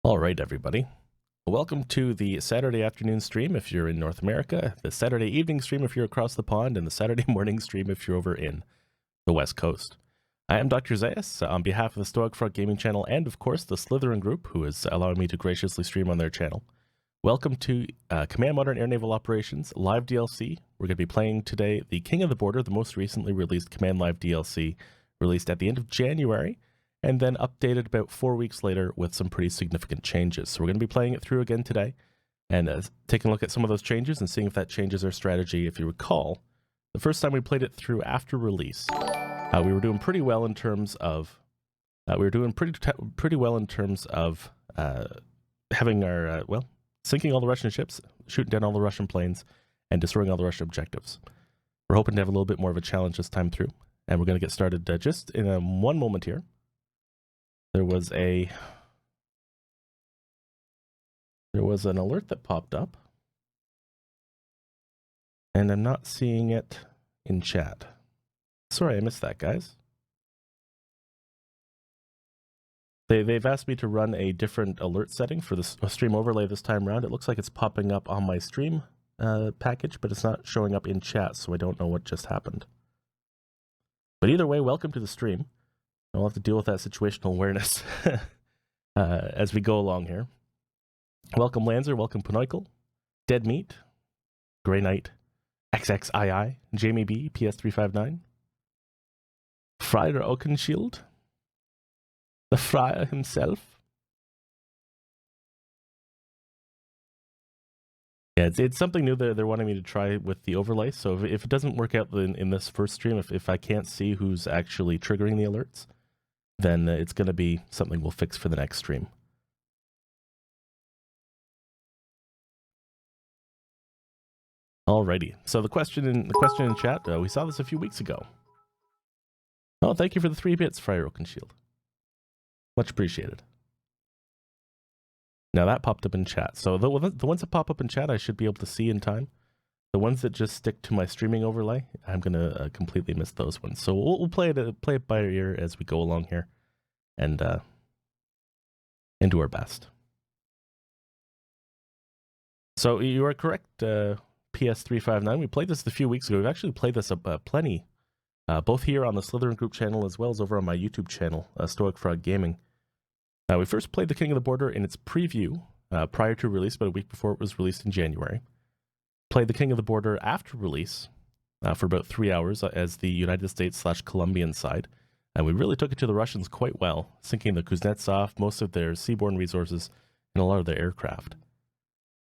All right, everybody. Welcome to the Saturday afternoon stream if you're in North America, the Saturday evening stream if you're across the pond, and the Saturday morning stream if you're over in the West Coast. I am Dr. Zayas on behalf of the Stoic Frog Gaming channel and, of course, the Slytherin group, who is allowing me to graciously stream on their channel. Welcome to Command Modern Air Naval Operations Live DLC. We're going to be playing today the King of the Border, the most recently released Command Live DLC, released at the end of January, and then updated about 4 weeks later with some pretty significant changes. So we're going to be playing it through again today and taking a look at some of those changes and seeing if that changes our strategy. If you recall, the first time we played it through after release, we were doing pretty well in terms of pretty well in terms of having our sinking all the Russian ships, shooting down all the Russian planes, and destroying all the Russian objectives. We're hoping to have a little bit more of a challenge this time through, and we're going to get started just in one moment here. There was an alert that popped up, and I'm not seeing it in chat. Sorry, I missed that, guys. They've asked me to run a different alert setting for the stream overlay this time around. It looks like it's popping up on my stream package, but it's not showing up in chat, so I don't know what just happened. But either way, welcome to the stream. I'll have to deal with that situational awareness as we go along here. Welcome Lanzer, welcome Panoikel, Dead Meat, Grey Knight, XXII, Jamie B, PS359, Friar Oakenshield, the Friar himself. Yeah, it's something new that they're wanting me to try with the overlay. So if it doesn't work out in this first stream, if I can't see who's actually triggering the alerts, then it's going to be something we'll fix for the next stream. Alrighty. So the question in chat, we saw this a few weeks ago. Oh, thank you for the 3 bits, Friar Oakenshield. Much appreciated. Now that popped up in chat. So the ones that pop up in chat, I should be able to see in time. The ones that just stick to my streaming overlay, I'm going to completely miss those ones. So we'll play it by ear as we go along here and do our best. So you are correct, PS359. We played this a few weeks ago. We've actually played this plenty, both here on the Slytherin group channel as well as over on my YouTube channel, Stoic Frog Gaming. We first played the King of the Border in its preview prior to release, about a week before it was released in January. Played the King of the Border after release for about 3 hours as the United States/Colombian side, and we really took it to the Russians quite well, sinking the Kuznetsov, most of their seaborne resources, and a lot of their aircraft.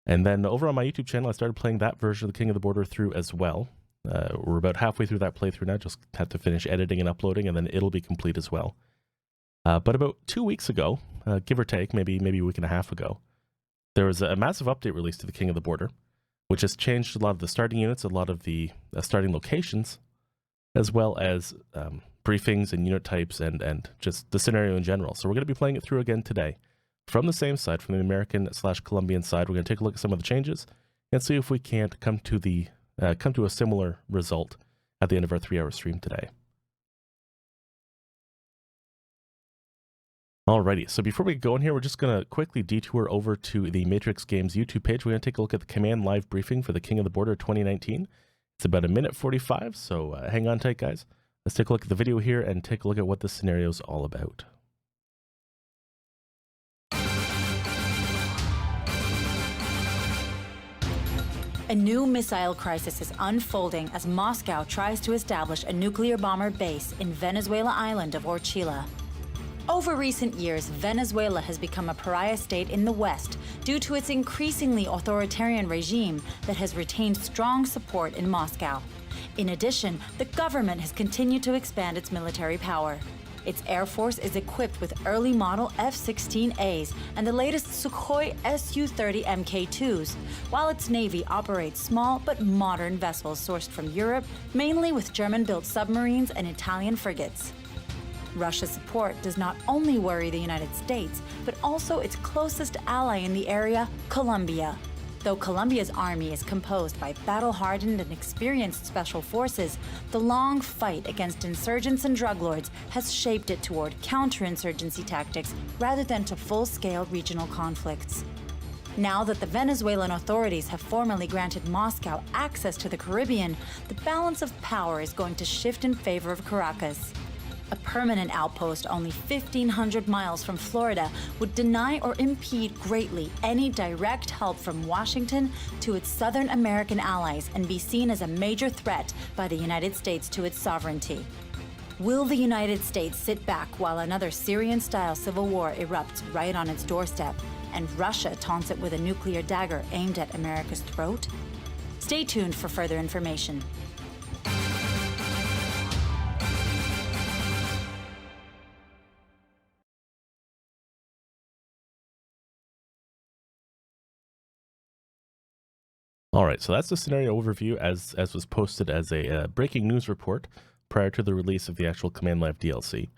And then over on my YouTube channel, I started playing that version of the King of the Border through as well. We're about halfway through that playthrough now, just have to finish editing and uploading, and then it'll be complete as well. But about 2 weeks ago, give or take, maybe a week and a half ago, there was a massive update released to the King of the Border, which has changed a lot of the starting units, a lot of the starting locations, as well as briefings and unit types and just the scenario in general. So we're going to be playing it through again today from the same side, from the American/Colombian side. We're going to take a look at some of the changes and see if we can't come to a similar result at the end of our 3-hour stream today. Alrighty, so before we go in here, we're just going to quickly detour over to the Matrix Games YouTube page. We're going to take a look at the Command Live briefing for the King of the Border 2019. It's about 1:45, so hang on tight, guys. Let's take a look at the video here and take a look at what this scenario is all about. A new missile crisis is unfolding as Moscow tries to establish a nuclear bomber base in Venezuela island of Orchila. Over recent years, Venezuela has become a pariah state in the West due to its increasingly authoritarian regime that has retained strong support in Moscow. In addition, the government has continued to expand its military power. Its Air Force is equipped with early model F-16As and the latest Sukhoi Su-30 Mk2s, while its Navy operates small but modern vessels sourced from Europe, mainly with German-built submarines and Italian frigates. Russia's support does not only worry the United States, but also its closest ally in the area, Colombia. Though Colombia's army is composed by battle-hardened and experienced special forces, the long fight against insurgents and drug lords has shaped it toward counterinsurgency tactics rather than to full-scale regional conflicts. Now that the Venezuelan authorities have formally granted Moscow access to the Caribbean, the balance of power is going to shift in favor of Caracas. A permanent outpost only 1,500 miles from Florida would deny or impede greatly any direct help from Washington to its Southern American allies and be seen as a major threat by the United States to its sovereignty. Will the United States sit back while another Syrian-style civil war erupts right on its doorstep, and Russia taunts it with a nuclear dagger aimed at America's throat? Stay tuned for further information. All right, so that's the scenario overview as was posted as a breaking news report prior to the release of the actual Command Live DLC.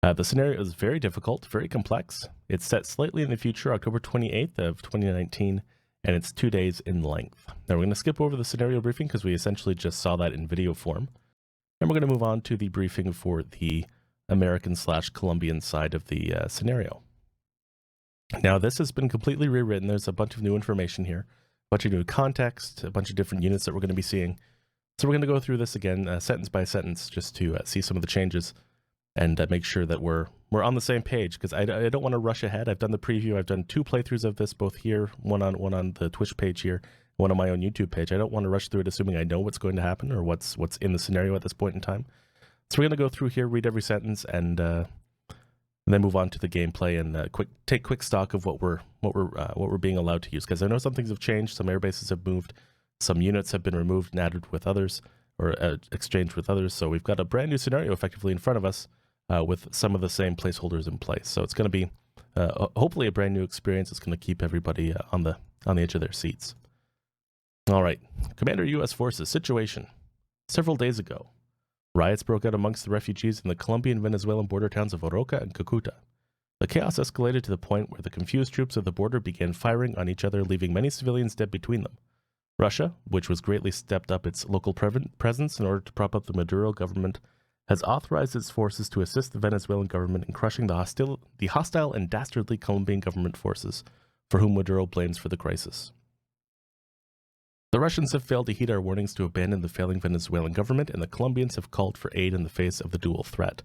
The scenario is very difficult, very complex. It's set slightly in the future, October 28th of 2019, and it's 2 days in length. Now we're going to skip over the scenario briefing because we essentially just saw that in video form. And we're going to move on to the briefing for the American/Colombian side of the scenario. Now this has been completely rewritten. There's a bunch of new information here. A bunch of new context, a bunch of different units that we're going to be seeing. So we're going to go through this again, sentence by sentence, just to see some of the changes and make sure that we're on the same page, because I don't want to rush ahead. I've done the preview. I've done 2 playthroughs of this, both here, one on the Twitch page here, one on my own YouTube page. I don't want to rush through it assuming I know what's going to happen or what's in the scenario at this point in time. So we're going to go through here, read every sentence, and then move on to the gameplay and take quick stock of what we're being allowed to use, because I know some things have changed. Some air bases have moved, some units have been removed and added with others, or exchanged with others. So we've got a brand new scenario effectively in front of us with some of the same placeholders in place. So it's going to be hopefully a brand new experience. It's going to keep everybody on the edge of their seats. All right, Commander U.S. Forces situation. Several days ago, riots broke out amongst the refugees in the Colombian-Venezuelan border towns of Oroca and Cucuta. The chaos escalated to the point where the confused troops of the border began firing on each other, leaving many civilians dead between them. Russia, which was greatly stepped up its local presence in order to prop up the Maduro government, has authorized its forces to assist the Venezuelan government in crushing the hostile and dastardly Colombian government forces, for whom Maduro blames for the crisis. The Russians have failed to heed our warnings to abandon the failing Venezuelan government, and the Colombians have called for aid in the face of the dual threat.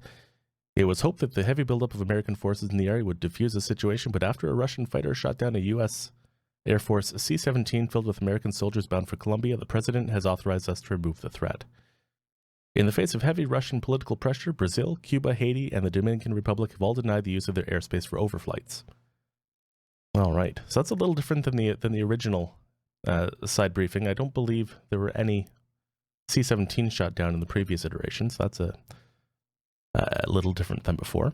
It was hoped that the heavy buildup of American forces in the area would defuse the situation, but after a Russian fighter shot down a U.S. Air Force C-17 filled with American soldiers bound for Colombia, the president has authorized us to remove the threat. In the face of heavy Russian political pressure, Brazil, Cuba, Haiti, and the Dominican Republic have all denied the use of their airspace for overflights. All right, so that's a little different than the original side briefing. I don't believe there were any C-17 shot down in the previous iterations. That's a little different than before.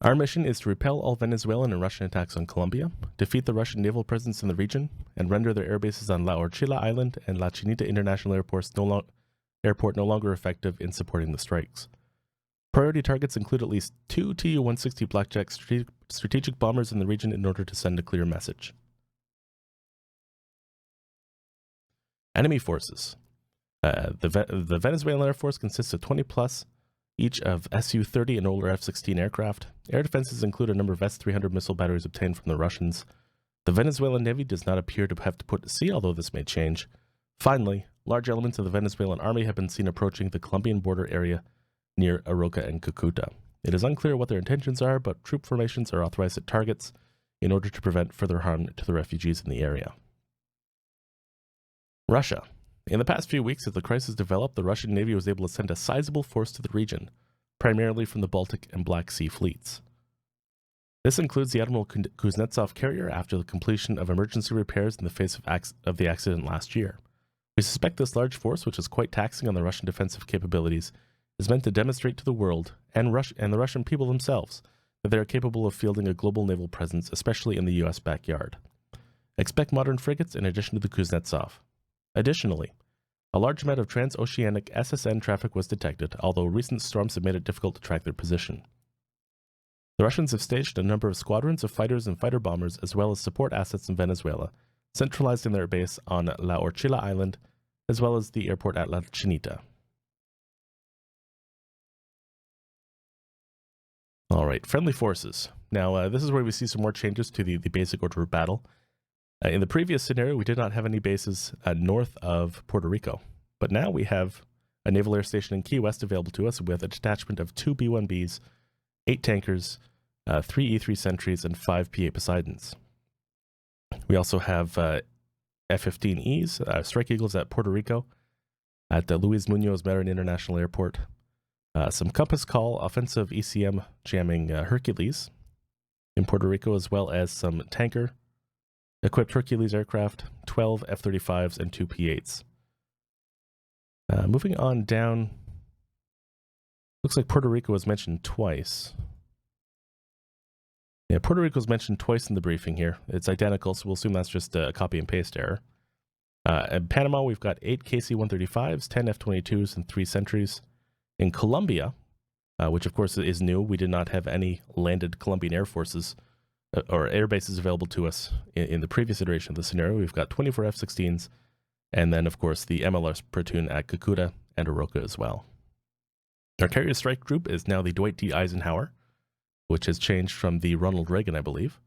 Our mission is to repel all Venezuelan and Russian attacks on Colombia, defeat the Russian naval presence in the region, and render their air bases on La Orchila Island and La Chinita International Airport no longer effective in supporting the strikes. Priority targets include at least 2 Tu-160 Blackjack strategic bombers in the region in order to send a clear message. Enemy forces. The Venezuelan Air Force consists of 20 plus each of Su-30 and older F-16 aircraft. Air defenses include a number of S-300 missile batteries obtained from the Russians. The Venezuelan Navy does not appear to have to put to sea, although this may change. Finally, large elements of the Venezuelan army have been seen approaching the Colombian border area near Oroca and Cucuta. It is unclear what their intentions are, but troop formations are authorized at targets in order to prevent further harm to the refugees in the area. Russia. In the past few weeks, as the crisis developed, the Russian Navy was able to send a sizable force to the region, primarily from the Baltic and Black Sea fleets. This includes the Admiral Kuznetsov carrier after the completion of emergency repairs in the face of the accident last year. We suspect this large force, which is quite taxing on the Russian defensive capabilities, is meant to demonstrate to the world and the Russian people themselves that they are capable of fielding a global naval presence, especially in the U.S. backyard. Expect modern frigates in addition to the Kuznetsov. Additionally, a large amount of transoceanic SSN traffic was detected, although recent storms have made it difficult to track their position. The Russians have staged a number of squadrons of fighters and fighter bombers, as well as support assets in Venezuela, centralizing their base on La Orchila Island, as well as the airport at La Chinita. All right, friendly forces. Now, this is where we see some more changes to the basic order of battle. In the previous scenario, we did not have any bases north of Puerto Rico, but now we have a naval air station in Key West available to us with a detachment of 2 B-1Bs, 8 tankers, 3 E-3 sentries, and 5 P-8 Poseidons. We also have F-15Es, Strike Eagles at Puerto Rico, at the Luis Munoz Marin International Airport. Some Compass Call offensive ECM jamming Hercules in Puerto Rico, as well as some tanker equipped Hercules aircraft, 12 F-35s, and 2 P-8s. Moving on down, looks like Puerto Rico was mentioned twice. Yeah, Puerto Rico was mentioned twice in the briefing here. It's identical, so we'll assume that's just a copy and paste error. In Panama, we've got 8 KC-135s, 10 F-22s, and 3 sentries. In Colombia, which of course is new, we did not have any landed Colombian Air Forces or air bases available to us in the previous iteration of the scenario. We've got 24 F-16s, and then of course the MLR platoon at Cucuta and Aroca as well. Our carrier strike group is now the Dwight D. Eisenhower, which has changed from the Ronald Reagan, I believe.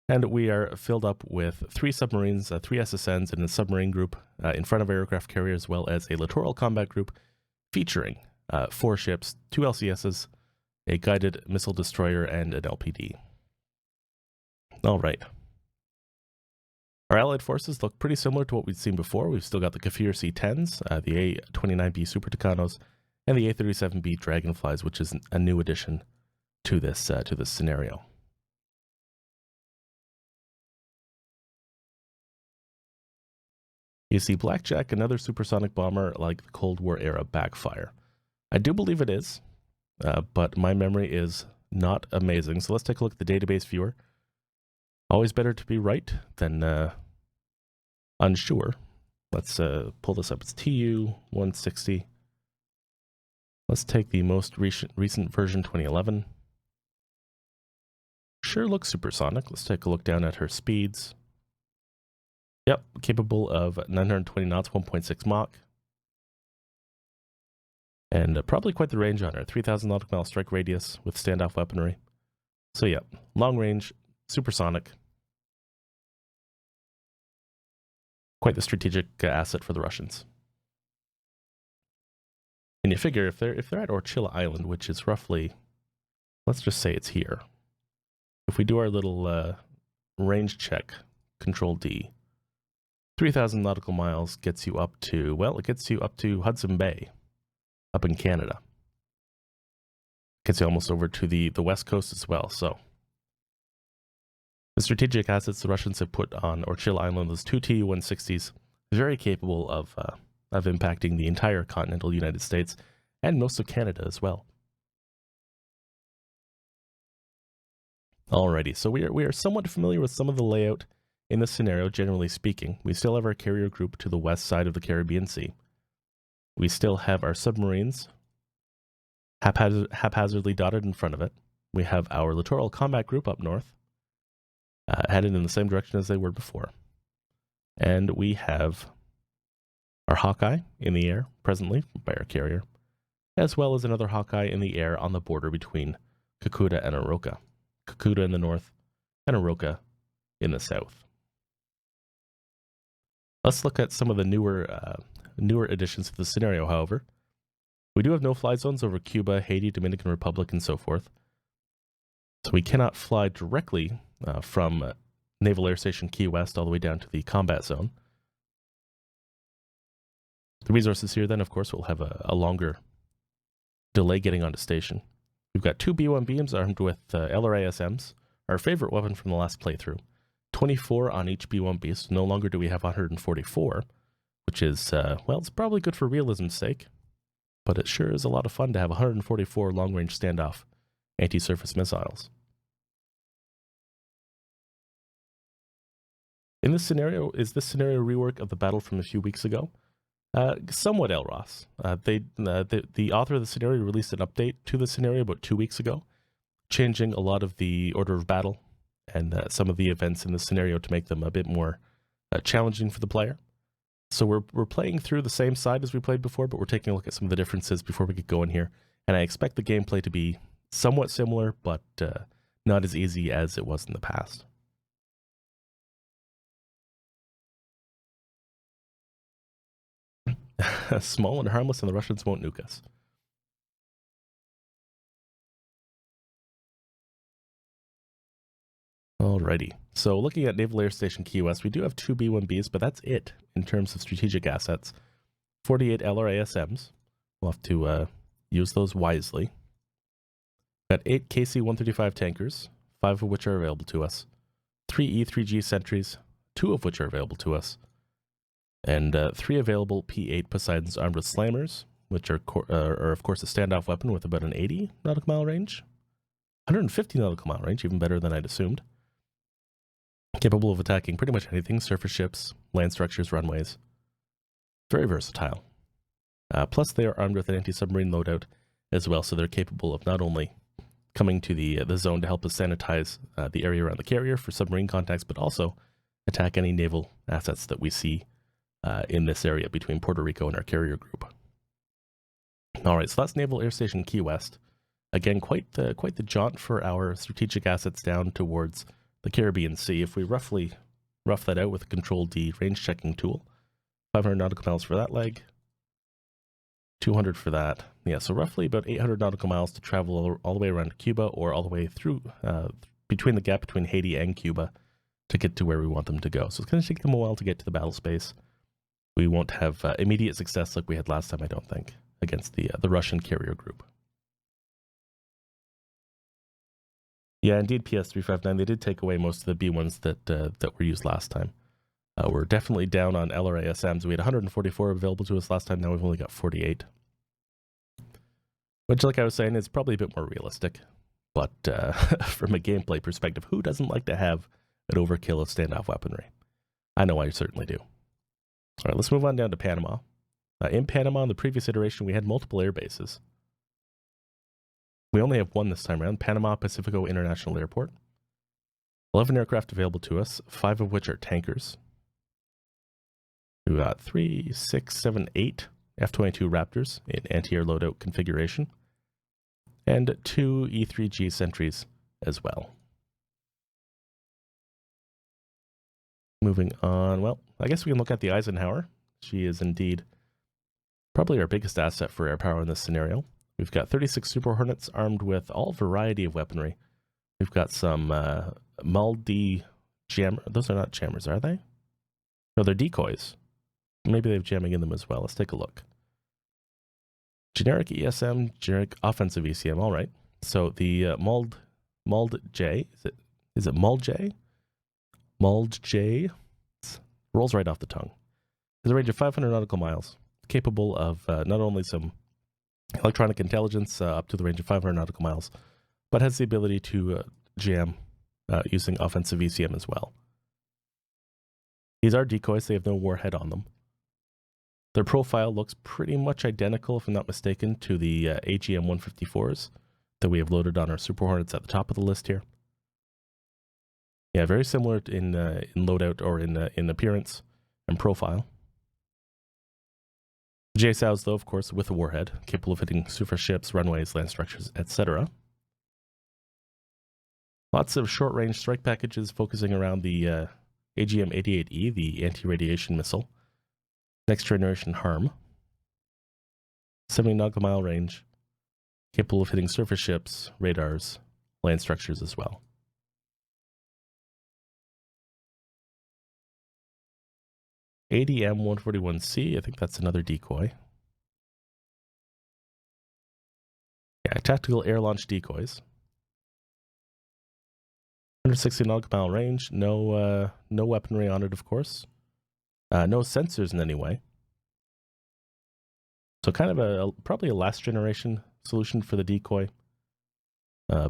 And we are filled up with 3 submarines, 3 SSNs, and a submarine group in front of our aircraft carrier, as well as a littoral combat group featuring 4 ships, 2 LCSs, a guided missile destroyer, and an LPD. All right. Our allied forces look pretty similar to what we've seen before. We've still got the Kafir C-10s, the A-29B Super Tucanos, and the A-37B Dragonflies, which is a new addition to this scenario. You see Blackjack, another supersonic bomber like the Cold War era backfire. I do believe it is, but my memory is not amazing. So let's take a look at the database viewer. Always better to be right than unsure. Let's pull this up. It's TU-160. Let's take the most recent version, 2011. Sure looks supersonic. Let's take a look down at her speeds. Yep, capable of 920 knots, 1.6 Mach. And probably quite the range on her, 3,000 nautical mile strike radius with standoff weaponry. So yeah, long range, supersonic. Quite the strategic asset for the Russians. And you figure if they're at Orchila Island, which is roughly, let's just say it's here. If we do our little range check, Control D, 3,000 nautical miles gets you up to, well, it gets you up to Hudson Bay, up in Canada. Gets you almost over to the west coast as well. So the strategic assets the Russians have put on Orchila Island, those 2 Tu-160s, very capable of impacting the entire continental United States and most of Canada as well. Alrighty, so we are somewhat familiar with some of the layout in this scenario, generally speaking. We still have our carrier group to the west side of the Caribbean Sea. We still have our submarines haphazardly dotted in front of it. We have our littoral combat group up north, headed in the same direction as they were before. And we have our Hawkeye in the air, presently, by our carrier, as well as another Hawkeye in the air on the border between Cucuta and Aroca. Cucuta in the north, and Aroca in the south. Let's look at some of the newer additions to the scenario, however. We do have no-fly zones over Cuba, Haiti, Dominican Republic, and so forth. So we cannot fly directly from Naval Air Station Key West all the way down to the combat zone. The resources here then, of course, will have a longer delay getting onto station. We've got 2 B-1Bs armed with LRASMs, our favorite weapon from the last playthrough. 24 on each B-1B, so no longer do we have 144, which is, well, it's probably good for realism's sake, but it sure is a lot of fun to have 144 long-range standoff anti-surface missiles. In this scenario, is this scenario a rework of the battle from a few weeks ago? Somewhat, Elros. The author of the scenario released an update to the scenario about 2 weeks ago, changing a lot of the order of battle and some of the events in the scenario to make them a bit more challenging for the player. So we're playing through the same side as we played before, but we're taking a look at some of the differences before we get going here. And I expect the gameplay to be somewhat similar, but not as easy as it was in the past. Small and harmless, and the Russians won't nuke us. Alrighty, so looking at Naval Air Station Key West, we do have 2 B-1Bs, but that's it in terms of strategic assets. 48 LRASMs. We'll have to use those wisely. Got 8 KC-135 tankers, 5 of which are available to us. 3 E-3G sentries, 2 of which are available to us. And 3 available P-8 Poseidons armed with slammers, which are of course a standoff weapon with about an 80 nautical mile range. 150 nautical mile range, even better than I'd assumed. Capable of attacking pretty much anything, surface ships, land structures, runways. Very versatile. Plus they are armed with an anti-submarine loadout as well, so they're capable of not only coming to the zone to help us sanitize the area around the carrier for submarine contacts, but also attack any naval assets that we see in this area between Puerto Rico and our carrier group. Alright, so that's Naval Air Station Key West. Again, quite the jaunt for our strategic assets down towards the Caribbean Sea. If we rough that out with a Control-D range checking tool, 500 nautical miles for that leg, 200 for that. Yeah, so roughly about 800 nautical miles to travel all the way around Cuba, or all the way through between the gap between Haiti and Cuba to get to where we want them to go. So it's going to take them a while to get to the battle space. We won't have immediate success like we had last time, I don't think, against the Russian carrier group. Yeah, indeed, PS359, they did take away most of the B-1s that were used last time. We're definitely down on LRASMs. We had 144 available to us last time, now we've only got 48. Which, like I was saying, is probably a bit more realistic. But from a gameplay perspective, who doesn't like to have an overkill of standoff weaponry? I know I certainly do. Alright, let's move on down to Panama. In Panama, in the previous iteration, we had multiple air bases. We only have one this time around, Panama Pacifico International Airport. 11 aircraft available to us, 5 of which are tankers. We've got 3, 6, 7, 8 F-22 Raptors in anti-air loadout configuration, and 2 E-3G sentries as well. Moving on, well, I guess we can look at the Eisenhower. She is indeed probably our biggest asset for air power in this scenario. We've got 36 Super Hornets armed with all variety of weaponry. We've got some MALD jammer. Those are not jammers, are they? No, they're decoys. Maybe they have jamming in them as well. Let's take a look. Generic ESM, generic offensive ECM. All right. So the MALD J, is it MALD J? MALD J rolls right off the tongue. Has a range of 500 nautical miles, capable of not only some electronic intelligence up to the range of 500 nautical miles, but has the ability to jam using offensive ECM as well. These are decoys, they have no warhead on them. Their profile looks pretty much identical, if I'm not mistaken, to the AGM-154s that we have loaded on our Super Hornets at the top of the list here. Yeah, very similar in loadout, or in appearance and profile. JSOWs, though, of course, with a warhead, capable of hitting surface ships, runways, land structures, etc. Lots of short-range strike packages focusing around the AGM-88E, the anti-radiation missile. Next generation HARM. 70 nautical mile range, capable of hitting surface ships, radars, land structures as well. ADM-141C, I think that's another decoy. Yeah, tactical air launch decoys. 160 nautical mile range, no weaponry on it, of course. No sensors in any way. So kind of probably a last generation solution for the decoy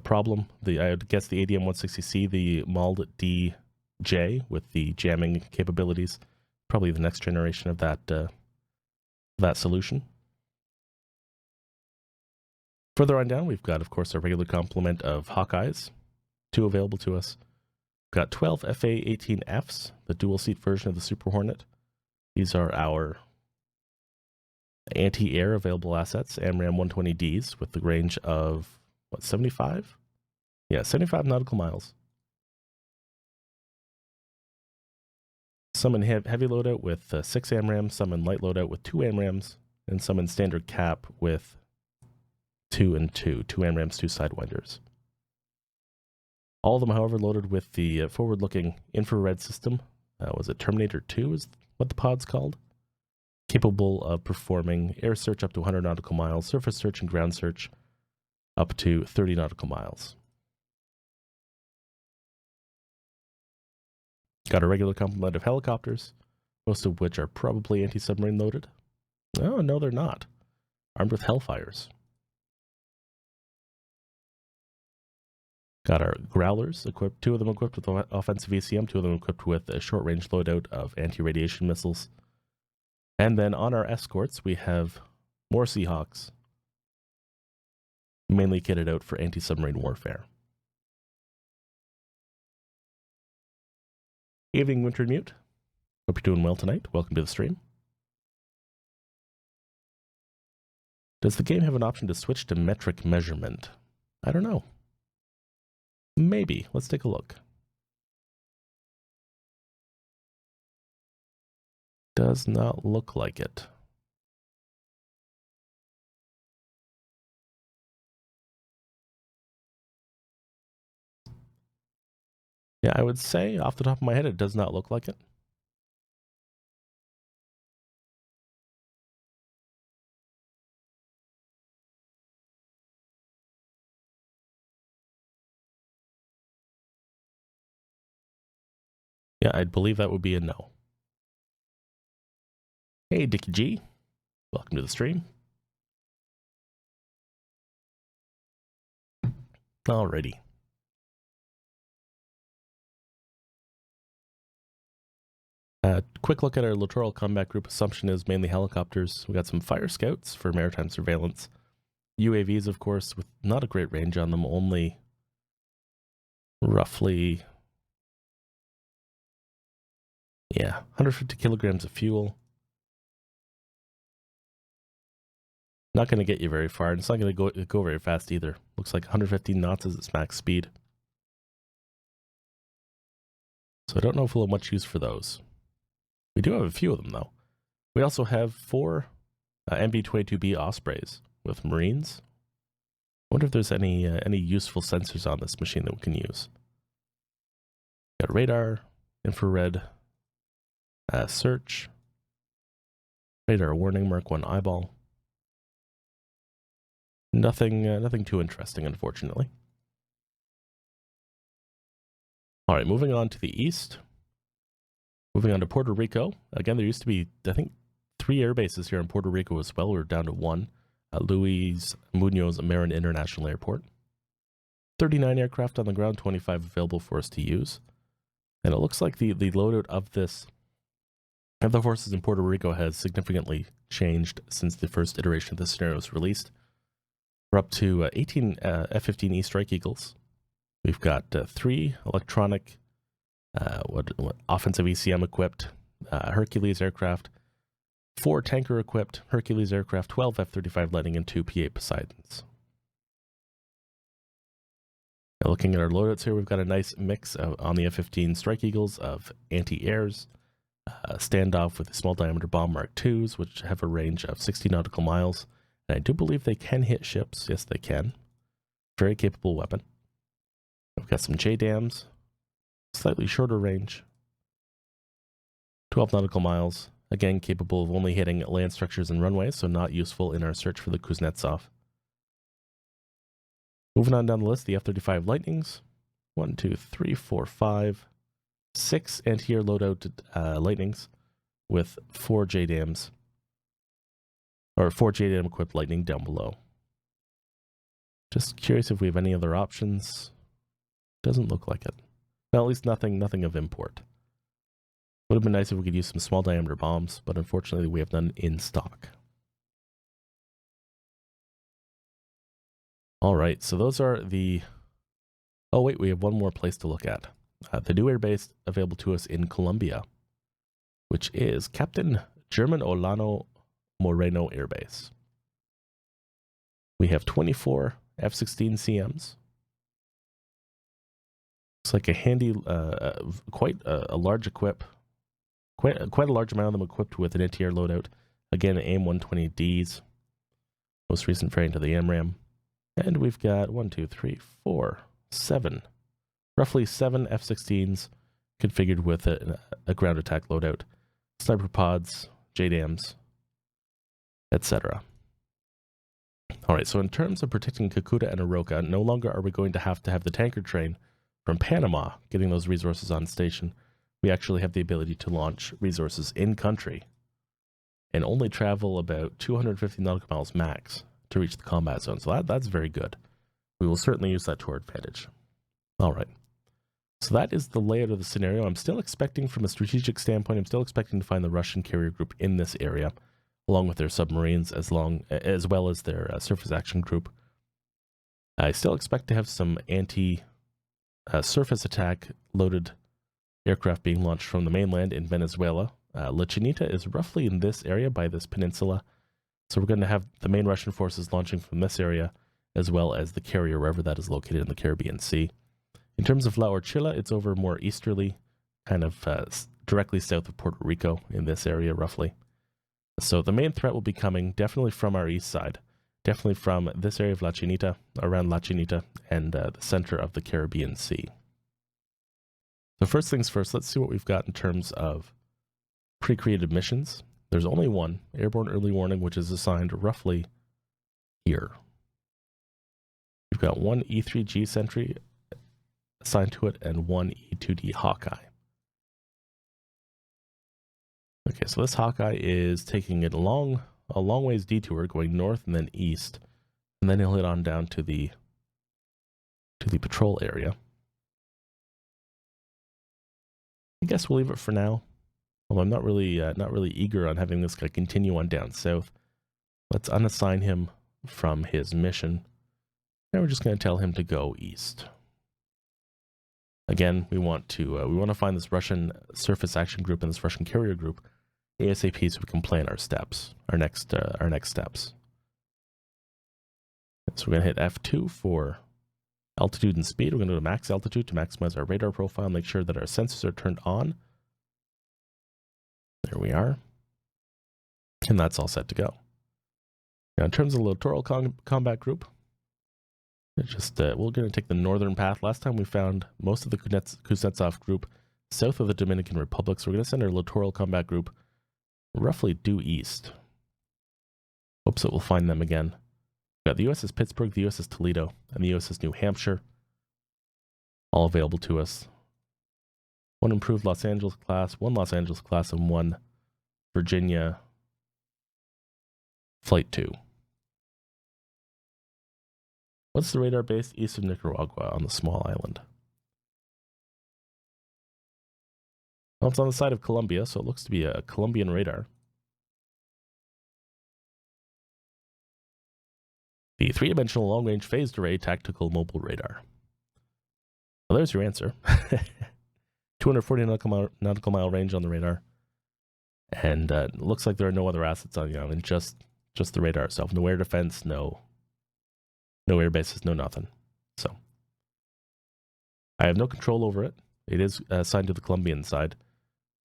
problem. I would guess the ADM-160C, the MALD DJ with the jamming capabilities, probably the next generation of that solution. Further on down, we've got, of course, our regular complement of Hawkeyes, 2 available to us. We've got 12 FA-18Fs, the dual-seat version of the Super Hornet. These are our anti-air available assets, AMRAAM 120Ds, with the range of, 75? Yeah, 75 nautical miles. Some in heavy loadout with 6 AMRAAMs, some in light loadout with 2 AMRAAMs, and some in standard cap with 2 and 2 AMRAAMs, 2 Sidewinders. All of them, however, loaded with the forward-looking infrared system. Was it Terminator 2 is what the pod's called? Capable of performing air search up to 100 nautical miles, surface search and ground search up to 30 nautical miles. Got a regular complement of helicopters, most of which are probably anti-submarine loaded. Oh, no, they're not. Armed with Hellfires. Got our Growlers, equipped, 2 of them equipped with offensive ECM, 2 of them equipped with a short-range loadout of anti-radiation missiles. And then on our escorts, we have more Seahawks, mainly kitted out for anti-submarine warfare. Evening, Winter Mute. Hope you're doing well tonight. Welcome to the stream. Does the game have an option to switch to metric measurement? I don't know. Maybe. Let's take a look. Does not look like it. Yeah, I would say off the top of my head, it does not look like it. Yeah, I'd believe that would be a no. Hey, Dickie G. Welcome to the stream. Alrighty. Quick look at our littoral combat group. Assumption is mainly helicopters. We got some fire scouts for maritime surveillance. UAVs, of course, with not a great range on them, only roughly, 150 kilograms of fuel. Not going to get you very far, and it's not going to go very fast either. Looks like 115 knots is its max speed. So I don't know if we'll have much use for those. We do have a few of them, though. We also have 4 MB-22B Ospreys with Marines. I wonder if there's any useful sensors on this machine that we can use. Got radar, infrared, search, radar warning, Mark 1 eyeball. Nothing too interesting, unfortunately. All right, moving on to the east. Moving on to Puerto Rico. Again, there used to be, I think, 3 air bases here in Puerto Rico as well. We're down to 1 at Luis Munoz Marin International Airport. 39 aircraft on the ground, 25 available for us to use. And it looks like the loadout of the forces in Puerto Rico has significantly changed since the first iteration of the scenario was released. We're up to 18 F-15E Strike Eagles. We've got 3 electronic, offensive ECM equipped Hercules aircraft, 4 tanker equipped Hercules aircraft, 12 F-35 Lightning, and 2 P-8 Poseidons. Now looking at our loadouts here, we've got a nice mix on the F-15 Strike Eagles of anti-airs, standoff with the small diameter bomb Mark IIs, which have a range of 60 nautical miles. And I do believe they can hit ships. Yes, they can. Very capable weapon. We've got some JDAMs, slightly shorter range, 12 nautical miles, again capable of only hitting land structures and runways, so not useful in our search for the Kuznetsov. Moving on down the list, the F-35 Lightnings, 1, 2, 3, 4, 5, 6 anti-air loadout Lightnings with 4 JDAMs, or 4 JDAM equipped Lightning down below. Just curious if we have any other options. Doesn't look like it. Well, at least nothing of import. Would have been nice if we could use some small diameter bombs, but unfortunately we have none in stock. All right, so those are the... Oh, wait, we have one more place to look at. The new airbase available to us in Colombia, which is Captain German Olano Moreno Airbase. We have 24 F-16 CMs. Looks like a handy, quite a large quite a large amount of them equipped with an anti-air loadout. Again, AIM-120Ds, most recent variant of the AMRAAM. And we've got roughly 7 F-16s configured with a ground attack loadout, sniper pods, JDAMs, etc. All right, so in terms of protecting Cucuta and Aroca, no longer are we going to have the tanker train from Panama getting those resources on station. We actually have the ability to launch resources in-country and only travel about 250 nautical miles max to reach the combat zone. So that's very good. We will certainly use that to our advantage. All right. So that is the layout of the scenario. I'm still expecting, from a strategic standpoint, I'm still expecting to find the Russian carrier group in this area, along with their submarines, as well as their surface action group. I still expect to have some anti-surface attack loaded aircraft being launched from the mainland in Venezuela. La Chinita is roughly in this area by this peninsula. So we're going to have the main Russian forces launching from this area, as well as the carrier wherever that is located in the Caribbean Sea. In terms of La Orchilla, it's over more easterly, kind of directly south of Puerto Rico in this area roughly. So the main threat will be coming definitely from our east side, definitely from this area of La Chinita, around La Chinita, and the center of the Caribbean Sea. So first things first, let's see what we've got in terms of pre-created missions. There's only one, Airborne Early Warning, which is assigned roughly here. We've got one E3G Sentry assigned to it and one E2D Hawkeye. Okay, so this Hawkeye is taking it a long ways detour, going north and then east, and then he'll head on down to the patrol area. I guess we'll leave it for now. Although I'm not really eager on having this guy continue on down south. Let's unassign him from his mission, and we're just going to tell him to go east. Again, we want to find this Russian surface action group and this Russian carrier group ASAP, so we can plan our steps, our next steps. So we're going to hit F2 for altitude and speed. We're going to go to max altitude to maximize our radar profile, make sure that our sensors are turned on. There we are. And that's all set to go. Now, in terms of the littoral combat group, we're going to take the northern path. Last time we found most of the Kuznetsov group south of the Dominican Republic, so we're going to send our littoral combat group roughly due east. Hopes that we'll find them again. We've got the USS Pittsburgh, the USS Toledo, and the USS New Hampshire, all available to us. One improved Los Angeles class, one Los Angeles class, and one Virginia Flight 2. What's the radar base east of Nicaragua on the small island? Well, it's on the side of Colombia, so it looks to be a Colombian radar. The three-dimensional long-range phased array tactical mobile radar. Well, there's your answer. 240 nautical mile range on the radar, and it looks like there are no other assets on the island, just the radar itself. No air defense, no air bases, no nothing. So I have no control over it. It is assigned to the Colombian side,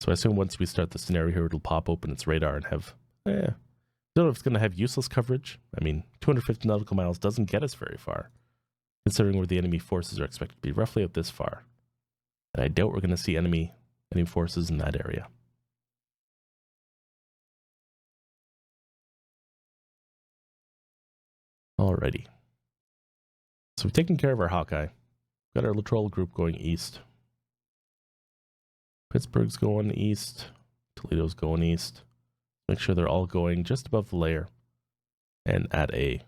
so I assume once we start the scenario here, it'll pop open its radar and have. I don't know if it's going to have useless coverage. I mean, 250 nautical miles doesn't get us very far, considering where the enemy forces are expected to be, roughly at this far. And I doubt we're going to see enemy forces in that area. Alrighty. So we've taken care of our Hawkeye. We've got our littoral group going east. Pittsburgh's going east. Toledo's going east. Make sure they're all going just above the layer. And at I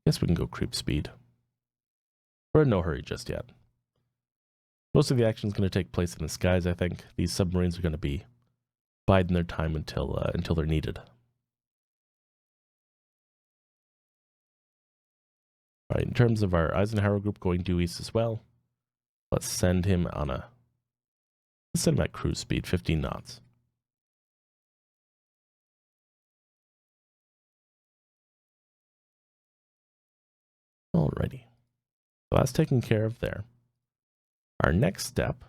guess we can go creep speed. We're in no hurry just yet. Most of the action is going to take place in the skies, I think. These submarines are going to be biding their time until they're needed. All right, in terms of our Eisenhower group going due east as well, let's send him at cruise speed, 15 knots. Alrighty. So that's taken care of there. Our next step.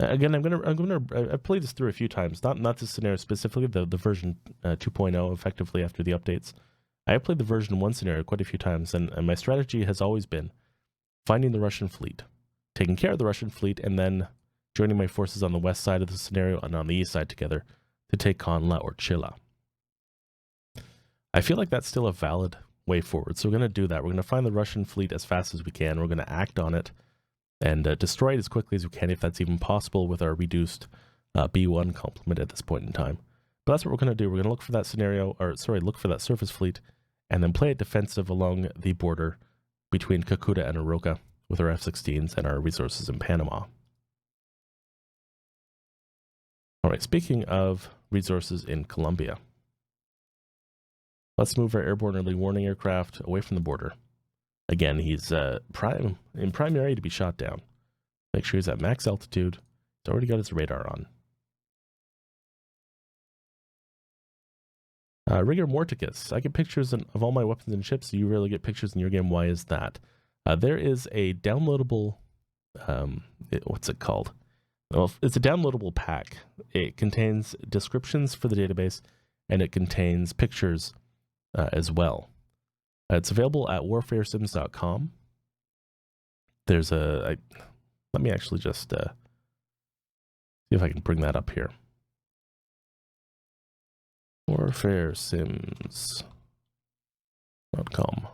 Again, I've played this through a few times. Not this scenario specifically, the version 2.0, effectively after the updates. I have played the version 1 scenario quite a few times, and my strategy has always been finding the Russian fleet, taking care of the Russian fleet, and then joining my forces on the west side of the scenario and on the east side together to take on La Orchila. I feel like that's still a valid way forward, so we're going to do that. We're going to find the Russian fleet as fast as we can. We're going to act on it and destroy it as quickly as we can, if that's even possible with our reduced B1 complement at this point in time. But that's what we're going to do. We're going to look for that look for that surface fleet, and then play it defensive along the border between Cucuta and Aroca with our F-16s and our resources in Panama. All right, speaking of resources in Colombia, let's move our airborne early warning aircraft away from the border. Again, he's in prime area to be shot down. Make sure he's at max altitude. He's already got his radar on. Rigor Morticus. I get pictures of all my weapons and ships. You rarely get pictures in your game. Why is that? There is a downloadable, what's it called? Well, it's a downloadable pack. It contains descriptions for the database, and it contains pictures as well. It's available at warfaresims.com. There's let me actually just see if I can bring that up here. warfaresims.com.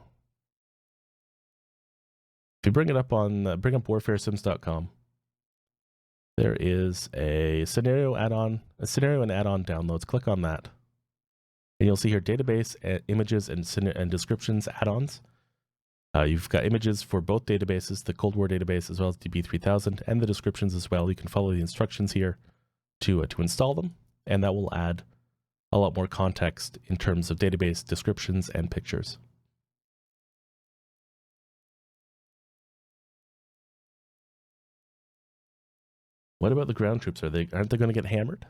If you bring it up on warfaresims.com, there is a scenario and add-on downloads. Click on that, and you'll see here database, images, and descriptions add-ons. You've got images for both databases, the Cold War database as well as DB3000, and the descriptions as well. You can follow the instructions here to install them, and that will add a lot more context in terms of database descriptions and pictures. What about the ground troops? Aren't they going to get hammered?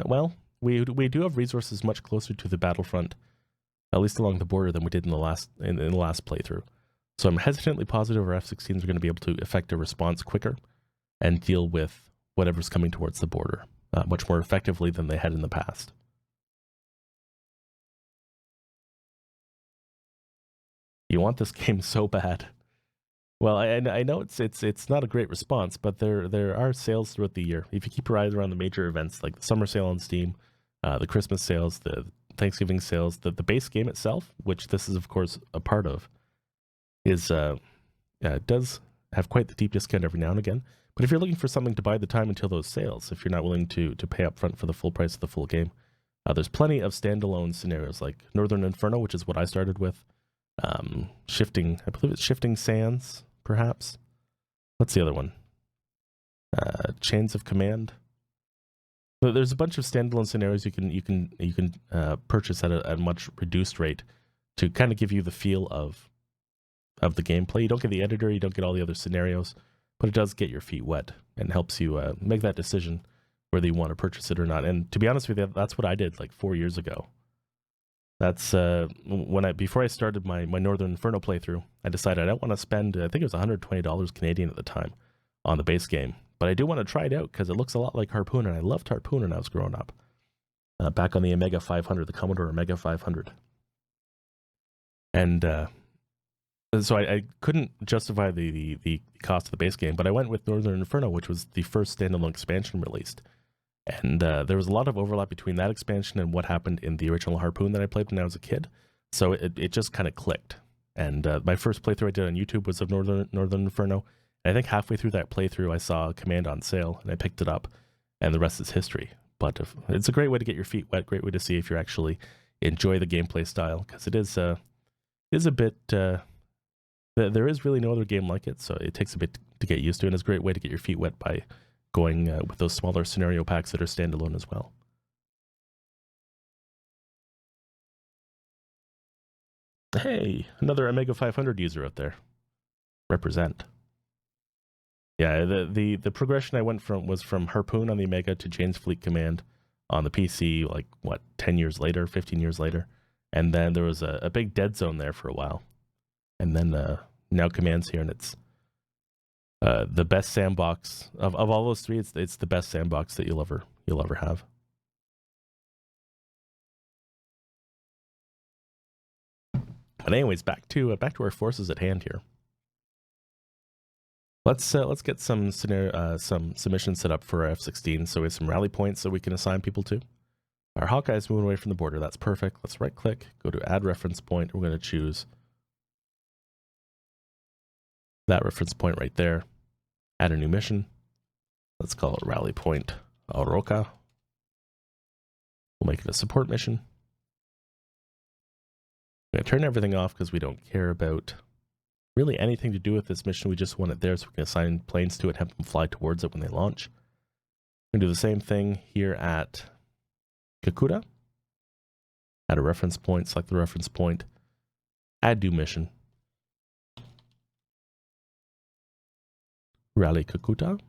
Well, we do have resources much closer to the battlefront, at least along the border, than we did in the last playthrough. So I'm hesitantly positive our F-16s are going to be able to effect a response quicker and deal with whatever's coming towards the border much more effectively than they had in the past. You want this game so bad. Well, I know it's not a great response, but there are sales throughout the year. If you keep your eyes around the major events like the summer sale on Steam, the Christmas sales, the Thanksgiving sales, the base game itself, which this is of course a part of, is does have quite the deep discount every now and again. But if you're looking for something to buy the time until those sales, if you're not willing to pay up front for the full price of the full game, there's plenty of standalone scenarios like Northern Inferno, which is what I started with. I believe it's Shifting Sands, perhaps. What's the other one? Chains of Command. So there's a bunch of standalone scenarios you can purchase at a much reduced rate to kind of give you the feel of the gameplay. You don't get the editor, you don't get all the other scenarios, but it does get your feet wet and helps you make that decision whether you want to purchase it or not. And to be honest with you, that's what I did like 4 years ago. That's before I started my Northern Inferno playthrough, I decided I don't want to spend, I think it was $120 Canadian at the time on the base game, but I do want to try it out because it looks a lot like Harpoon, and I loved Harpoon when I was growing up, back on the Omega 500, the Commodore Omega 500. And so I couldn't justify the cost of the base game, but I went with Northern Inferno, which was the first standalone expansion released. And there was a lot of overlap between that expansion and what happened in the original Harpoon that I played when I was a kid. So it just kind of clicked. And my first playthrough I did on YouTube was of Northern Inferno. And I think halfway through that playthrough, I saw Command on sale, and I picked it up, and the rest is history. But it's a great way to get your feet wet, great way to see if you actually enjoy the gameplay style, because it is a bit... there is really no other game like it, so it takes a bit to get used to, and it's a great way to get your feet wet by going with those smaller scenario packs that are standalone as well. Hey, another Omega 500 user out there. Represent. Yeah, the progression I went from was from Harpoon on the Omega to Jane's Fleet Command on the PC, like, what, 10 years later, 15 years later. And then there was a big dead zone there for a while. And then now Command's here, and it's the best sandbox of all those three. It's the best sandbox that you'll ever have. But anyways, back to our forces at hand here. Let's get some missions set up for our F-16. So we have some rally points that we can assign people to. Our Hawkeye's moving away from the border. That's perfect. Let's right click, go to add reference point. We're going to choose that reference point right there. Add a new mission. Let's call it Rally Point Oroca. We'll make it a support mission. I'm going to turn everything off because we don't care about really anything to do with this mission. We just want it there so we can assign planes to it and have them fly towards it when they launch. We're going to do the same thing here at Kakuta. Add a reference point, select the reference point, add new mission. Rally Kakuta.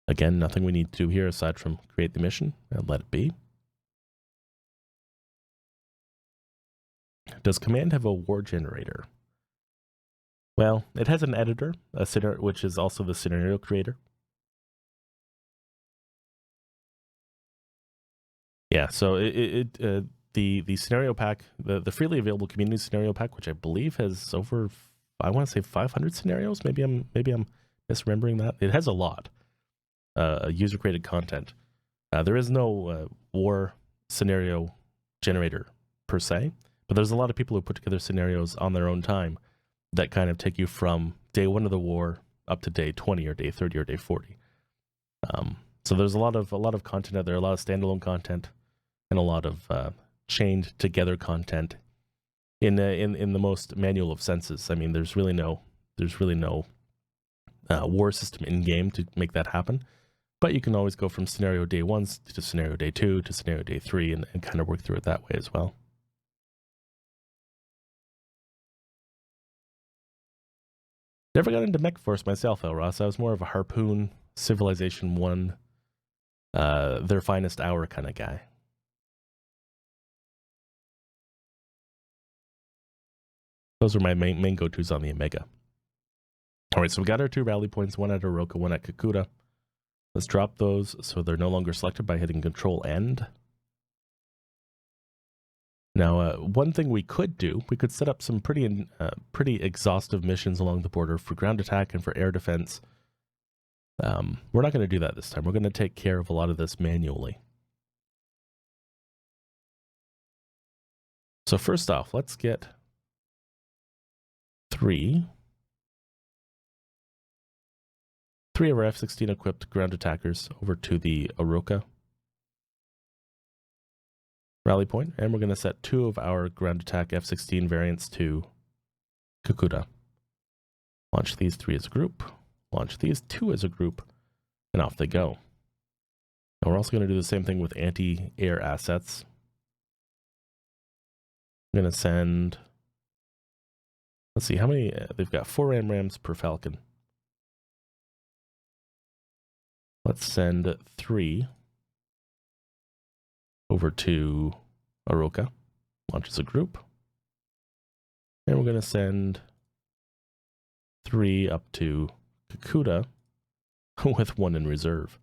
Again, nothing we need to do here aside from create the mission and let it be. Does Command have a war generator? Well, it has an editor, which is also the scenario creator. Yeah, so the scenario pack, the freely available community scenario pack, which I believe has over, I want to say 500 scenarios. Maybe I'm misremembering that. It has a lot. User created content. There is no war scenario generator per se, but there's a lot of people who put together scenarios on their own time that kind of take you from day 1 of the war up to day 20 or day 30 or day 40. So there's a lot of content out there, a lot of standalone content, and a lot of chained together content in the most manual of senses. I mean, there's really no war system in game to make that happen. But you can always go from scenario day 1 to scenario day 2 to scenario day 3 and kind of work through it that way as well. Never got into Mech Force myself, Elros. I was more of a Harpoon, Civilization 1, their finest hour kind of guy. Those were my main go-tos on the Omega. All right, so we got our 2 rally points, one at Oroka, one at Kakuta. Let's drop those so they're no longer selected by hitting Control End. Now, one thing we could do, we could set up some pretty exhaustive missions along the border for ground attack and for air defense. We're not going to do that this time. We're going to take care of a lot of this manually. So first off, let's get 3 of our F-16 equipped ground attackers over to the Oroka rally point, and we're going to set 2 of our ground attack F-16 variants to Kakuta. Launch these 3 as a group, launch these 2 as a group, and off they go. Now we're also going to do the same thing with anti-air assets. I'm going to send, let's see, how many, they've got 4 AMRAAMs per Falcon. Let's send 3 over to Oroka, launch as a group. And we're going to send 3 up to Kakuta with 1 in reserve.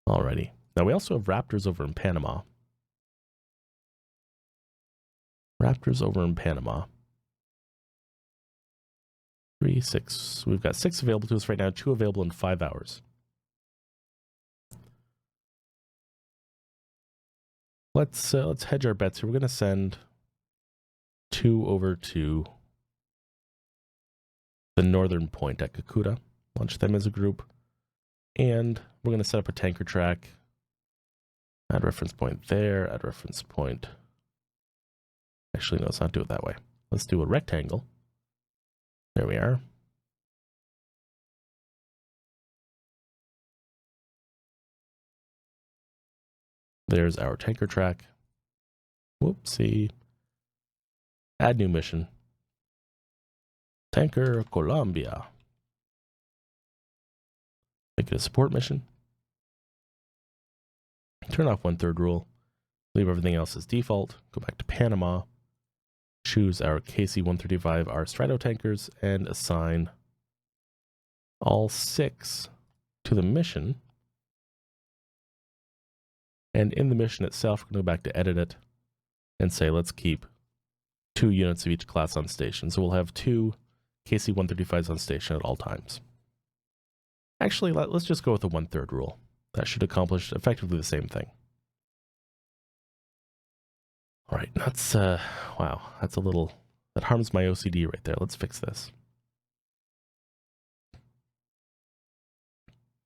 Alrighty. Now we also have Raptors over in Panama. Raptors over in Panama. 3, 6. We've got 6 available to us right now, 2 available in 5 hours. Let's hedge our bets here. We're going to send 2 over to the northern point at Kakuta. Launch them as a group. And we're going to set up a tanker track. Add reference point there. Add reference point. Actually, no, let's not do it that way. Let's do a rectangle. There we are. There's our tanker track. Whoopsie. Add new mission. Tanker Colombia. Make it a support mission. Turn off 1/3 rule. Leave everything else as default. Go back to Panama. Choose our KC-135R Strato tankers and assign all 6 to the mission. And in the mission itself, we're going to go back to edit it and say, let's keep 2 units of each class on station. So we'll have 2 KC-135s on station at all times. Actually, let's just go with the 1/3 rule. That should accomplish effectively the same thing. All right, that's, wow, that's a little, that harms my OCD right there. Let's fix this.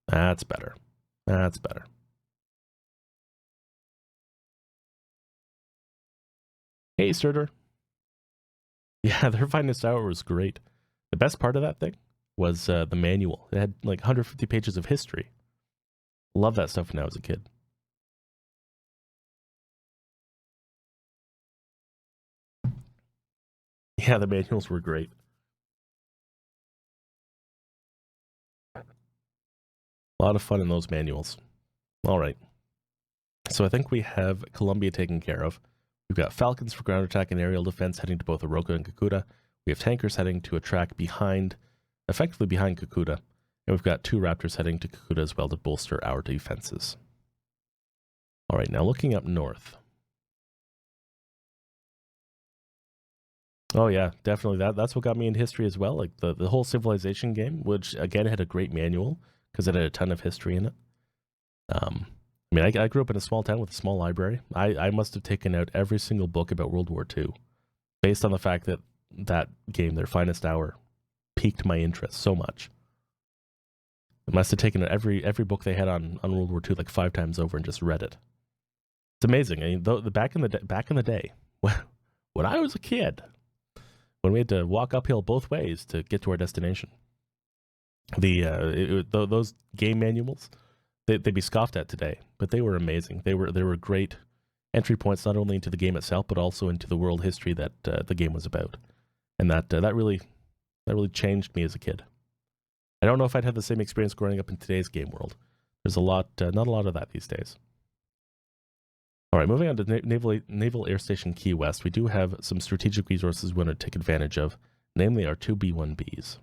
That's better. That's better. Hey, Surtur. Yeah, their finest hour was great. The best part of that thing was the manual. It had like 150 pages of history. Love that stuff when I was a kid. Yeah, the manuals were great. A lot of fun in those manuals. All right. So I think we have Colombia taken care of. We've got Falcons for ground attack and aerial defense heading to both Oroca and Cucuta. We have tankers heading to a track behind, effectively behind Cucuta. And we've got 2 Raptors heading to Cucuta as well to bolster our defenses. All right, now looking up north. Oh yeah, definitely. That's what got me into history as well. Like the whole Civilization game, which again had a great manual because it had a ton of history in it. I mean, I grew up in a small town with a small library. I must have taken out every single book about World War II, based on the fact that that game, Their Finest Hour, piqued my interest so much. I must have taken out every book they had on World War II like 5 times over and just read it. It's amazing. I mean, back in the day, when I was a kid, when we had to walk uphill both ways to get to our destination, those game manuals, they'd be scoffed at today, but they were amazing. They were great entry points not only into the game itself, but also into the world history that the game was about, and that really changed me as a kid. I don't know if I'd had the same experience growing up in today's game world. There's not a lot of that these days. All right, moving on to Naval Air Station Key West, we do have some strategic resources we want to take advantage of, namely our 2 B-1Bs.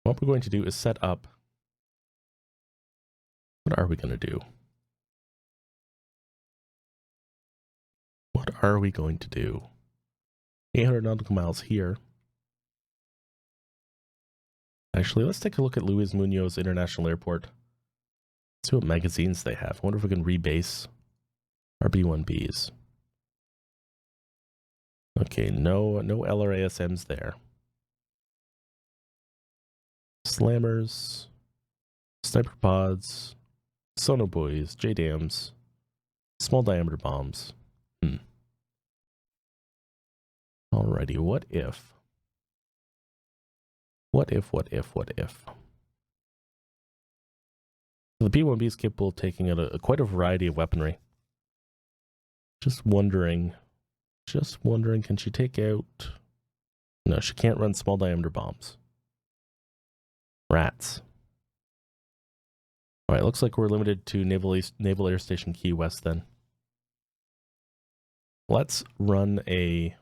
What we're going to do is set up. What are we going to do? What are we going to do? 800 nautical miles here. Actually, let's take a look at Luis Munoz International Airport. Let's see what magazines they have. I wonder if we can rebase our B-1Bs. Okay, no LRASMs there. Slammers, sniper pods, sonobuoys, JDAMs, small diameter bombs. Alrighty, what if? The B-1B is capable of taking out quite a variety of weaponry. Just wondering, can she take out... No, she can't run small diameter bombs. Rats. Alright, looks like we're limited to Naval Air Station Key West then. Let's run a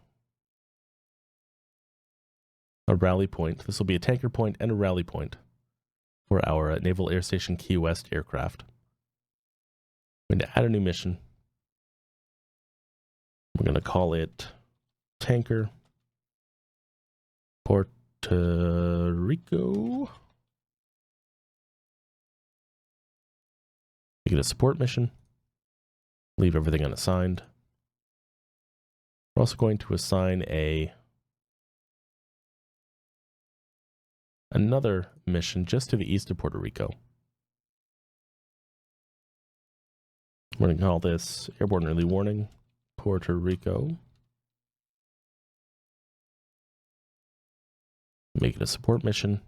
rally point. This will be a tanker point and a rally point for our Naval Air Station Key West aircraft. I'm going to add a new mission. We're going to call it Tanker Puerto Rico. Make it a support mission. Leave everything unassigned. We're also going to assign another mission just to the east of Puerto Rico. We're going to call this Airborne Early Warning, Puerto Rico. Make it a support mission.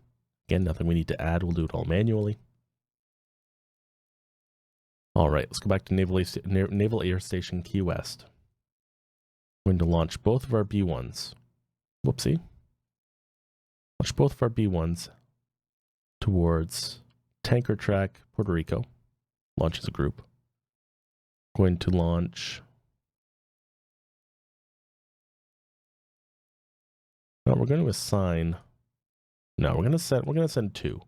Again, nothing we need to add. We'll do it all manually. All right, let's go back to Naval Air Station Key West. We're going to launch both of our B1s. Whoopsie. Launch both of our B1s towards Tanker Track, Puerto Rico. Launch as a group. Going to launch. No, we're going to assign. No, we're going to send two.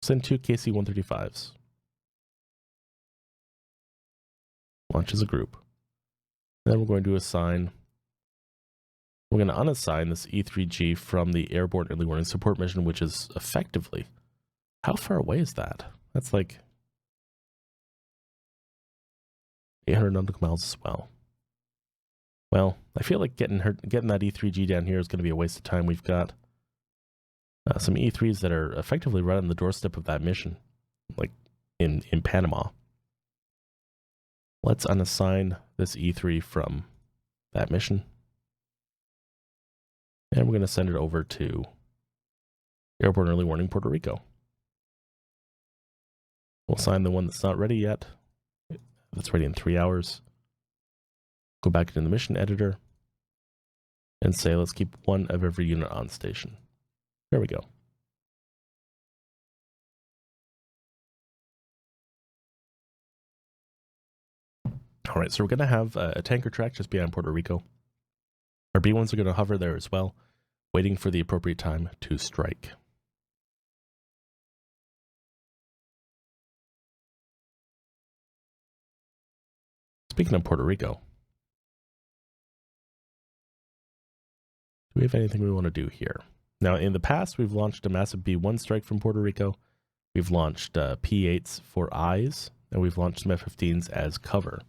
Send two KC-135s. Launch as a group. Then we're going to assign. We're going to unassign this E3G from the Airborne Early Warning Support Mission, which is effectively. How far away is that? That's like 800 nautical miles as well. Well, I feel like getting that E3G down here is going to be a waste of time. We've got some E3s that are effectively right on the doorstep of that mission, like in Panama. Let's unassign this E3 from that mission. And we're going to send it over to Airborne Early Warning, Puerto Rico. We'll assign the one that's not ready yet. That's ready in 3 hours. Go back into the mission editor and say, let's keep one of every unit on station. There we go. All right, so we're going to have a tanker track just behind Puerto Rico. Our B1s are going to hover there as well, waiting for the appropriate time to strike. Speaking of Puerto Rico, do we have anything we want to do here? Now, in the past, we've launched a massive B1 strike from Puerto Rico. We've launched P8s for eyes, and we've launched some F-15s as cover.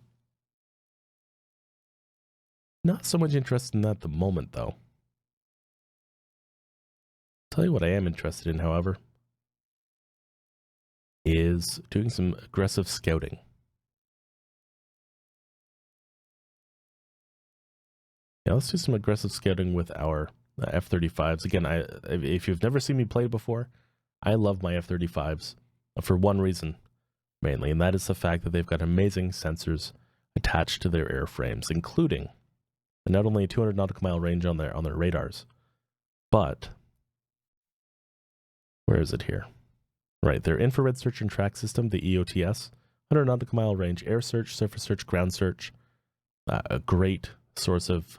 Not so much interested in that at the moment, though. Tell you what I am interested in, however, is doing some aggressive scouting. Yeah, let's do some aggressive scouting with our F-35s. Again, if you've never seen me play before, I love my F-35s for one reason, mainly, and that is the fact that they've got amazing sensors attached to their airframes, including not only a 200 nautical mile range on their radars, but where is it here? Right, their infrared search and track system, the EOTS, 100 nautical mile range air search, surface search, ground search, a great source of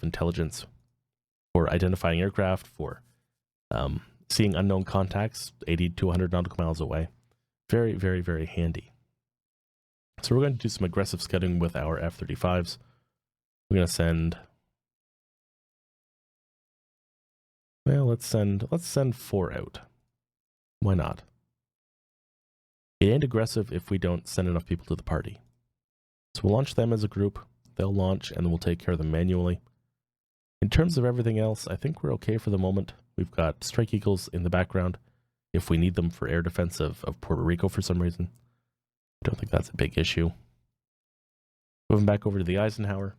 intelligence for identifying aircraft, for seeing unknown contacts 80 to 100 nautical miles away. Very, very, very handy. So we're going to do some aggressive scouting with our F-35s. We're going to send. Well, let's send 4 out. Why not? It ain't aggressive if we don't send enough people to the party. So we'll launch them as a group. They'll launch, and then we'll take care of them manually. In terms of everything else, I think we're okay for the moment. We've got Strike Eagles in the background if we need them for air defense of Puerto Rico for some reason. I don't think that's a big issue. Moving back over to the Eisenhower.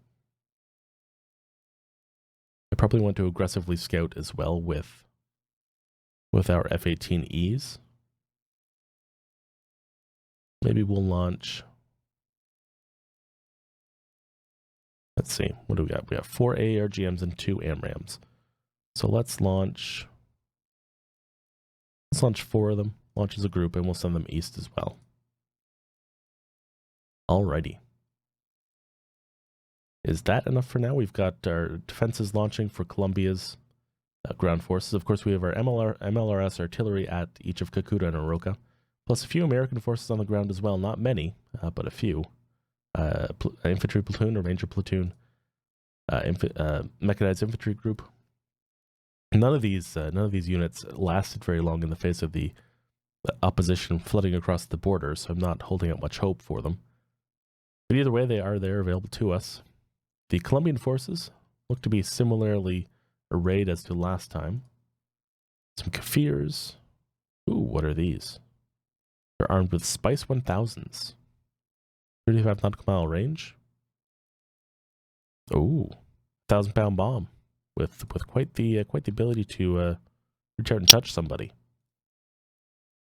I probably want to aggressively scout as well with our F-18Es. Maybe we'll launch. Let's see. What do we got? We got 4 ARGMs and 2 AMRAAMs. So let's launch 4 of them. Launch as a group, and we'll send them east as well. Alrighty. Is that enough for now? We've got our defenses launching for Colombia's ground forces. Of course, we have our MLRS artillery at each of Kakuta and Oroka, plus a few American forces on the ground as well. Not many, but a few. Infantry platoon or ranger platoon, mechanized infantry group. None of these units lasted very long in the face of the opposition flooding across the border, so I'm not holding out much hope for them. But either way, they are there available to us. The Colombian Forces look to be similarly arrayed as to last time. Some Kafirs. Ooh, what are these? They're armed with Spice 1000s. 35 nautical mile range. Ooh, 1,000-pound bomb with quite the ability to reach out and touch somebody.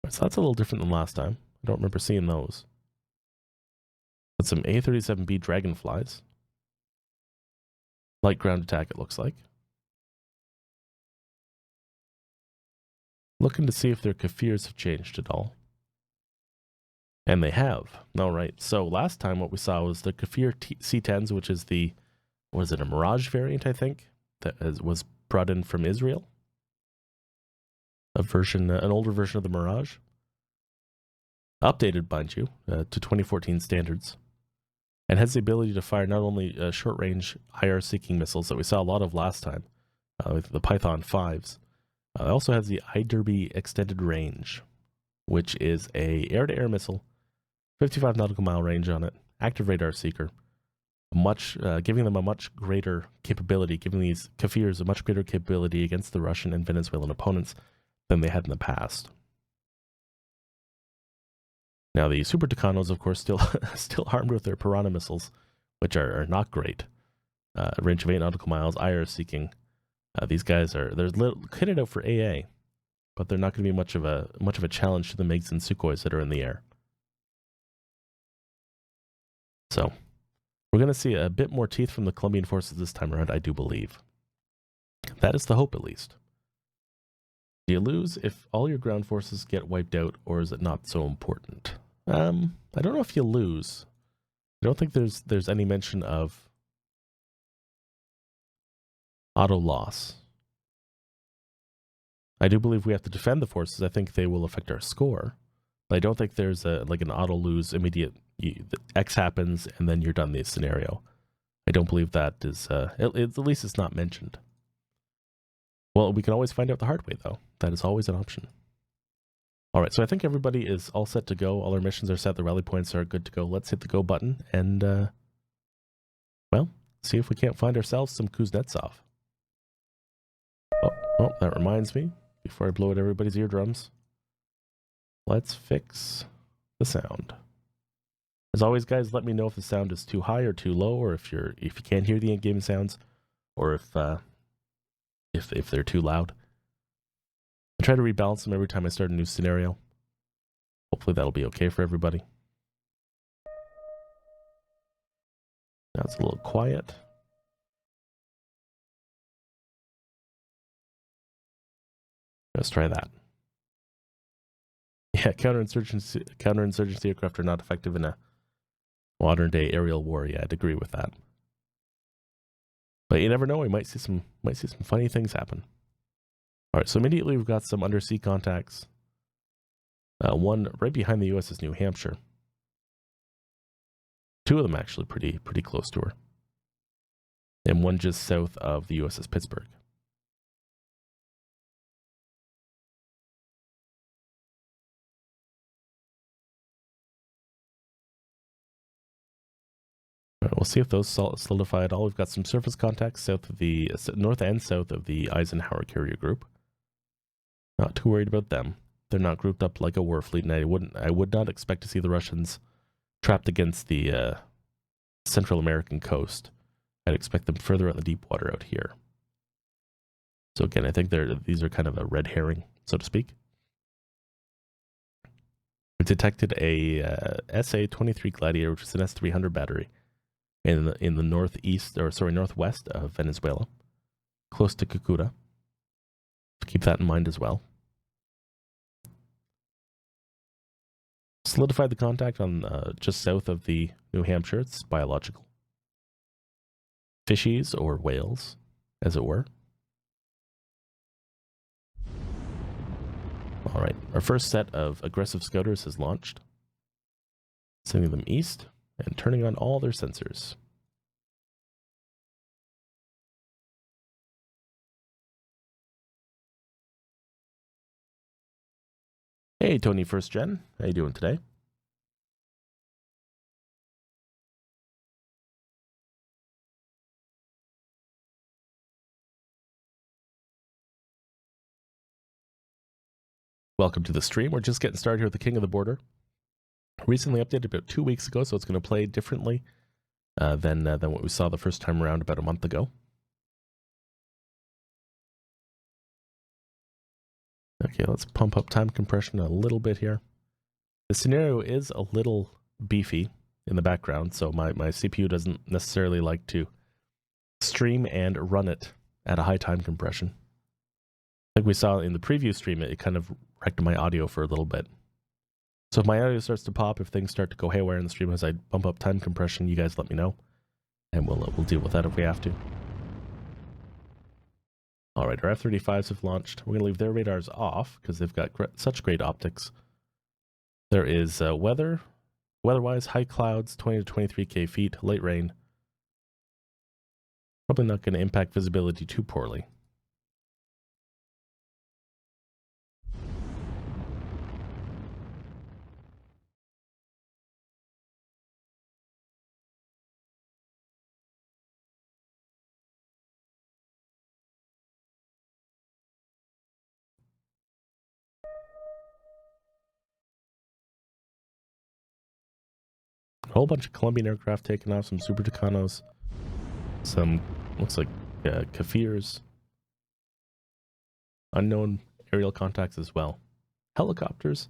So that's a little different than last time. I don't remember seeing those. Got some A-37B Dragonflies. Light ground attack, it looks like. Looking to see if their Kafirs have changed at all. And they have. All right. So last time what we saw was the Kafir C-10s, which is the, was it a Mirage variant, I think, that was brought in from Israel. A version, an older version of the Mirage. Updated, mind you, to 2014 standards. And has the ability to fire not only short-range IR-seeking missiles that we saw a lot of last time, with the Python 5s. It also has the iDerby extended range, which is a air-to-air missile, 55 nautical mile range on it, active radar seeker, giving them a much greater capability, giving these Kafirs a much greater capability against the Russian and Venezuelan opponents than they had in the past. Now the Super Tucanos, of course, still armed with their Piranha missiles, which are not great. Range of 8 nautical miles, IR seeking. These guys they're kitted out for AA, but they're not going to be much of a challenge to the MiGs and Sukhois that are in the air. So we're going to see a bit more teeth from the Colombian forces this time around, I do believe. That is the hope, at least. Do you lose if all your ground forces get wiped out, or is it not so important? I don't know if you lose. I don't think there's any mention of auto loss. I do believe we have to defend the forces. I think they will affect our score, but I don't think there's like an auto lose immediate. X happens and then you're done. This scenario, I don't believe that is. At least it's not mentioned. Well, we can always find out the hard way, though. That is always an option. All right, so I think everybody is all set to go. All our missions are set. The rally points are good to go. Let's hit the go button and, well, see if we can't find ourselves some Kuznetsov. Oh, that reminds me, before I blow out everybody's eardrums, let's fix the sound. As always, guys, let me know if the sound is too high or too low, or if you can't hear the in-game sounds, or if they're too loud. I try to rebalance them every time I start a new scenario. Hopefully that'll be okay for everybody. Now it's a little quiet. Let's try that. Yeah, counterinsurgency aircraft are not effective in a modern-day aerial war. Yeah, I'd agree with that. But you never know. We might see some funny things happen. All right, so immediately we've got some undersea contacts. One right behind the USS New Hampshire. Two of them actually pretty close to her. And one just south of the USS Pittsburgh. All right, we'll see if those solidify at all. We've got some surface contacts south of the north and south of the Eisenhower carrier group. Not too worried about them. They're not grouped up like a war fleet, and I would not expect to see the Russians trapped against the Central American coast. I'd expect them further out in the deep water out here. So again, I think these are kind of a red herring, so to speak. We detected a SA-23 Gladiator, which is an S-300 battery, in the northwest of Venezuela, close to Cucuta. Keep that in mind as well. Solidified the contact on just south of the New Hampshire. It's biological. Fishies, or whales, as it were. All right, our first set of aggressive scouters has launched, sending them east and turning on all their sensors. Hey, Tony First Gen. How you doing today? Welcome to the stream. We're just getting started here with the King of the Border. Recently updated about 2 weeks ago, so it's going to play differently than what we saw the first time around about a month ago. Okay, let's pump up time compression a little bit here. The scenario is a little beefy. in the background, so my CPU doesn't necessarily like to stream and run it at a high time compression. Like we saw in the preview stream, it kind of wrecked my audio for a little bit. So if my audio starts to pop, if things start to go haywire in the stream as I bump up time compression, you guys let me know, and we'll deal with that if we have to. All right, our F-35s have launched. We're going to leave their radars off because they've got such great optics. There is weather-wise, high clouds, 20 to 23k feet, light rain. Probably not going to impact visibility too poorly. A whole bunch of Colombian aircraft taking off, some Super Tucanos, some, looks like Kafirs, unknown aerial contacts as well. Helicopters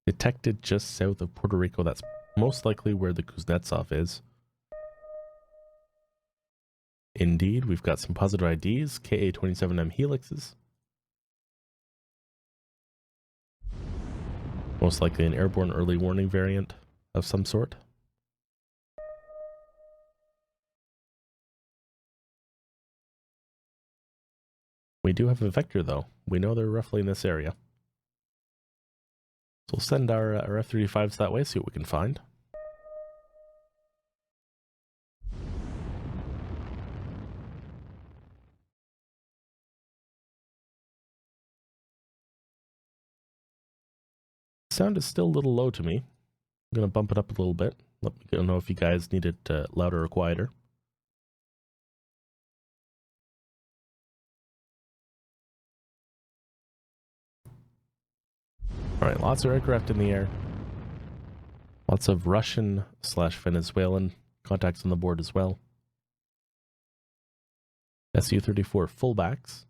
detected just south of Puerto Rico. That's most likely where the Kuznetsov is. Indeed, we've got some positive IDs, KA-27M helixes. Most likely an airborne early warning variant of some sort. We do have a vector, though. We know they're roughly in this area. So we'll send our F-35s that way, see what we can find. Sound is still a little low to me. I'm going to bump it up a little bit. Let me know if you guys need it louder or quieter. Alright, lots of aircraft in the air. Lots of Russian/Venezuelan contacts on the board as well. Su-34 fullbacks.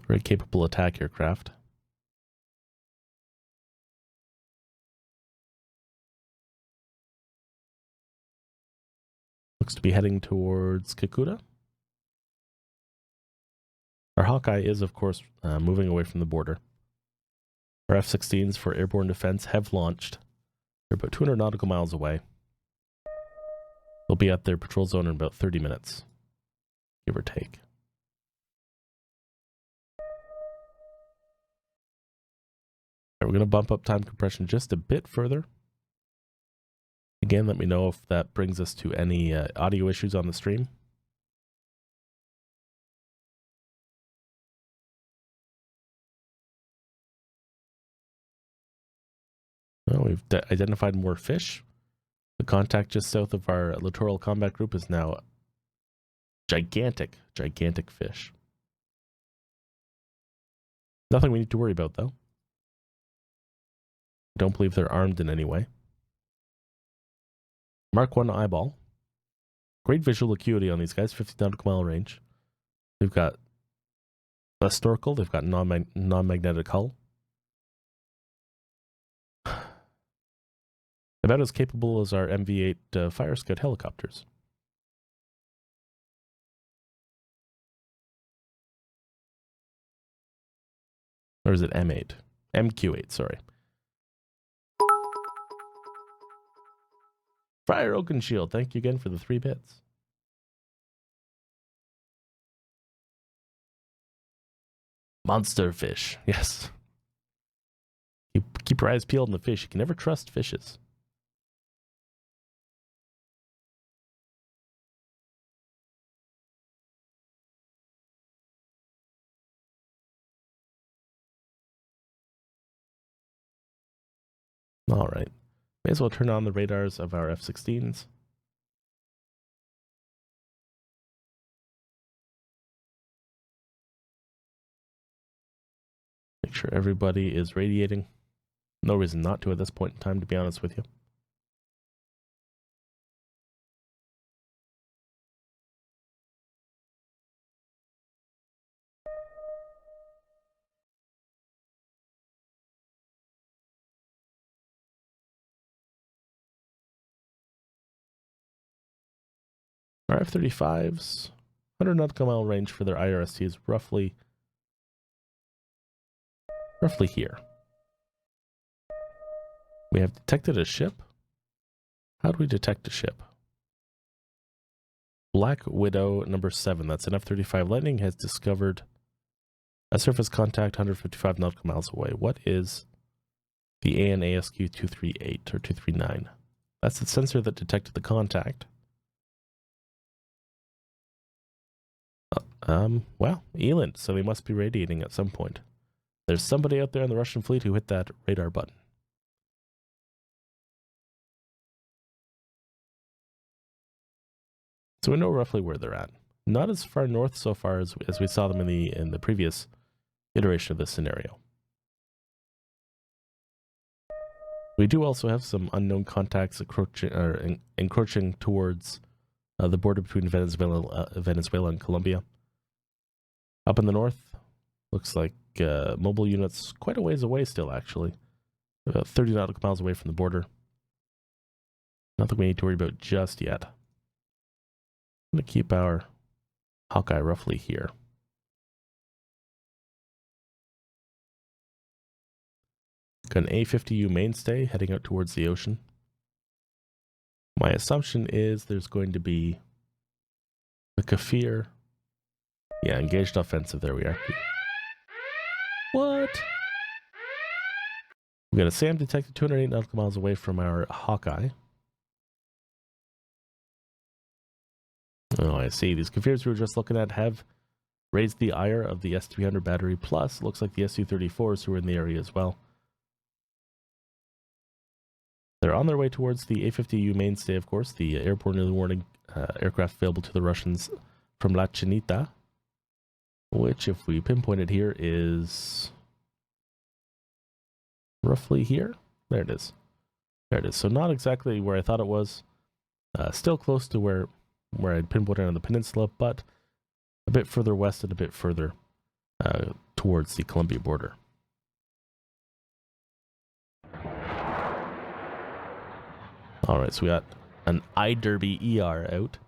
Very capable attack aircraft. Looks to be heading towards Kakuta. Our Hawkeye is, of course, moving away from the border. Our F-16s for airborne defense have launched. They're about 200 nautical miles away. They'll be at their patrol zone in about 30 minutes, give or take. Right, we're going to bump up time compression just a bit further. Again, let me know if that brings us to any audio issues on the stream. Well, we've identified more fish. The contact just south of our littoral combat group is now gigantic fish. Nothing we need to worry about, though. Don't believe they're armed in any way. Mark 1 eyeball. Great visual acuity on these guys, 50 nautical mile range. They've got less snorkel, they've got non-magnetic hull. About as capable as our MV-8 Fire Scout helicopters. Or is it M8? MQ-8, sorry. Friar Oakenshield, thank you again for the 3 bits. Monster fish, yes. Keep your eyes peeled on the fish. You can never trust fishes. All right. May as well turn on the radars of our F-16s. Make sure everybody is radiating. No reason not to at this point in time, to be honest with you. Our F-35s, 100 nautical mile range for their IRST is roughly here. We have detected a ship. How do we detect a ship? Black Widow number 7, that's an F-35 Lightning, has discovered a surface contact 155 nautical miles away. What is the ANASQ 238 or 239? That's the sensor that detected the contact. Well, Eland, so they must be radiating at some point. There's somebody out there in the Russian fleet who hit that radar button. So we know roughly where they're at. Not as far north so far as we saw them in the previous iteration of this scenario. We do also have some unknown contacts encroaching towards the border between Venezuela and Colombia. Up in the north, looks like mobile units quite a ways away still, actually. About 30 nautical miles away from the border. Nothing we need to worry about just yet. I'm going to keep our Hawkeye roughly here. Got an A-50U mainstay heading out towards the ocean. My assumption is there's going to be a Kafir. Yeah, engaged offensive. There we are. What? We got a SAM detected 208 nautical miles away from our Hawkeye. Oh, I see. These Kafirs we were just looking at have raised the ire of the S-300 battery. Plus, looks like the Su-34s who are in the area as well. They're on their way towards the A-50U mainstay, of course, the airborne early warning aircraft available to the Russians from La Chinita, which, if we pinpoint it here, is roughly here. There it is. There it is. So not exactly where I thought it was. Still close to where I'd pinpointed on the peninsula, but a bit further west and a bit further towards the Colombia border. Alright, so we got an iDerby ER out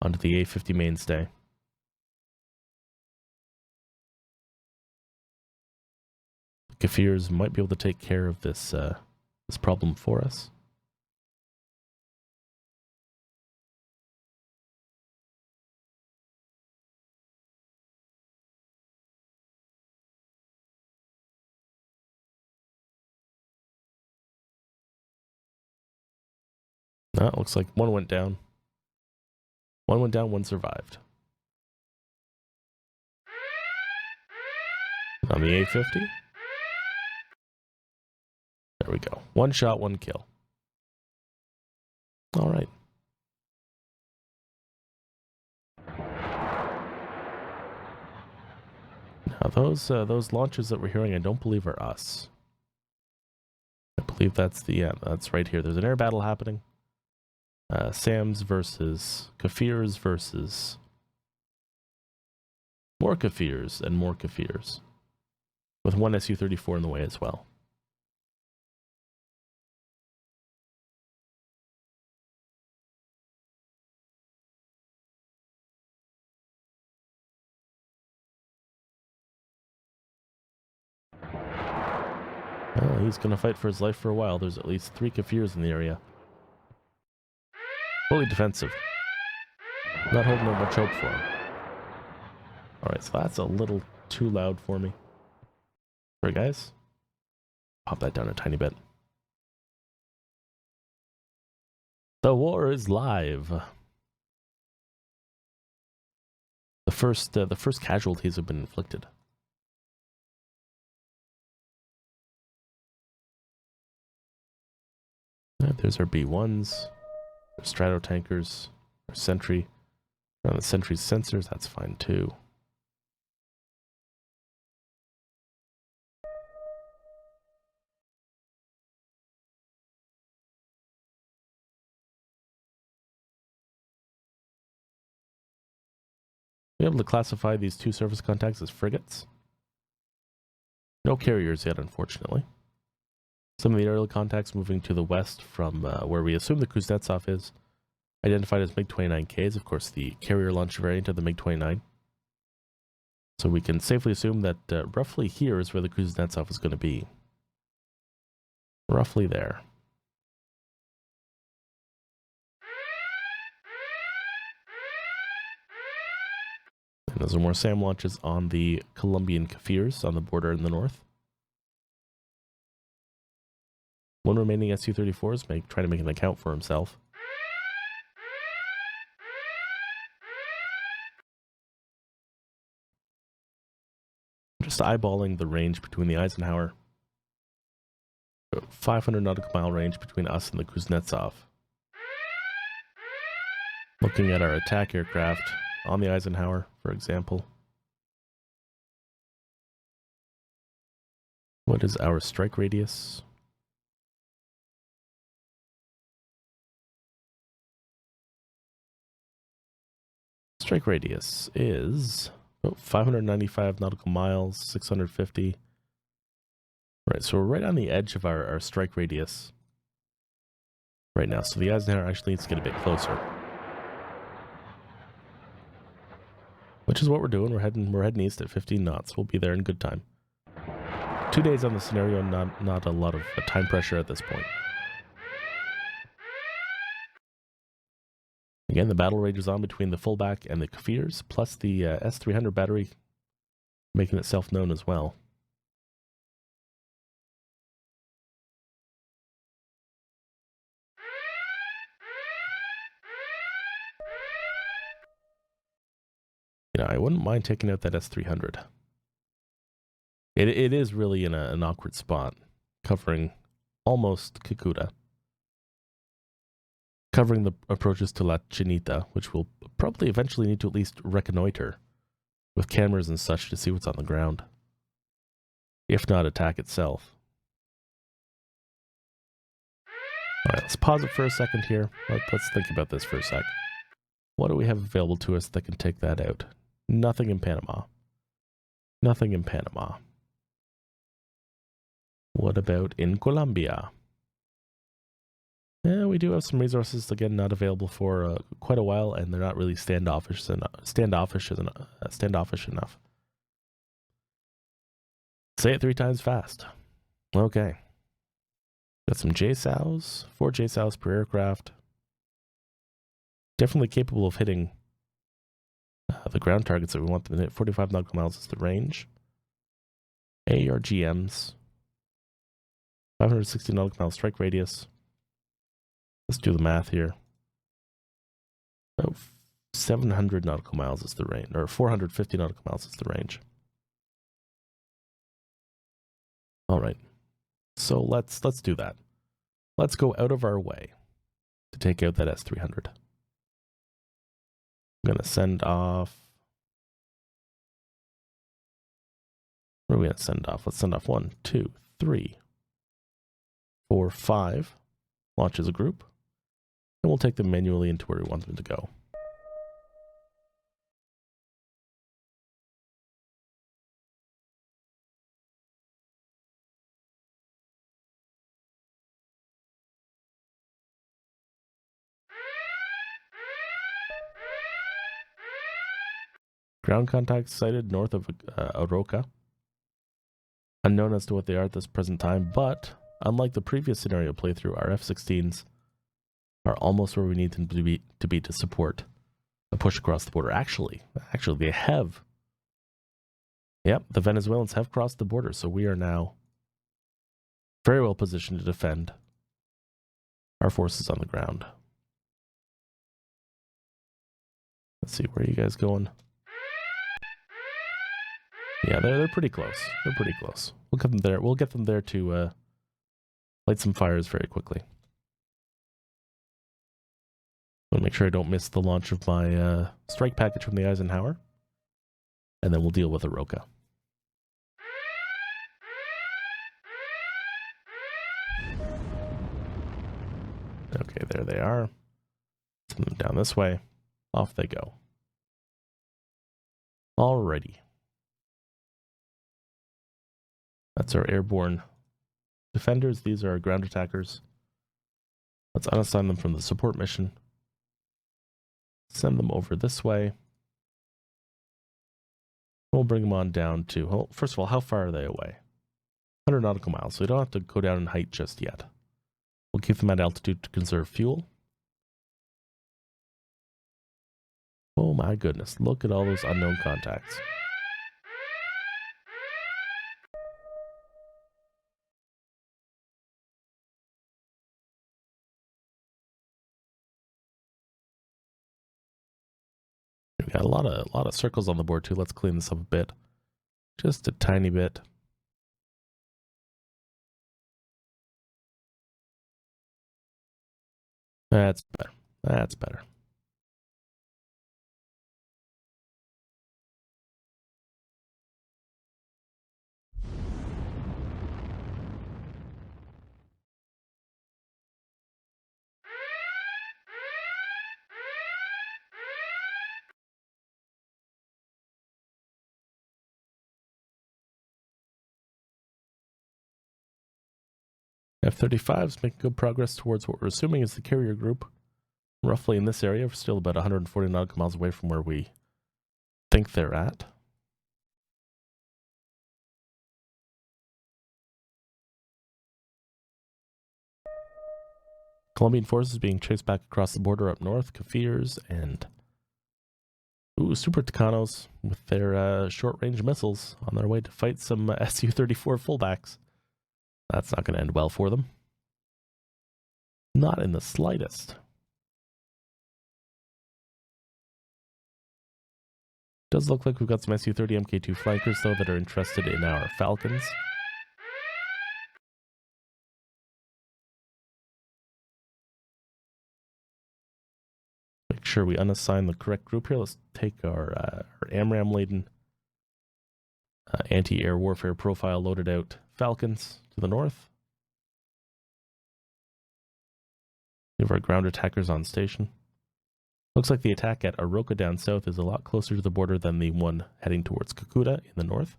onto the A-50 mainstay. The Kafirs might be able to take care of this this problem for us. It looks like one went down. One went down, one survived. On the A-50. There we go. One shot, one kill. All right. Now those launches that we're hearing, I don't believe are us. I believe that's that's right here. There's an air battle happening. SAMs versus Kafirs versus more Kafirs and more Kafirs, with one Su-34 in the way as well. Well, he's going to fight for his life for a while. There's at least 3 Kafirs in the area. Fully defensive. Not holding up much hope for him. Alright, so that's a little too loud for me. Sorry, guys. Pop that down a tiny bit. The war is live. The first casualties have been inflicted. There's our B-1s. Our strato tankers, our sentry, around the sentry's sensors, that's fine too. Be able to classify these 2 surface contacts as frigates. No carriers yet, unfortunately. Some of the early contacts moving to the west from where we assume the Kuznetsov is. identified as MiG-29K is, of course, the carrier launch variant of the MiG-29. So we can safely assume that roughly here is where the Kuznetsov is going to be. Roughly there. And those are more SAM launches on the Colombian Kafirs on the border in the north. One remaining Su-34 is trying to make an account for himself. Just eyeballing the range between the Eisenhower. 500 nautical mile range between us and the Kuznetsov. Looking at our attack aircraft on the Eisenhower, for example. What is our strike radius? Strike radius is 595 nautical miles, 650. Right, so we're right on the edge of our strike radius right now. So the Eisenhower actually needs to get a bit closer. Which is what we're doing. We're heading east at 15 knots. We'll be there in good time. 2 days on the scenario, not a lot of time pressure at this point. Again, the battle rages on between the fullback and the Kafirs, plus the S-300 battery making itself known as well. You know, I wouldn't mind taking out that S-300. It is really in an awkward spot, covering almost Cucuta. Covering the approaches to La Chinita, which we'll probably eventually need to at least reconnoiter with cameras and such to see what's on the ground. If not attack itself. Alright, let's pause it for a second here. Let's think about this for a sec. What do we have available to us that can take that out? Nothing in Panama. Nothing in Panama. What about in Colombia? Yeah, we do have some resources, again, not available for quite a while, and they're not really standoffish enough. Say it 3 times fast. Okay. Got some JSOWs, 4 JSOWs per aircraft. Definitely capable of hitting the ground targets that we want them to hit. 45 nautical miles is the range. ARGMs. 560 nautical mile strike radius. Let's do the math here. Oh, 700 nautical miles is the range, or 450 nautical miles is the range. All right. So let's do that. Let's go out of our way to take out that S-300. I'm going to send off... What are we going to send off? Let's send off 1, 2, 3, 4, 5 launch as a group. And we'll take them manually into where we want them to go. Ground contacts sighted north of Aroca. Unknown as to what they are at this present time, but unlike the previous scenario playthrough, our F-16s are almost where we need them to be to support a push across the border. Actually, they have. Yep, the Venezuelans have crossed the border, so we are now very well positioned to defend our forces on the ground. Let's see, where are you guys going? Yeah, they're pretty close. They're pretty close. We'll get them there. We'll get them there to light some fires very quickly. I'll make sure I don't miss the launch of my strike package from the Eisenhower. And then we'll deal with Aroca. Okay, there they are. Send them down this way. Off they go. Alrighty. That's our airborne defenders. These are our ground attackers. Let's unassign them from the support mission. send them over this way. We'll bring them on down to, well, first of all, how far are they away? 100 nautical miles, so we don't have to go down in height just yet. We'll keep them at altitude to conserve fuel. Oh my goodness, look at all those unknown contacts. We got a lot of circles on the board too. Let's clean this up a bit. Just a tiny bit. That's better. That's better. F-35s making good progress towards what we're assuming is the carrier group. Roughly in this area, we're still about 140 nautical miles away from where we think they're at. Colombian Forces being chased back across the border up north. Kafirs and Super Tucanos with their short-range missiles on their way to fight some Su-34 fullbacks. That's not going to end well for them. Not in the slightest. Does look like we've got some Su-30 Mk2 flankers, though, that are interested in our Falcons. Make sure we unassign the correct group here. Let's take our AMRAAM-laden anti-air warfare profile loaded out Falcons to the north. We have our ground attackers on station. Looks like the attack at Aroca down south is a lot closer to the border than the one heading towards Cucuta in the north.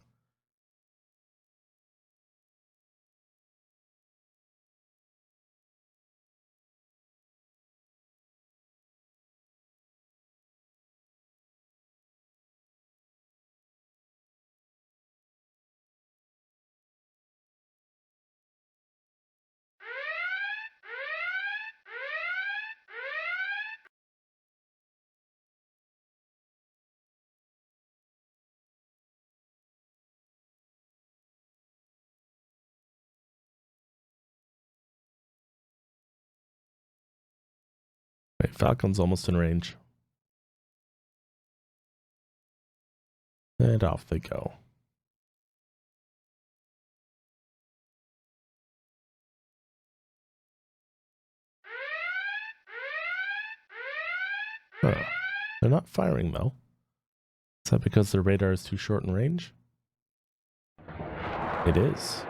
Right, Falcon's almost in range. And off they go. Huh. They're not firing, though. Is that because their radar is too short in range? It is.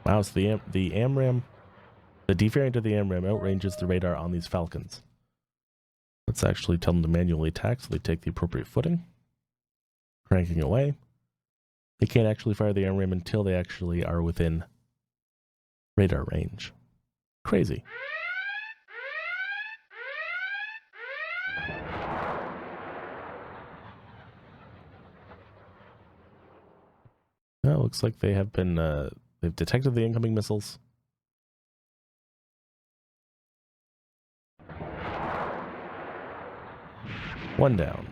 Wow, so the AMRAAM, the D variant of the AMRAAM outranges the radar on these Falcons. Let's actually tell them to manually attack so they take the appropriate footing. Cranking away. They can't actually fire the AMRAAM until they actually are within radar range. Crazy. Well, looks like they have been, they've detected the incoming missiles. One down.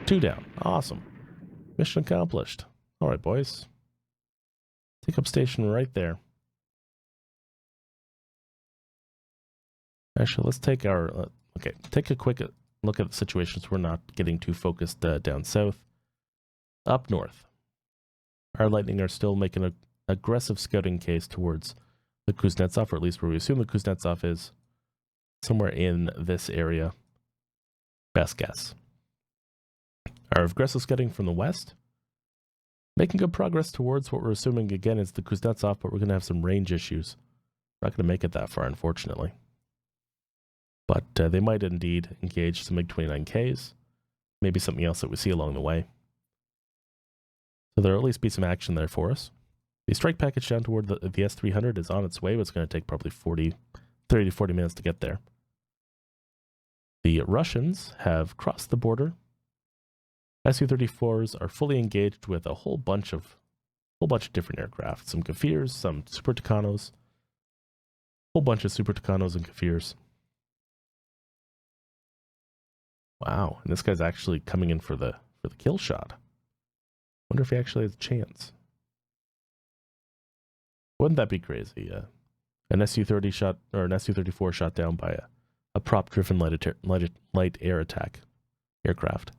Two down. Awesome. Mission accomplished. All right, boys. Take up station right there. Actually, let's take our... okay, take a quick look at the situation so we're not getting too focused down south. Up north. Our Lightning are still making an aggressive scouting case towards the Kuznetsov, or at least where we assume the Kuznetsov is. Somewhere in this area. Best guess. Our aggressive scouting from the west. Making good progress towards what we're assuming, again, is the Kuznetsov, but we're going to have some range issues. We're not going to make it that far, unfortunately. But they might indeed engage some MiG-29Ks. Maybe something else that we see along the way. So there'll at least be some action there for us. The strike package down toward the S-300 is on its way, but it's going to take probably 30 to 40 minutes to get there. The Russians have crossed the border. Su-34s are fully engaged with a whole bunch of different aircraft. Some Kafirs, some Super Tucanos, whole bunch of Super Tucanos and Kafirs. Wow, and this guy's actually coming in for the kill shot. Wonder if he actually has a chance. Wouldn't that be crazy? An Su-30 shot or an Su-34 shot down by a prop-driven light air attack aircraft.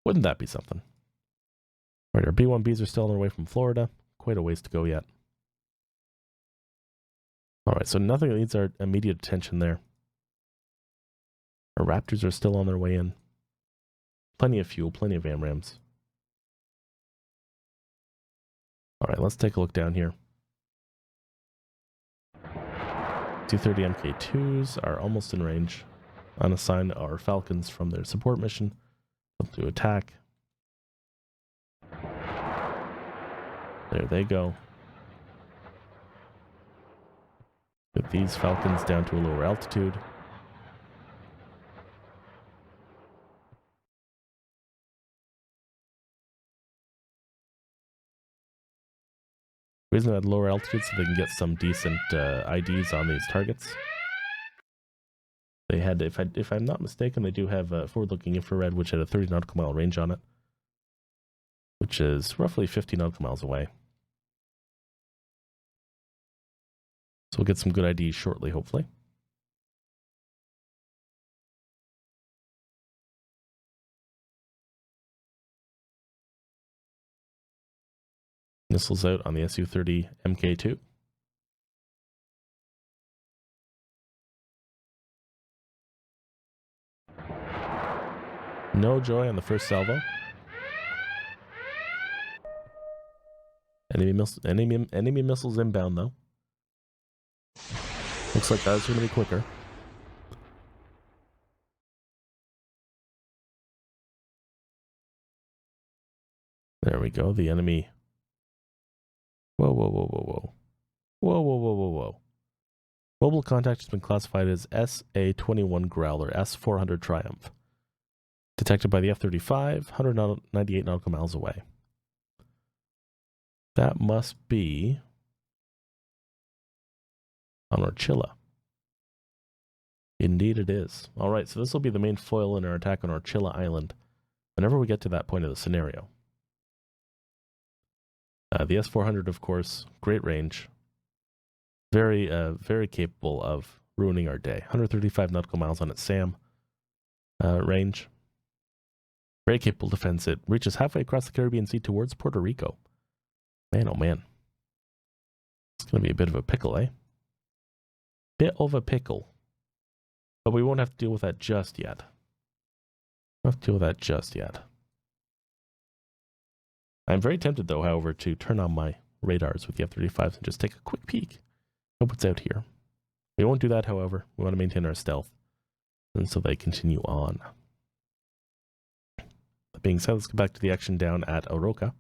Wouldn't that be something? All right, our B-1Bs are still on their way from Florida. Quite a ways to go yet. All right, so nothing that needs our immediate attention there. Our Raptors are still on their way in. Plenty of fuel, plenty of AMRAAMs. All right, let's take a look down here. Su-30 Mk2s are almost in range. Unassign our Falcons from their support mission to attack. There they go. Get these Falcons down to a lower altitude. The reason at lower altitude so they can get some decent IDs on these targets. They had, if I'm not mistaken, they do have forward-looking infrared, which had a 30 nautical mile range on it, which is roughly 50 nautical miles away. So we'll get some good IDs shortly, hopefully. Missiles out on the Su-30 Mk2. No joy on the first salvo. Enemy missiles inbound though. Looks like that's going to be quicker. There we go. The enemy. Whoa, whoa, whoa, whoa, whoa. Whoa, whoa, whoa, whoa, whoa. Mobile contact has been classified as SA-21 Growler, S-400 Triumph. Detected by the F-35, 198 nautical miles away. That must be on Orchilla. Indeed it is. Alright, so this will be the main foil in our attack on Orchilla Island whenever we get to that point of the scenario. The S-400, of course, great range. Very capable of ruining our day. 135 nautical miles on its SAM range. Very capable defense. It reaches halfway across the Caribbean Sea towards Puerto Rico. Man, oh man. It's going to be a bit of a pickle, eh? Bit of a pickle. But we won't have to deal with that just yet. We'll have to deal with that just yet. I'm very tempted, though, however, to turn on my radars with the F-35s and just take a quick peek at what's out here. We won't do that, however. We want to maintain our stealth. And so they continue on. That being said, let's go back to the action down at Oroca.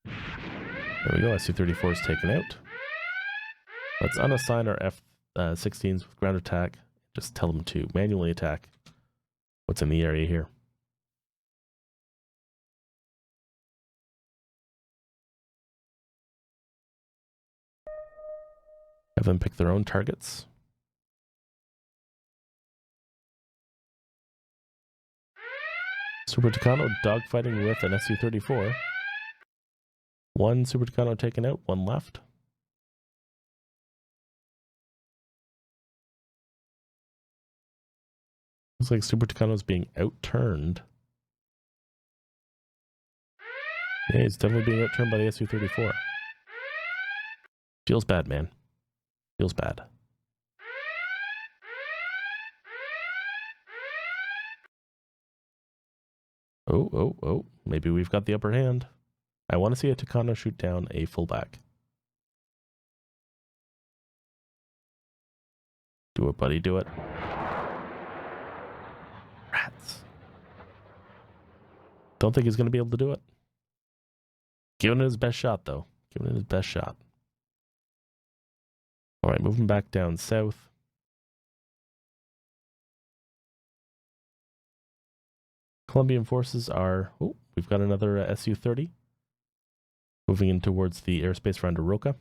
There we go, Su-34 is taken out. Let's unassign our F-16s with ground attack. Just tell them to manually attack what's in the area here. Have them pick their own targets. Super Tucano dogfighting with an Su-34. One Super Tucano taken out, one left. Looks like Super Tucano is being outturned. Yeah, he's definitely being outturned by the Su-34. Feels bad, man. Feels bad. Oh. Maybe we've got the upper hand. I want to see a Tucano shoot down a fullback. Do it, buddy. Do it. Rats. Don't think he's going to be able to do it. Giving it his best shot, though. Giving it his best shot. All right, moving back down south. Colombian forces are... Oh, we've got another Su-30. Moving in towards the airspace around Aroca.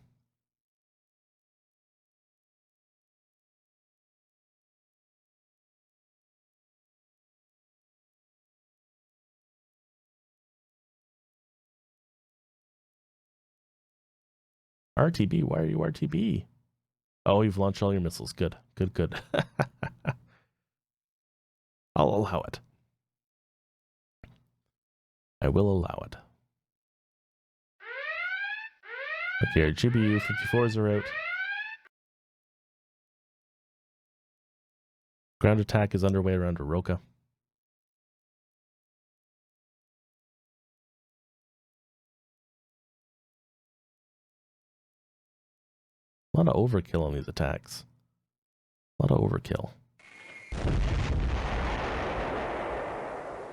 RTB, why are you RTB? Oh, you've launched all your missiles. Good, good, good. I'll allow it. I will allow it. Okay, our GBU 54s are out. Ground attack is underway around Aroca. A lot of overkill on these attacks. A lot of overkill.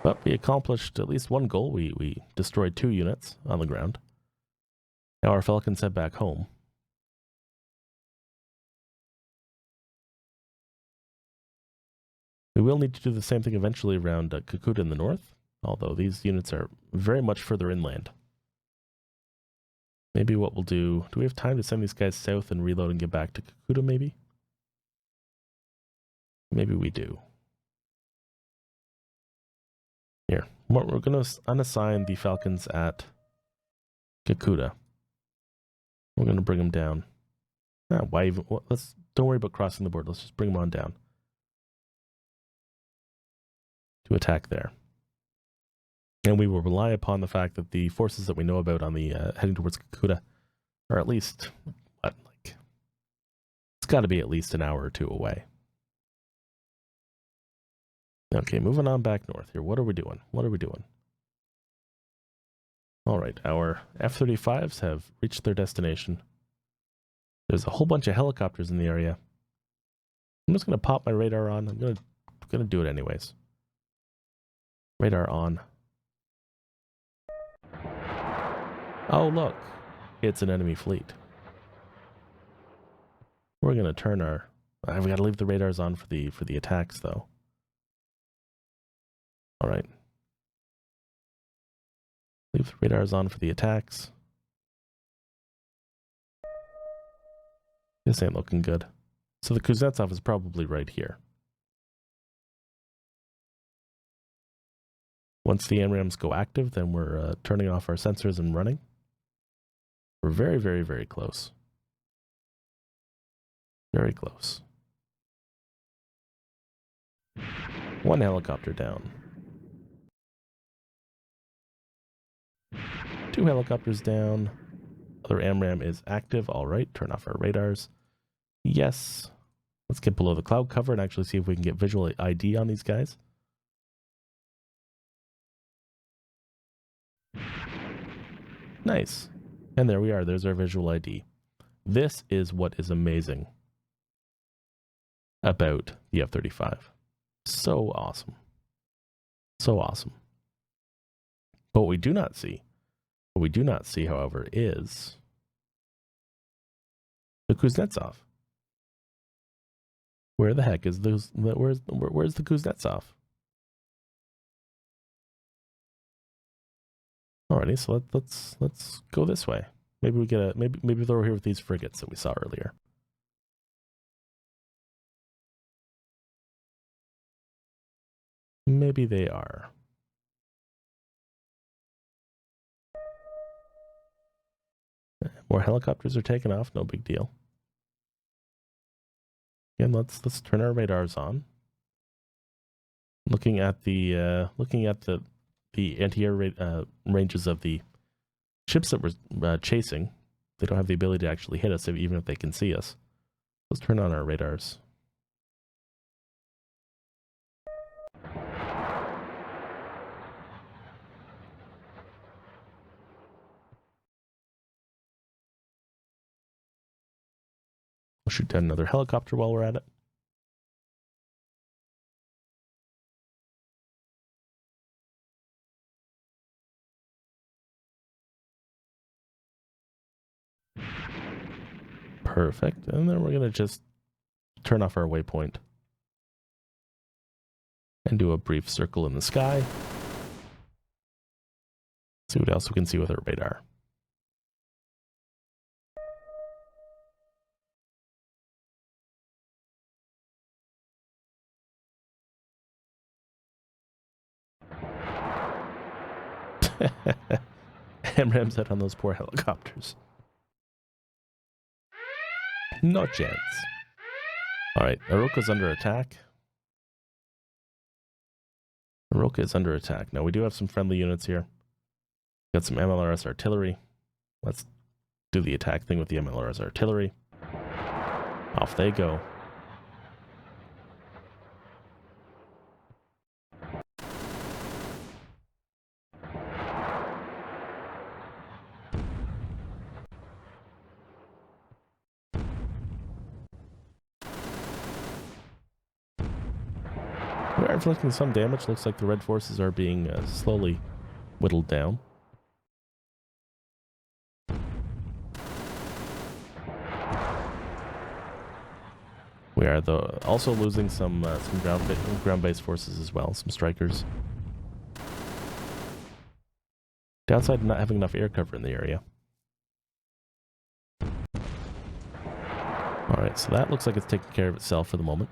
But we accomplished at least one goal. We destroyed 2 units on the ground. Now our Falcons head back home. We will need to do the same thing eventually around Cucuta in the north, although these units are very much further inland. Maybe what we'll do we have time to send these guys south and reload and get back to Cucuta maybe? Maybe we do. Here, we're going to unassign the Falcons at Cucuta. We're going to bring them down. Why even? Don't worry about crossing the board. Let's just bring them on down to attack there. And we will rely upon the fact that the forces that we know about on the heading towards Cucuta are at least, it's got to be at least an hour or 2 away. Okay, moving on back north here. What are we doing? What are we doing? All right, our F-35s have reached their destination. There's a whole bunch of helicopters in the area. I'm just going to pop my radar on. I'm going to do it anyways. Radar on. Oh, look. It's an enemy fleet. We're going to turn our... we got to leave the radars on for the attacks, though. All right. Leave the radars on for the attacks. This ain't looking good. So the Kuznetsov is probably right here. Once the AMRAAMs go active, then we're turning off our sensors and running. We're very, very, very close. Very close. 1 helicopter down. 2 helicopters down. Other AMRAAM is active. All right, turn off our radars. Yes. Let's get below the cloud cover and actually see if we can get visual ID on these guys. Nice. And there we are. There's our visual ID. This is what is amazing about the F-35. So awesome. So awesome. But what we do not see, however, is the Kuznetsov. Where the heck is those? Where's the Kuznetsov? Alrighty, so let's go this way. Maybe we get maybe they're here with these frigates that we saw earlier. Maybe they are. More helicopters are taking off. No big deal. Again, let's turn our radars on. Looking at the anti-air ranges of the ships that we're chasing, they don't have the ability to actually hit us, even if they can see us. Let's turn on our radars. We'll shoot down another helicopter while we're at it. Perfect. And then we're going to just turn off our waypoint and do a brief circle in the sky. See what else we can see with our radar. MRAM's out on those poor helicopters. No chance. Alright, Aroka's under attack. Aroka is under attack. Now we do have some friendly units here. Got some MLRS artillery. Let's do the attack thing with the MLRS artillery. Off they go. We are inflicting some damage. Looks like the red forces are being slowly whittled down. We are though also losing some ground-based forces as well, some strikers. Downside not having enough air cover in the area. Alright, so that looks like it's taking care of itself for the moment.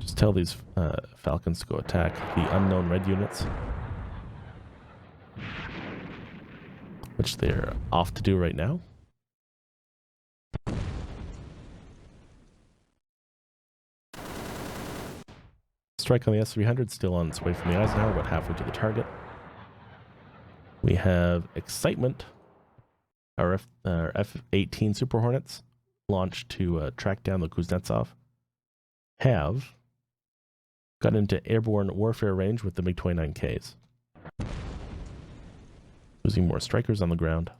Just tell these Falcons to go attack the unknown red units, which they're off to do right now. Strike on the S-300, still on its way from the Eisenhower, about halfway to the target. We have Excitement, our F-18 Super Hornets, launched to track down the Kuznetsov, have got into airborne warfare range with the MiG-29Ks. Losing more strikers on the ground.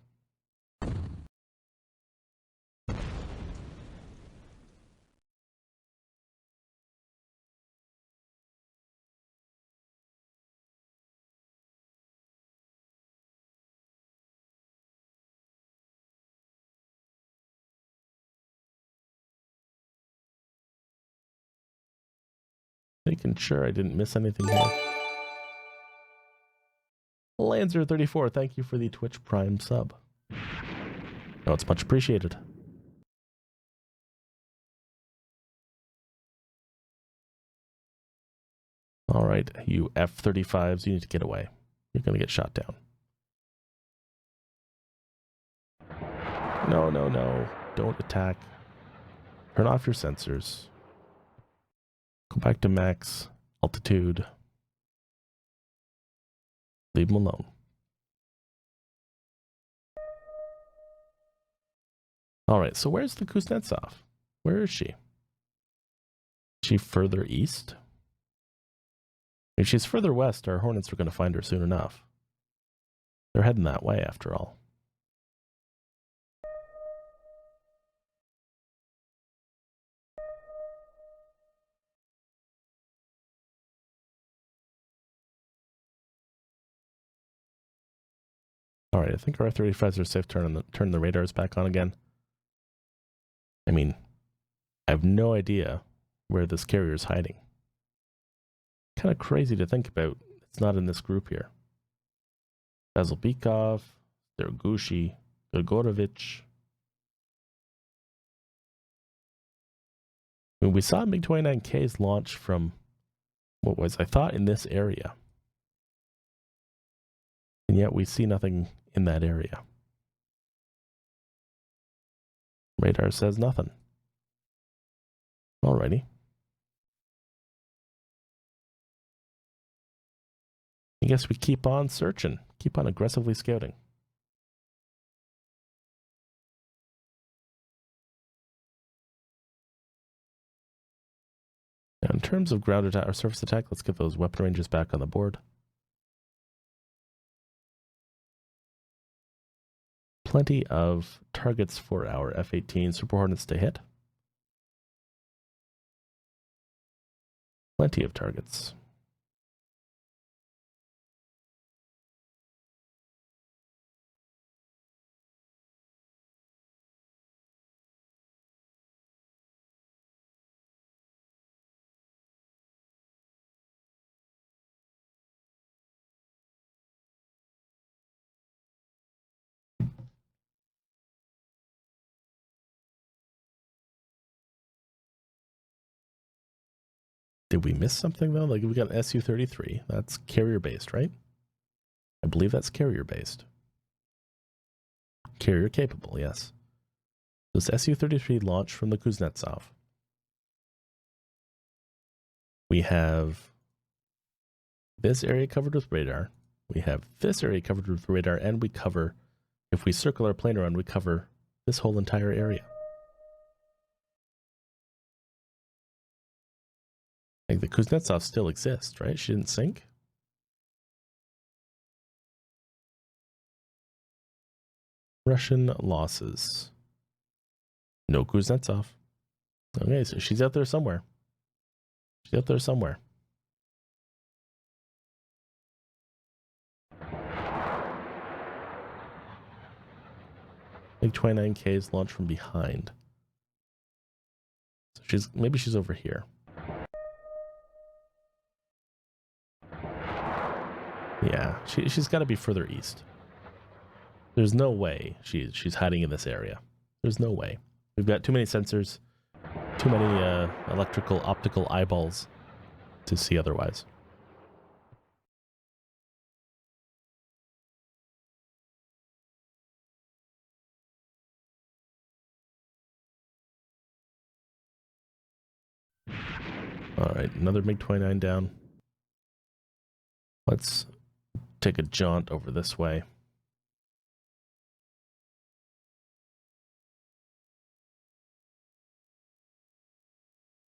Making sure I didn't miss anything here. Lancer34, thank you for the Twitch Prime sub. No, it's much appreciated. Alright, you F-35s, you need to get away. You're going to get shot down. No, no, no. Don't attack. Turn off your sensors. Go back to max altitude. Leave them alone. Alright, so where's the Kuznetsov? Where is she? Is she further east? If she's further west, our Hornets are going to find her soon enough. They're heading that way after all. Alright, I think our F-35s are safe to turn the radars back on again. I mean, I have no idea where this carrier is hiding. Kind of crazy to think about. It's not in this group here. Bazilbekov, Dergushi, Gogorovich. I mean, we saw MiG-29Ks launch from what was, I thought, in this area. And yet we see nothing in that area. Radar says nothing. Alrighty. I guess we keep on searching, keep on aggressively scouting. Now, in terms of ground attack or surface attack, let's get those weapon ranges back on the board. Plenty of targets for our F-18 Super Hornets to hit. Plenty of targets. Did we miss something though? Like we got Su-33. That's carrier based, right? I believe that's carrier based. Carrier capable, yes. Does Su-33 launch from the Kuznetsov? We have this area covered with radar. We have this area covered with radar, and we cover, if we circle our plane around, we cover this whole entire area. I think the Kuznetsov still exists, right? She didn't sink? Russian losses. No Kuznetsov. Okay, so she's out there somewhere. She's out there somewhere. MiG-29K is launched from behind. So maybe she's over here. Yeah, she's got to be further east. There's no way she's hiding in this area. There's no way. We've got too many sensors, too many electrical, optical eyeballs to see otherwise. All right, another MiG-29 down. Let's take a jaunt over this way.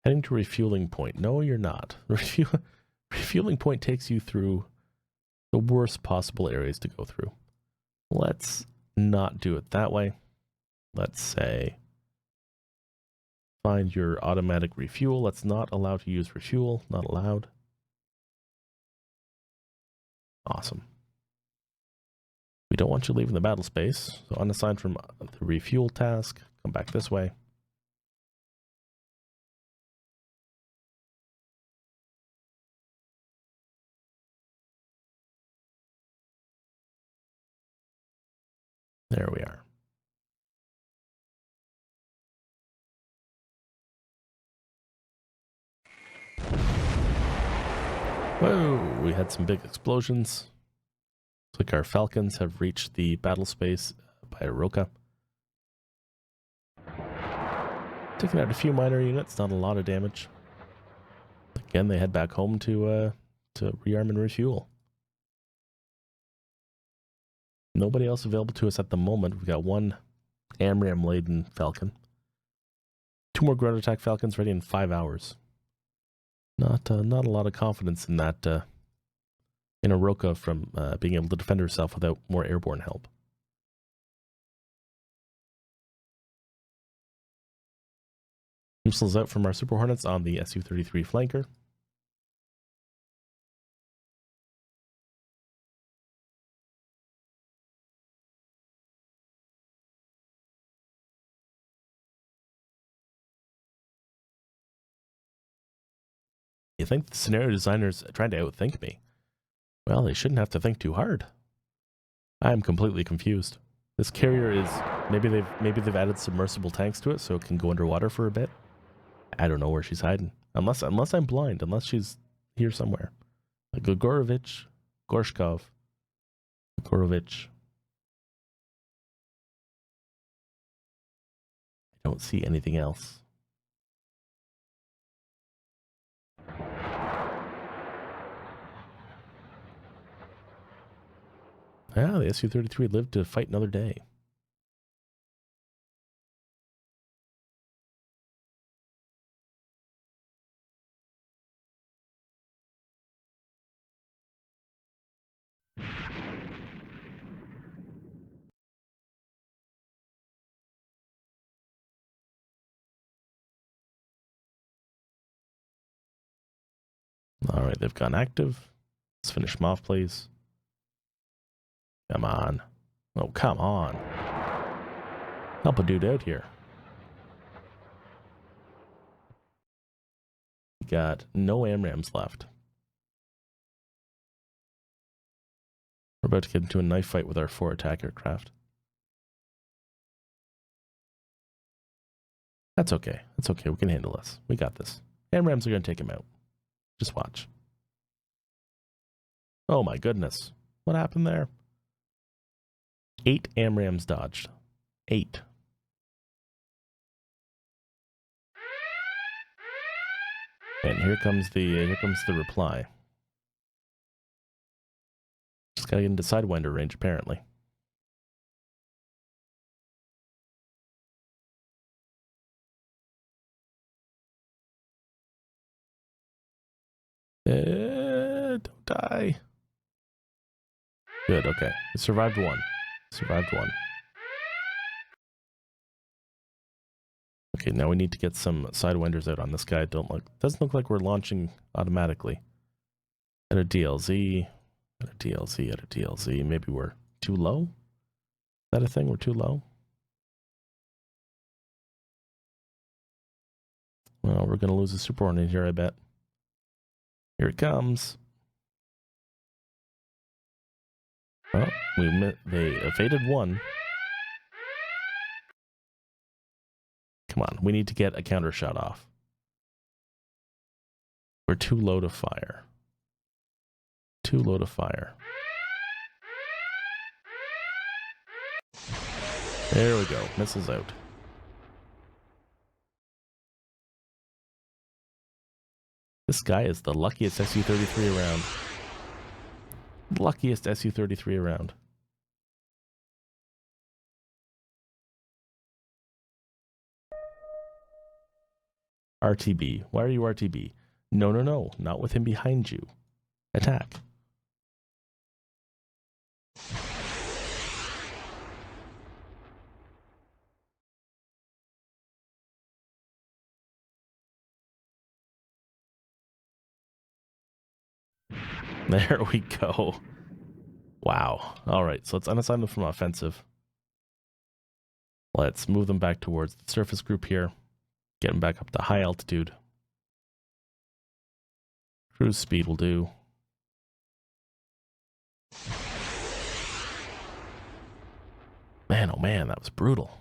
Heading to refueling point. No, you're not. Refueling point takes you through the worst possible areas to go through. Let's not do it that way. Let's say find your automatic refuel. Let's not allow to use refuel. Not allowed. Awesome. We don't want you leaving the battle space. So unassigned from the refuel task. Come back this way. There we are. Whoa, we had some big explosions. Looks like our Falcons have reached the battle space by Aroka. Taking out a few minor units, not a lot of damage. Again, they head back home to rearm and refuel. Nobody else available to us at the moment. We've got one AMRAAM-laden Falcon. 2 more ground attack Falcons ready in 5 hours. Not a lot of confidence in that, in Aroka from being able to defend herself without more airborne help. Missiles out from our Super Hornets on the Su-33 flanker. You think the scenario designer's trying to outthink me? Well, they shouldn't have to think too hard. I am completely confused. This carrier is maybe they've added submersible tanks to it so it can go underwater for a bit. I don't know where she's hiding. Unless I'm blind, unless she's here somewhere. Gogorovich, Gorshkov, Gogorovich. I don't see anything else. Yeah, the Su-33 lived to fight another day. All right, they've gone active. Let's finish them off, please. Come on. Oh, come on. Help a dude out here. We got no AMRAAMs left. We're about to get into a knife fight with our 4 attack aircraft. That's okay. That's okay. We can handle this. We got this. AMRAAMs are going to take him out. Just watch. Oh my goodness. What happened there? 8 AMRAAMs dodged. 8. And here comes the reply. Just gotta get into Sidewinder range, apparently. Don't die. Good, okay. We survived one. Survived one. Okay, now we need to get some Sidewinders out on this guy. Doesn't look like we're launching automatically. At a DLZ. At a DLZ, at a DLZ. Maybe we're too low? Is that a thing? We're too low? Well, we're going to lose a Super Hornet here, I bet. Here it comes. Oh, they evaded one. Come on, we need to get a counter shot off. We're too low to fire. Too low to fire. There we go. Misses out. This guy is the luckiest Su-33 around. Luckiest Su-33 around. RTB. Why are you RTB? No, no, no. Not with him behind you. Attack. There we go. Wow. All right, so let's unassign them from offensive. Let's move them back towards the surface group here. Get them back up to high altitude. Cruise speed will do. Man, oh man, that was brutal.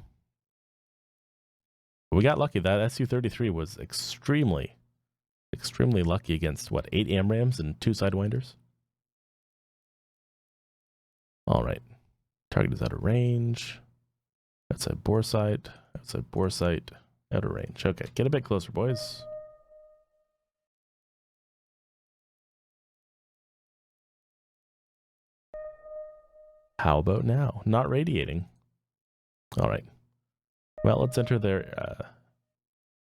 But we got lucky. That Su-33 was extremely lucky against, what, 8 AMRAAMs and 2 Sidewinders? All right. Target is out of range. Outside bore sight. Outside bore sight. Out of range. Okay, get a bit closer, boys. How about now? Not radiating. All right. Well, let's enter their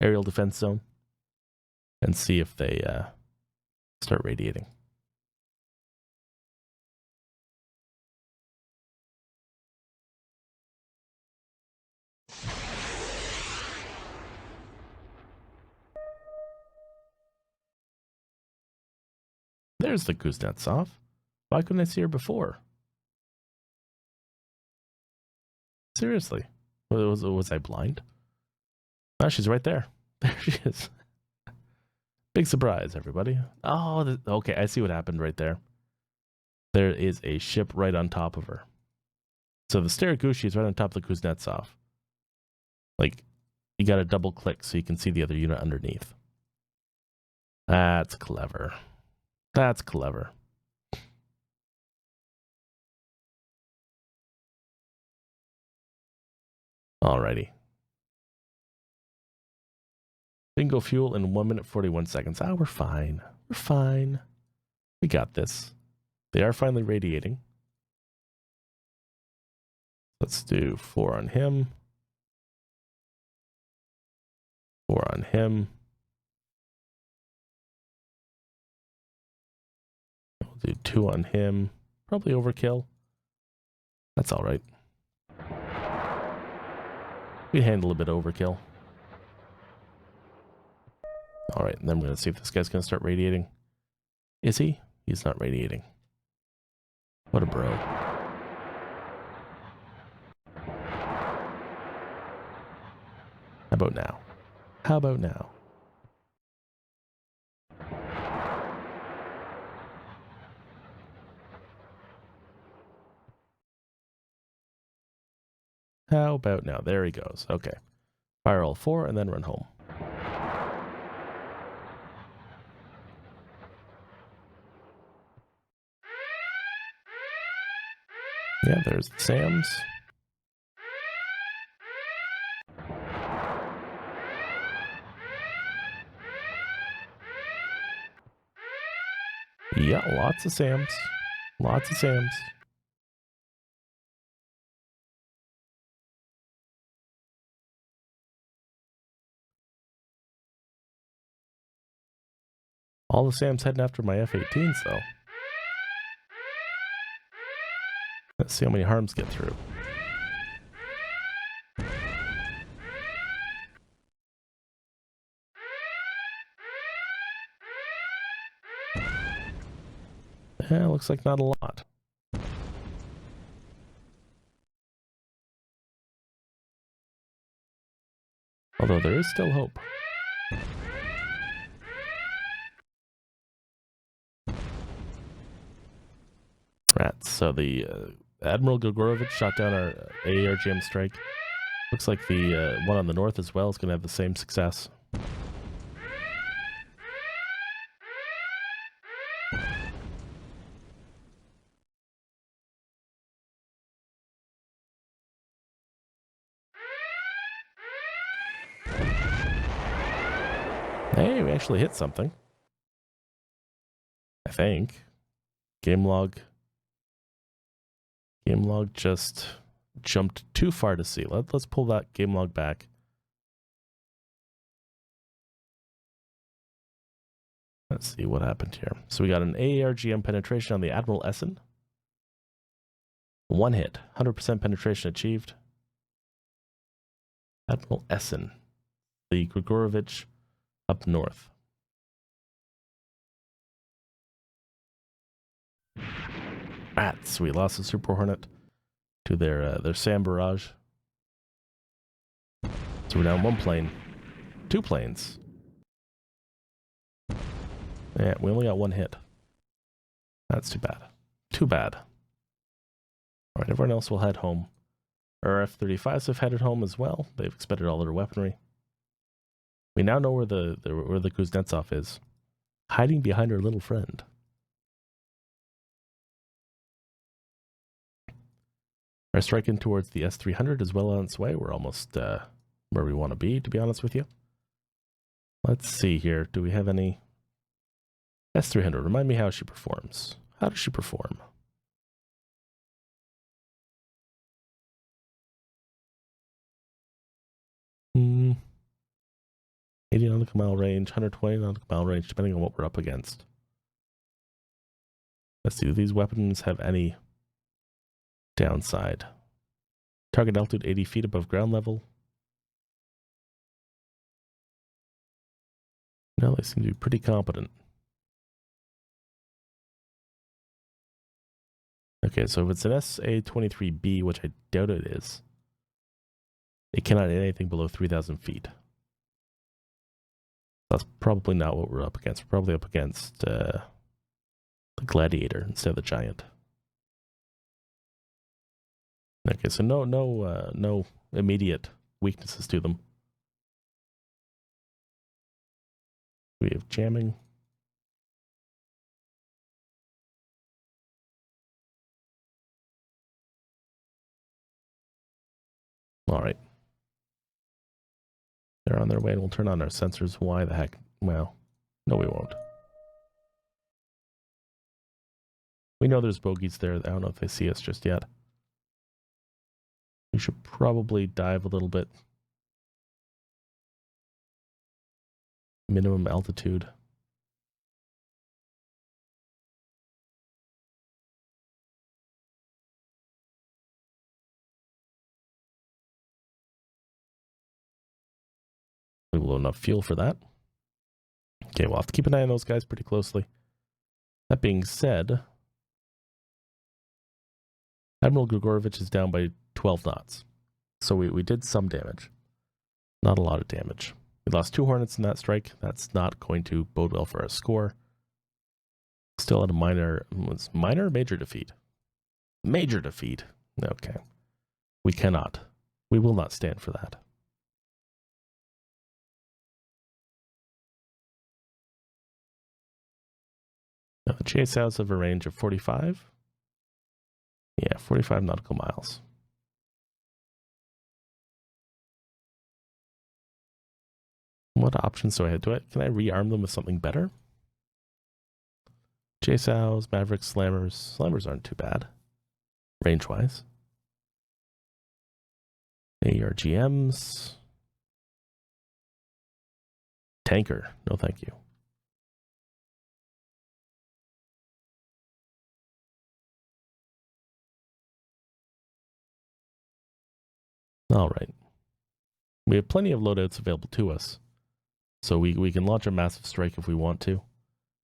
aerial defense zone and see if they start radiating. There's the Kuznetsov. Why couldn't I see her before? Seriously. Was I blind? Oh, she's right there. There she is. Big surprise, everybody. Oh, okay, I see what happened right there. There is a ship right on top of her. So the Staraguchi is right on top of the Kuznetsov. Like, you gotta double click so you can see the other unit underneath. That's clever. That's clever. Alrighty. Bingo fuel in 1 minute 41 seconds. Ah, we're fine. We're fine. We got this. They are finally radiating. Let's do 4 on him. 4 on him. We'll do 2 on him. Probably overkill. That's all right. We handle a bit of overkill. All right, and then we're going to see if this guy's going to start radiating. Is he? He's not radiating. What a bro. How about now? How about now? How about now? There he goes. Okay. Fire all 4 and then run home. Yeah, there's the SAMs. Yeah, lots of SAMs. Lots of SAMs. All the SAMs heading after my F-18s, though. Let's see how many harms get through. Yeah, looks like not a lot. Although there is still hope. Rats. So the Admiral Gogorovich shot down our AARGM strike. Looks like the one on the north as well is going to have the same success. Hey, we actually hit something. I think. Game log just jumped too far to see. Let's pull that game log back. Let's see what happened here. So we got an AARGM penetration on the Admiral Essen. One hit. 100% penetration achieved. Admiral Essen. The Grigorovich up north. Rats. We lost the Super Hornet to their SAM barrage. So we're down one plane. Two planes. Yeah, we only got one hit. That's too bad. Too bad. Alright, everyone else will head home. Our F-35s have headed home as well. They've expended all their weaponry. We now know where the Kuznetsov is. Hiding behind our little friend. Our striking towards the S-300 is well on its way. We're almost where we want to be honest with you. Let's see here. Do we have any... S-300, remind me how she performs. How does she perform? 80 nautical mile range, 120 nautical mile range, depending on what we're up against. Let's see, do these weapons have any downside? Target altitude 80 feet above ground level. No, they seem to be pretty competent. Okay, so if it's an SA-23B, which I doubt it is, it cannot hit anything below 3,000 feet. That's probably not what we're up against. We're probably up against the Gladiator instead of the Giant. Okay, so no immediate weaknesses to them. We have jamming. All right. They're on their way, and we'll turn on our sensors. Why the heck? Well, no, we won't. We know there's bogeys there. I don't know if they see us just yet. We should probably dive a little bit. Minimum altitude. We will have enough fuel for that. Okay, we'll have to keep an eye on those guys pretty closely. That being said, Admiral Grigorovich is down by 12 knots. So we did some damage. Not a lot of damage. We lost 2 Hornets in that strike. That's not going to bode well for our score. Still at a minor or major defeat? Major defeat. Okay. We cannot. We will not stand for that. Now the chase outs have a range of 45. Yeah, 45 nautical miles. What options do I have? Can I rearm them with something better? JSOWs, Mavericks, Slammers. Slammers aren't too bad, range-wise. ARGMs. Tanker. No, thank you. All right. We have plenty of loadouts available to us. So we can launch a massive strike if we want to,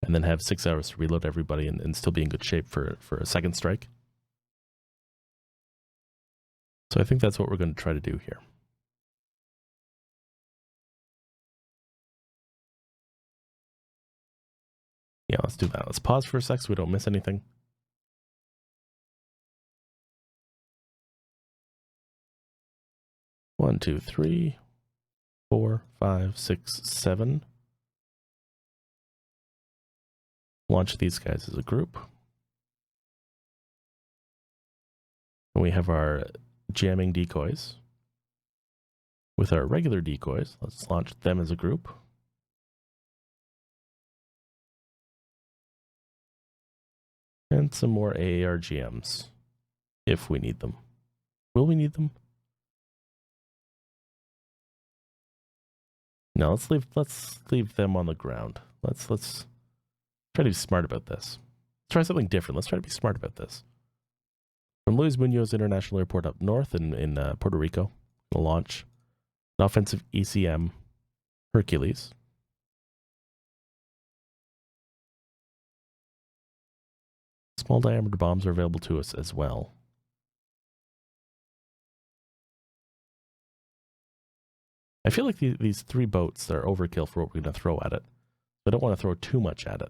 and then have 6 hours to reload everybody and still be in good shape for a second strike. So I think that's what we're going to try to do here. Yeah, let's do that. Let's pause for a sec so we don't miss anything. One, two, three, 4, 5, 6, 7. Launch these guys as a group. And we have our jamming decoys. With our regular decoys, let's launch them as a group. And some more AARGMs, if we need them. Will we need them? No, let's leave them on the ground. Let's try to be smart about this. Let's try something different. Let's try to be smart about this. From Luis Munoz International Airport up north in Puerto Rico, we'll launch an offensive ECM Hercules. Small diameter bombs are available to us as well. I feel like these 3 boats are overkill for what we're going to throw at it. I don't want to throw too much at it.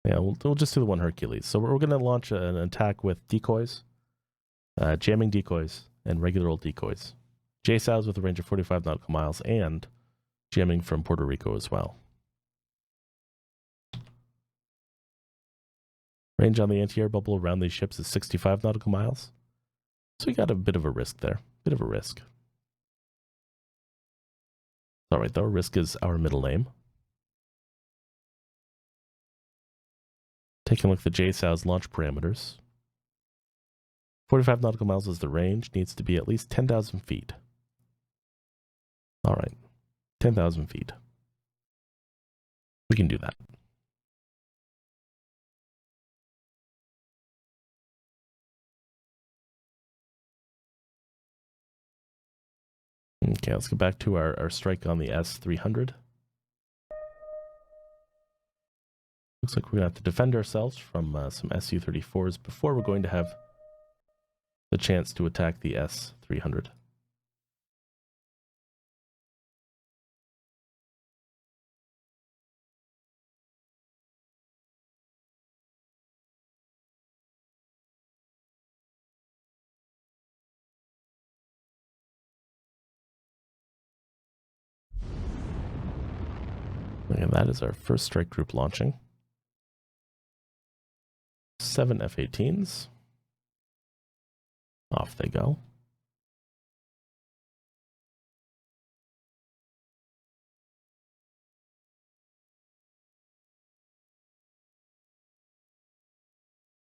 Yeah, we'll just do the one Hercules. So we're going to launch an attack with decoys, jamming decoys, and regular old decoys. JSOWs with a range of 45 nautical miles, and jamming from Puerto Rico as well. Range on the anti-air bubble around these ships is 65 nautical miles. So we got a bit of a risk there. Bit of a risk. All right, though. Risk is our middle name. Taking a look at the JSOW's launch parameters. 45 nautical miles is the range. Needs to be at least 10,000 feet. All right. 10,000 feet. We can do that. Okay, let's go back to our strike on the S-300. Looks like we're going to have to defend ourselves from some Su-34s before we're going to have the chance to attack the S-300. And that is our first strike group launching. 7 F-18s. Off they go.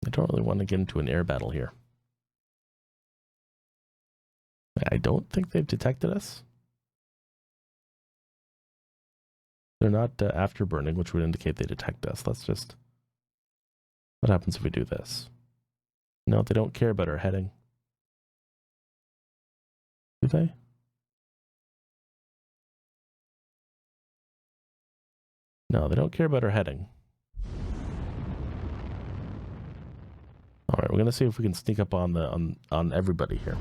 I don't really want to get into an air battle here. I don't think they've detected us. They're not afterburning, which would indicate they detect us. Let's just... What happens if we do this? No, they don't care about our heading. Do they? No, they don't care about our heading. All right, we're gonna see if we can sneak up on everybody here.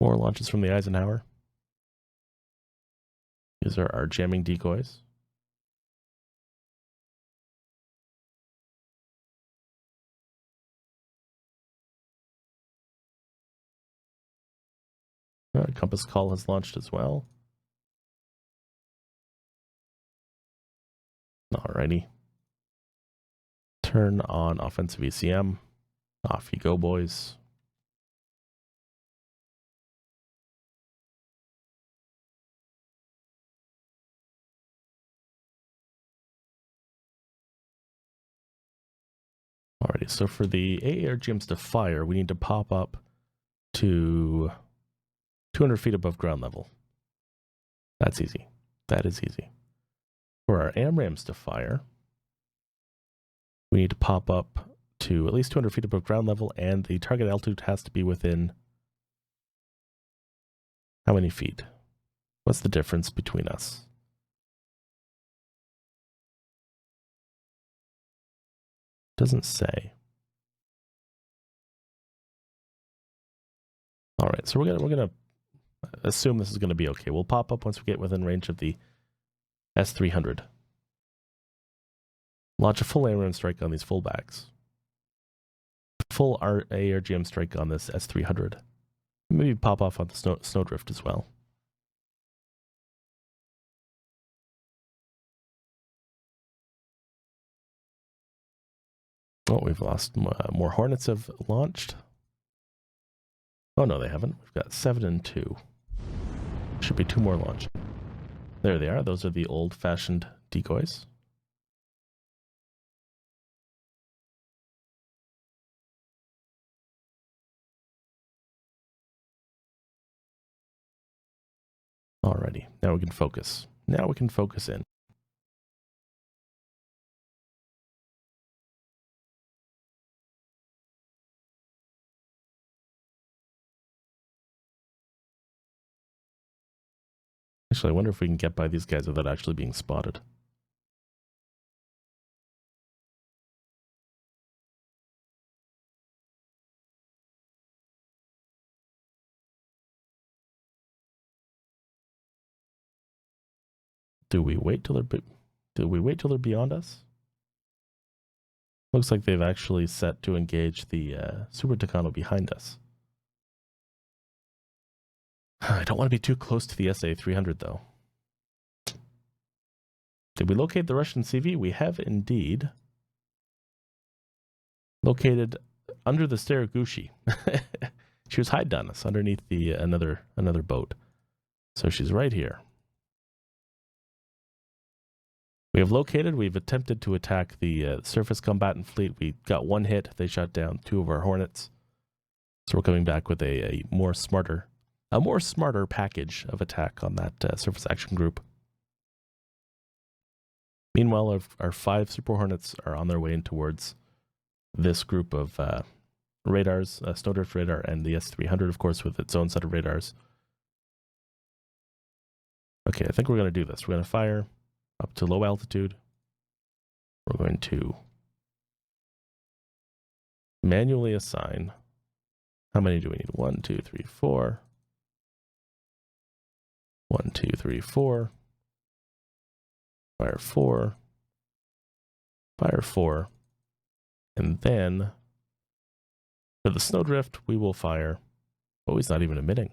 4 launches from the Eisenhower. These are our jamming decoys. Compass call has launched as well. Alrighty. Turn on offensive ECM. Off you go, boys. Alrighty, so for the AARGMs to fire, we need to pop up to 200 feet above ground level. That's easy. That is easy. For our AMRAAMs to fire, we need to pop up to at least 200 feet above ground level, and the target altitude has to be within how many feet? What's the difference between us? Doesn't say. All right, so we're gonna assume this is gonna be okay. We'll pop up once we get within range of the S-300. Launch a full ARM strike on these fullbacks. Full ARGM strike on this S-300. Maybe pop off on the snowdrift as well. Oh, we've lost more Hornets have launched. Oh, no, they haven't. We've got 7 and 2. Should be 2 more launching. There they are. Those are the old-fashioned decoys. Alrighty, now we can focus. Now we can focus in. Actually, I wonder if we can get by these guys without actually being spotted. Do we wait till they're beyond us? Looks like they've actually set to engage the Super Tucano behind us. I don't want to be too close to the SA-300 though. Did we locate the Russian CV? We have indeed located under the Staraguchi. She was hiding on us underneath the another boat. So she's right here. We have located, we've attempted to attack the surface combatant fleet. We got 1 hit. They shot down 2 of our Hornets. So we're coming back with a more smarter package of attack on that surface action group. Meanwhile, our 5 Super Hornets are on their way in towards this group of radars, Snowdrift radar and the S-300, of course, with its own set of radars. Okay, I think we're going to do this. We're going to fire up to low altitude. We're going to manually assign. How many do we need? 1, 2, 3, 4. 1, 2, 3, 4. Fire 4. Fire 4. And then for the snowdrift, we will fire. Oh, he's not even emitting.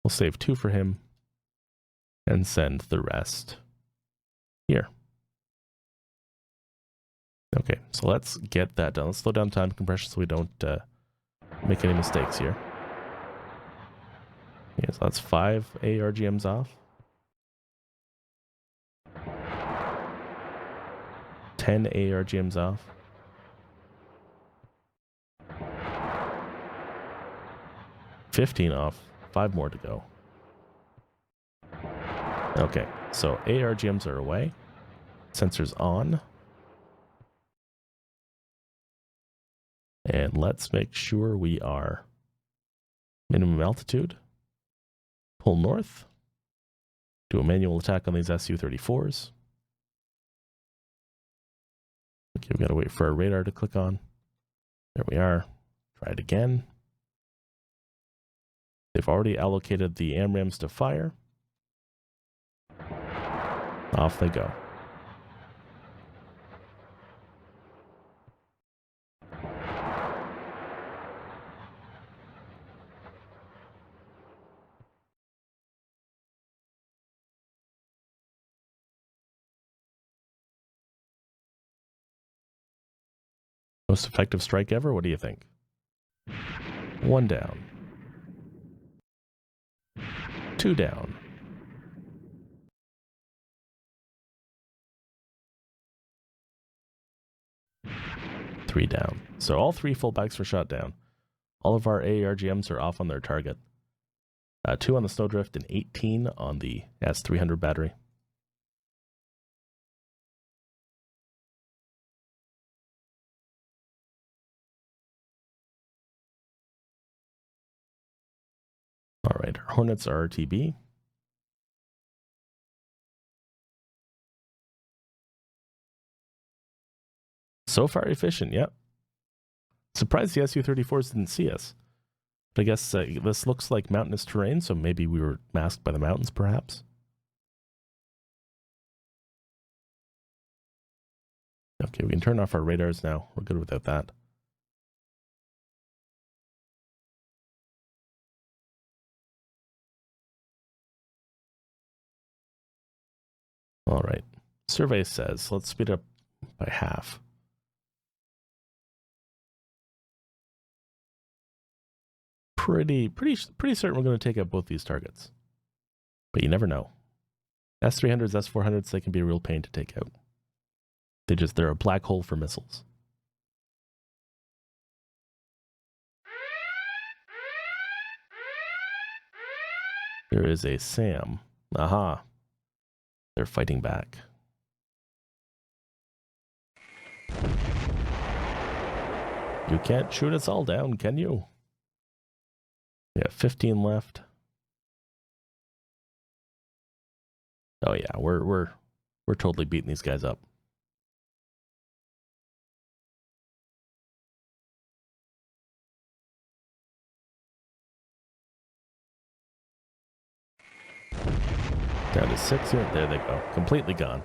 We'll save 2 for him and send the rest here. Okay, so let's get that done. Let's slow down time compression so we don't make any mistakes here. Okay, so that's 5 ARGMs off. 10 ARGMs off. 15 off. 5 more to go. Okay, so ARGMs are away. Sensors on. And let's make sure we are minimum altitude. Pull north. Do a manual attack on these Su-34s. Okay, we've got to wait for our radar to click on. There we are. Try it again. They've already allocated the AMRAAMs to fire. Off they go. Most effective strike ever? What do you think? 1 down. 2 down. 3 down. So all 3 fullbacks were shot down. All of our AARGMs are off on their target. 2 on the Snowdrift and 18 on the S300 battery. All right, our Hornets are RTB. So far efficient, yep. Surprised the Su-34s didn't see us. But I guess this looks like mountainous terrain, so maybe we were masked by the mountains, perhaps. Okay, we can turn off our radars now. We're good without that. All right. Survey says, let's speed up by half. Pretty certain we're going to take out both these targets. But you never know. S300s, S400s, they can be a real pain to take out. They're a black hole for missiles. There is a SAM. Aha. They're fighting back. You can't shoot us all down, can you? Yeah, 15 left. Oh yeah, we're totally beating these guys up. Down to 6 here. There they go. Completely gone.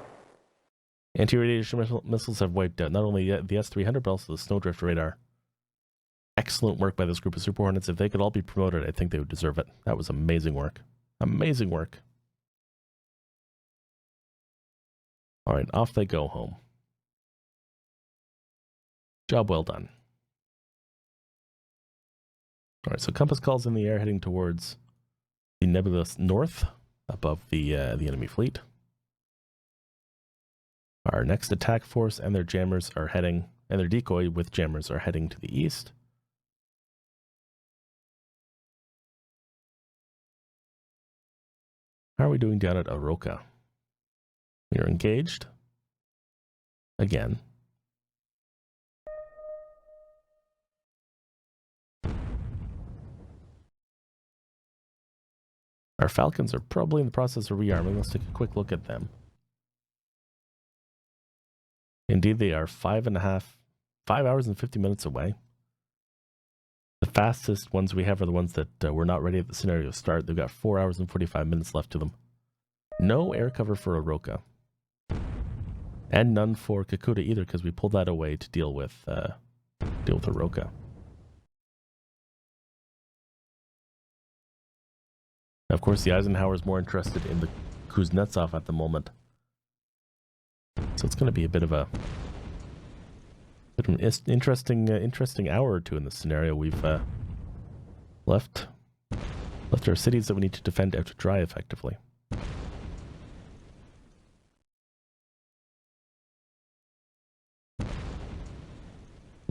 Anti-radiation missiles have wiped out not only the S-300, but also the Snowdrift radar. Excellent work by this group of Super Hornets. If they could all be promoted, I think they would deserve it. That was amazing work. Amazing work. All right, off they go home. Job well done. All right, so compass calls in the air heading towards the nebulous north above the enemy fleet. Our next attack force and their jammers are heading, and their decoy with jammers are heading to the east. How are we doing down at Aroca? We are engaged. Again. Our Falcons are probably in the process of rearming. Let's take a quick look at them. Indeed, they are 5 hours and 50 minutes away. The fastest ones we have are the ones that were not ready at the scenario start. They've got 4 hours and 45 minutes left to them. No air cover for Aroca. And none for Kakuta either, because we pulled that away to deal with Aroca. Of course, the Eisenhower is more interested in the Kuznetsov at the moment. So it's going to be a bit of an interesting hour or two in this scenario. We've left our cities that we need to defend out to dry effectively.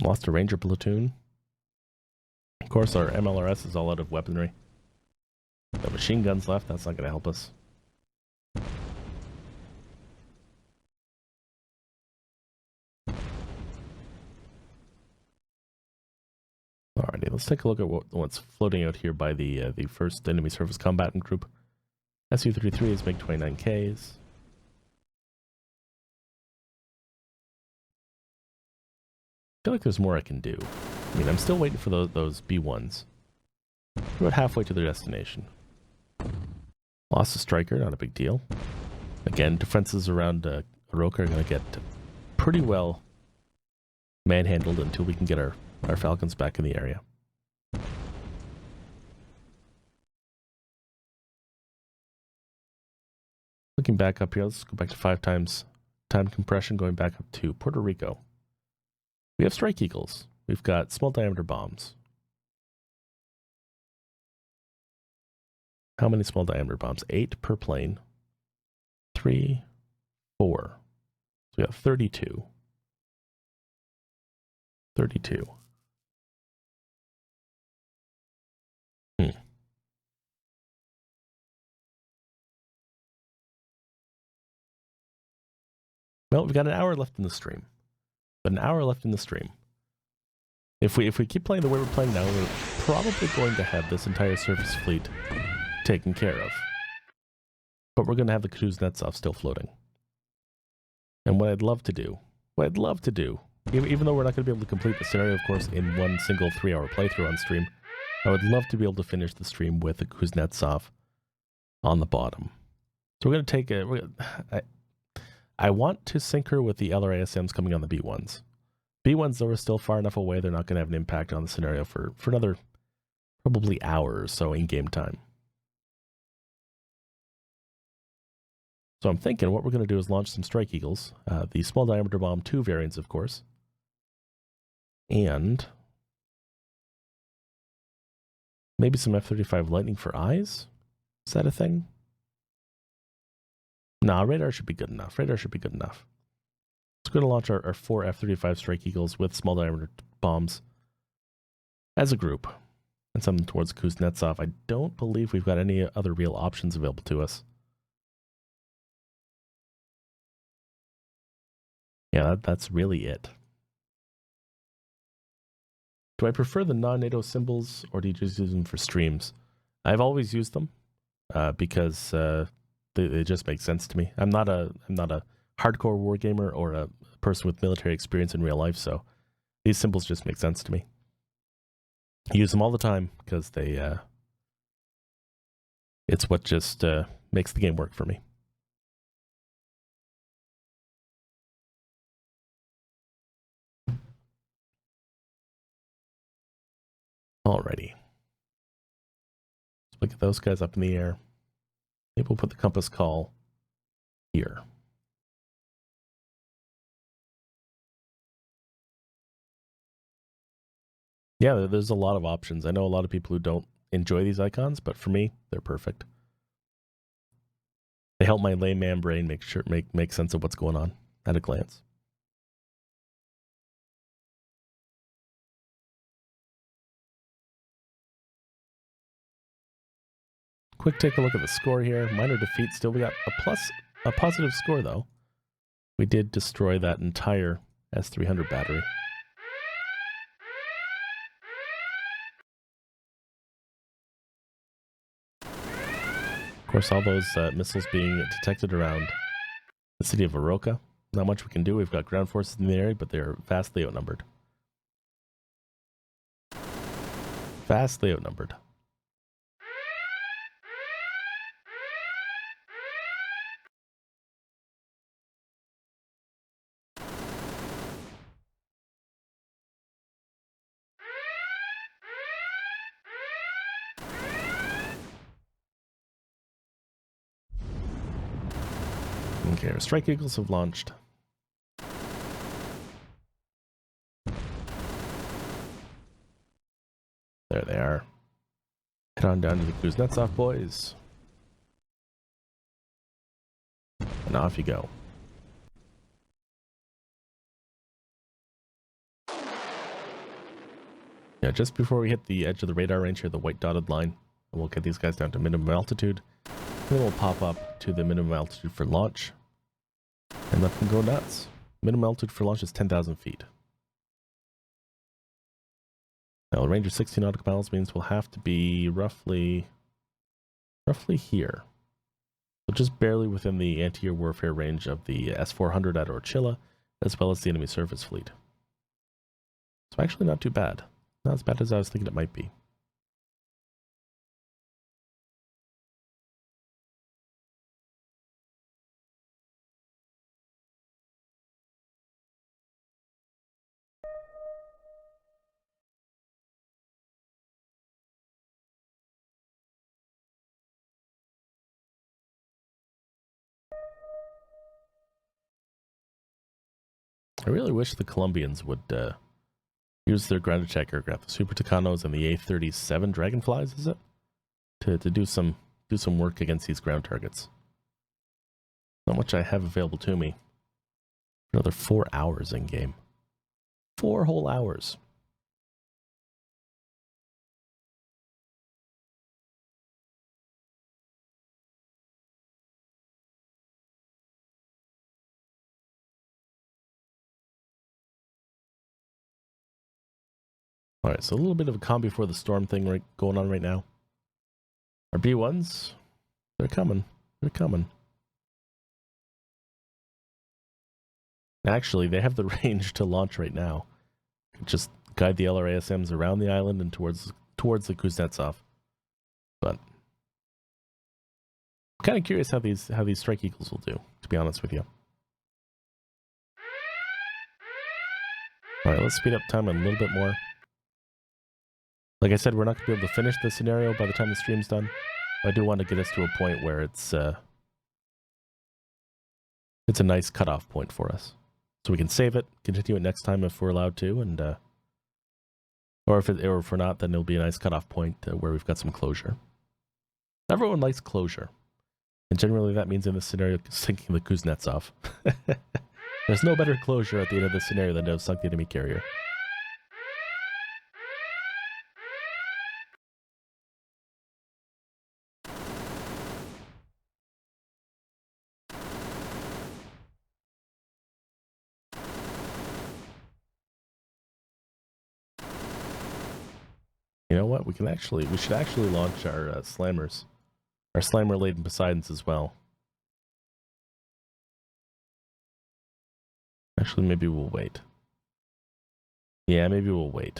Lost a Ranger platoon. Of course, our MLRS is all out of weaponry. No machine guns left. That's not going to help us. Alrighty, let's take a look at what's floating out here by the first enemy surface combatant group. Su-33s, MiG-29Ks. I feel like there's more I can do. I mean, I'm still waiting for those B1s. We're about halfway to their destination. Lost a striker, not a big deal. Again, defenses around Aroca are going to get pretty well manhandled until we can get our Falcons back in the area. Looking back up here, let's go back to 5 times time compression, going back up to Puerto Rico. We have strike eagles. We've got small diameter bombs. How many small diameter bombs? 8 per plane. 3, 4. So we have 32. 32. Well, we've got an hour left in the stream. But an hour left in the stream. If we keep playing the way we're playing now, we're probably going to have this entire surface fleet taken care of. But we're going to have the Kuznetsov still floating. And what I'd love to do, even though we're not going to be able to complete the scenario, of course, in one single 3-hour playthrough on stream, I would love to be able to finish the stream with the Kuznetsov on the bottom. So we're going to take a... I want to sync her with the LRASMs coming on the B1s. B1s, though, are still far enough away, they're not going to have an impact on the scenario for another probably hour or so in game time. So I'm thinking what we're going to do is launch some Strike Eagles, the small diameter bomb 2 variants, of course. And maybe some F-35 Lightning for eyes? Is that a thing? Nah, radar should be good enough. Radar should be good enough. Let's go to launch our 4 F-35 Strike Eagles with small diameter bombs as a group and send them towards Kuznetsov. I don't believe we've got any other real options available to us. Yeah, that's really it. Do I prefer the non-NATO symbols, or do you just use them for streams? I've always used them because they just make sense to me. I'm not a hardcore war gamer or a person with military experience in real life, so these symbols just make sense to me. I use them all the time because they it's what just makes the game work for me. Alrighty. Let's look at those guys up in the air. Maybe we'll put the compass call here. Yeah, there's a lot of options. I know a lot of people who don't enjoy these icons, but for me, they're perfect. They help my layman brain make sense of what's going on at a glance. Quick take a look at the score here. Minor defeat still. We got a positive score though. We did destroy that entire S-300 battery. Of course, all those missiles being detected around the city of Aroka. Not much we can do. We've got ground forces in the area, but they're vastly outnumbered. Vastly outnumbered. Okay, our Strike Eagles have launched. There they are. Head on down to the Kuznetsov, boys. And off you go. Yeah, just before we hit the edge of the radar range here, the white dotted line, we'll get these guys down to minimum altitude. Then we'll pop up to the minimum altitude for launch. And let them go nuts. Minimum altitude for launch is 10,000 feet. Now, a range of 60 nautical miles means we'll have to be roughly here. So just barely within the anti-air warfare range of the S-400 at Orchilla, as well as the enemy surface fleet. So actually not too bad. Not as bad as I was thinking it might be. I really wish the Colombians would Use their ground attack aircraft, the Super Tucanos and the A-37 Dragonflies, is it? To do some work against these ground targets. Not much I have available to me. Another 4 hours in game. 4 whole hours. Alright, so a little bit of a calm before the storm thing going on right now. Our B1s, they're coming. They're coming. Actually, they have the range to launch right now. Just guide the LRASMs around the island and towards the Kuznetsov. But I'm kind of curious how these Strike Eagles will do, to be honest with you. Alright, let's speed up time a little bit more. Like I said, we're not going to be able to finish this scenario by the time the stream's done. But I do want to get us to a point where it's a nice cutoff point for us. So we can save it, continue it next time if we're allowed to, and or if we're not, then it'll be a nice cutoff point where we've got some closure. Everyone likes closure. And generally that means in this scenario, sinking the Kuznetsov. There's no better closure at the end of this scenario than to have sunk the enemy carrier. You know what? We should actually launch our slammers. Our slammer-laden Poseidons as well. Actually, maybe we'll wait. Yeah, maybe we'll wait.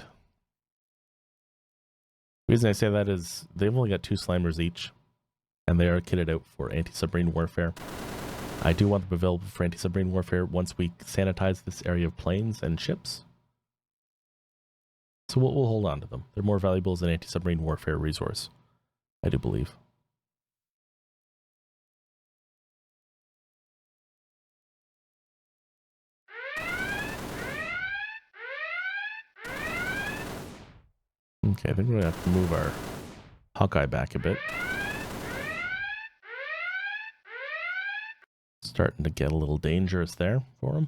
The reason I say that is they've only got 2 slammers each, and they are kitted out for anti-submarine warfare. I do want them available for anti-submarine warfare once we sanitize this area of planes and ships. So we'll hold on to them. They're more valuable as an anti-submarine warfare resource, I do believe. Okay, I think we're going to have to move our Hawkeye back a bit. Starting to get a little dangerous there for him.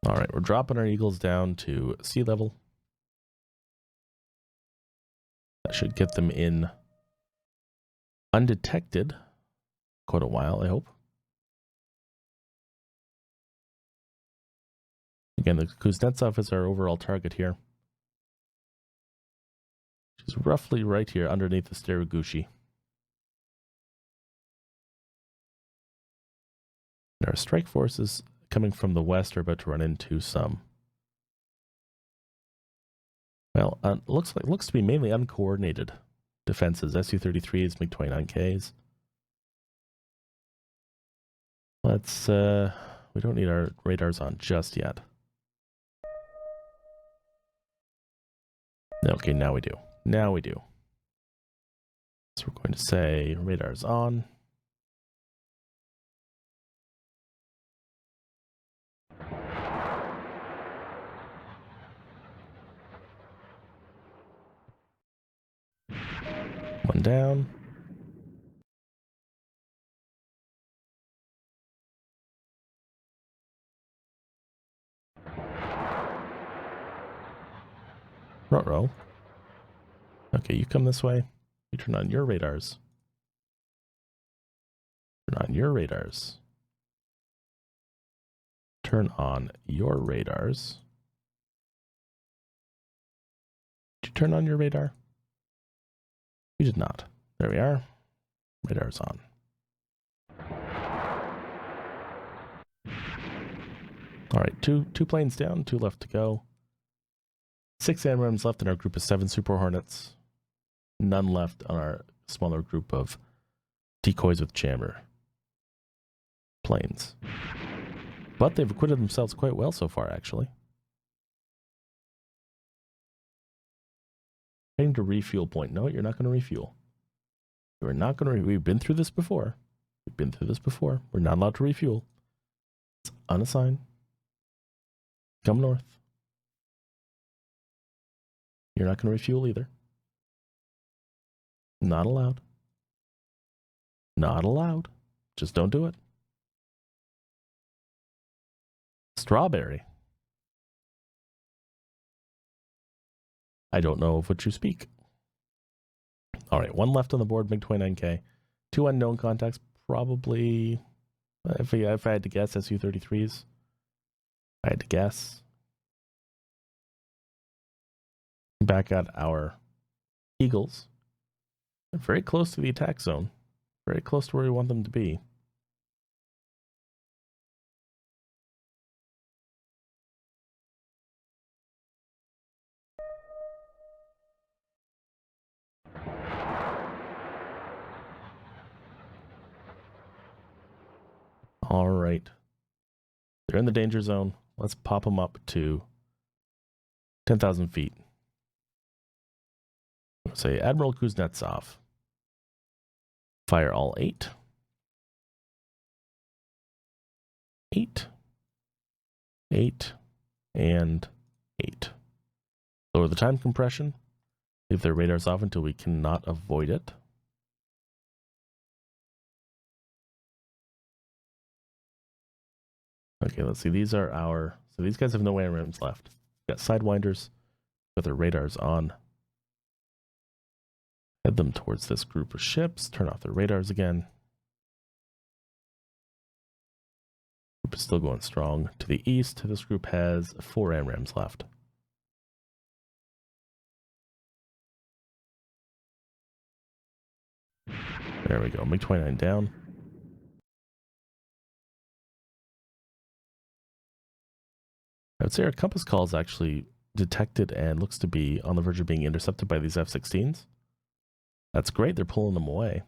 All right, we're dropping our Eagles down to sea level. That should get them in undetected. Quite a while, I hope. Again, the Kuznetsov is our overall target here. Which is roughly right here underneath the Steraguchi. And our strike forces coming from the west are about to run into some. Well, looks to be mainly uncoordinated defenses. Su-33s, MiG-29Ks. Let's we don't need our radars on just yet. Okay, now we do. Now we do. So we're going to say radars on. One down. Ruh-roh. Okay, you come this way. You turn on your radars. Turn on your radars. Turn on your radars. Did you turn on your radar? You did not. There we are. Radar's on. All right, two planes down, 2 left to go. 6 AMRAAMs left in our group of 7 Super Hornets. None left on our smaller group of decoys with jammer planes. But they've acquitted themselves quite well so far, actually. Heading to refuel point. No, you're not going to refuel. We're not going to. We've been through this before. We've been through this before. We're not allowed to refuel. It's unassigned. Come north. You're not going to refuel either. Not allowed. Not allowed. Just don't do it. Strawberry. I don't know of what you speak. All right, one left on the board, MiG-29K. 2 unknown contacts, probably, if I had to guess, Su-33s. I had to guess. Back at our Eagles. They're very close to the attack zone. Very close to where we want them to be. All right. They're in the danger zone. Let's pop them up to 10,000 feet. Let's say Admiral Kuznetsov. Fire all 8. 8. 8. And 8. Lower the time compression. Leave their radars off until we cannot avoid it. Okay, let's see. These are our... So these guys have no AMRAAMs left. Got Sidewinders. Got their radars on. Head them towards this group of ships. Turn off their radars again. Group is still going strong. To the east, this group has 4 AMRAAMs left. There we go. MiG-29 down. I would say our compass call is actually detected and looks to be on the verge of being intercepted by these F-16s. That's great. They're pulling them away.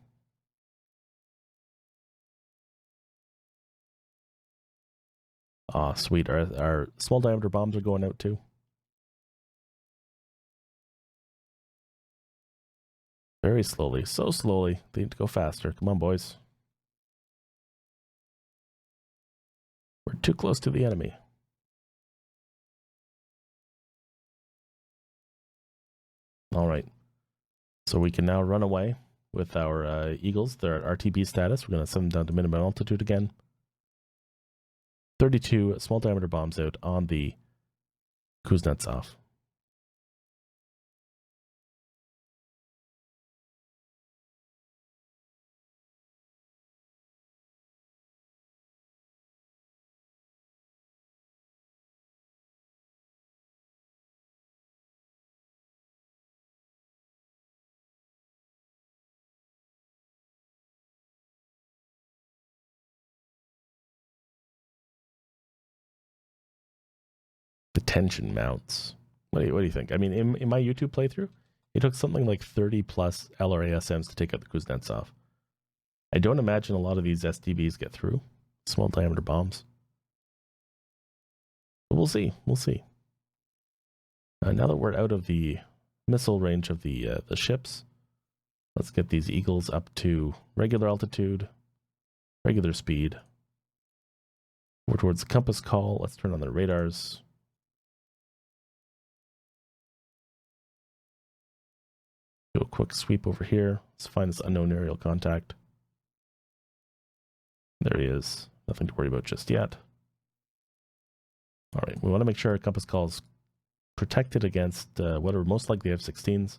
Ah, sweet. Our small diameter bombs are going out too. Very slowly. So slowly. They need to go faster. Come on, boys. We're too close to the enemy. All right. So we can now run away with our Eagles. They're at RTB status. We're going to send them down to minimum altitude again. 32 small diameter bombs out on the Kuznetsov. Detention mounts. What do you think? I mean, in my YouTube playthrough, it took something like 30 plus LRASMs to take out the Kuznetsov. I don't imagine a lot of these SDBs get through. Small diameter bombs. But we'll see. We'll see. Now that we're out of the missile range of the ships, let's get these Eagles up to regular altitude, regular speed. We're towards the compass call. Let's turn on the radars. Do a quick sweep over here. Let's find this unknown aerial contact. There he is. Nothing to worry about just yet. All right, we want to make sure our compass call is protected against what are most likely F-16s.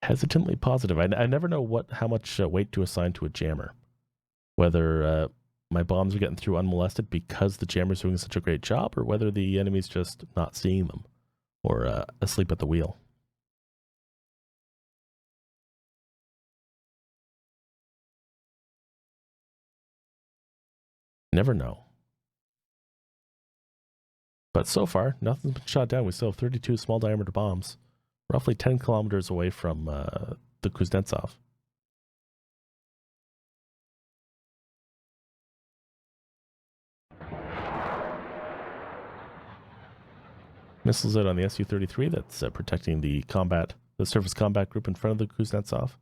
Hesitantly positive. I never know how much weight to assign to a jammer. Whether my bombs are getting through unmolested because the jammer's doing such a great job, or whether the enemy's just not seeing them, or asleep at the wheel. Never know. But so far, nothing's been shot down. We still have 32 small diameter bombs, roughly 10 kilometers away from the Kuznetsov. Missiles out on the Su-33 that's protecting the surface combat group in front of the Kuznetsov.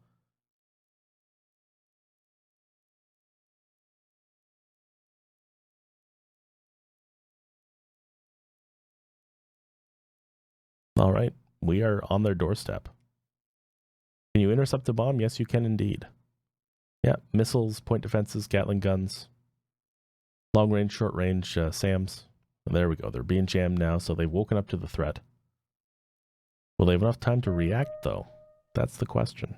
All right, we are on their doorstep. Can you intercept a bomb? Yes, you can indeed. Yeah, missiles, point defenses, Gatling guns, long range, short range, SAMs. There we go. They're being jammed now, so they've woken up to the threat. Will they have enough time to react, though? That's the question.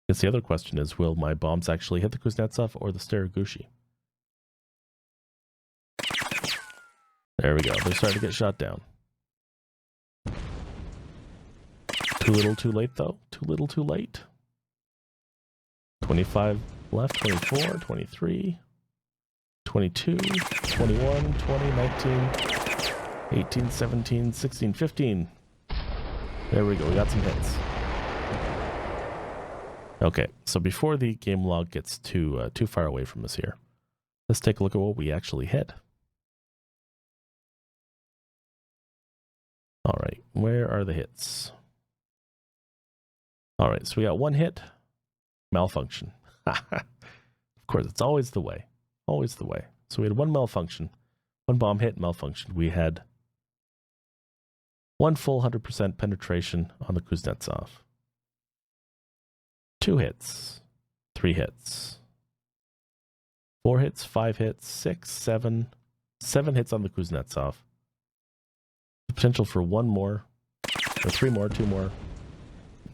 I guess the other question is, will my bombs actually hit the Kuznetsov or the Staragushi? There we go. They're starting to get shot down. Too little, too late, though. Too little, too late. 25 left, 24, 23, 22, 21, 20, 19, 18, 17, 16, 15. There we go. We got some hits. Okay, so before the game log gets too far away from us here, let's take a look at what we actually hit. All right, where are the hits? All right, so we got one hit, malfunction. Of course, it's always the way. Always the way. So we had one malfunction, one bomb hit, malfunction. We had one full 100% penetration on the Kuznetsov. 2 hits, 3 hits, 4 hits, 5 hits, 6, 7 hits on the Kuznetsov. The potential for 1 more, or 3 more, 2 more.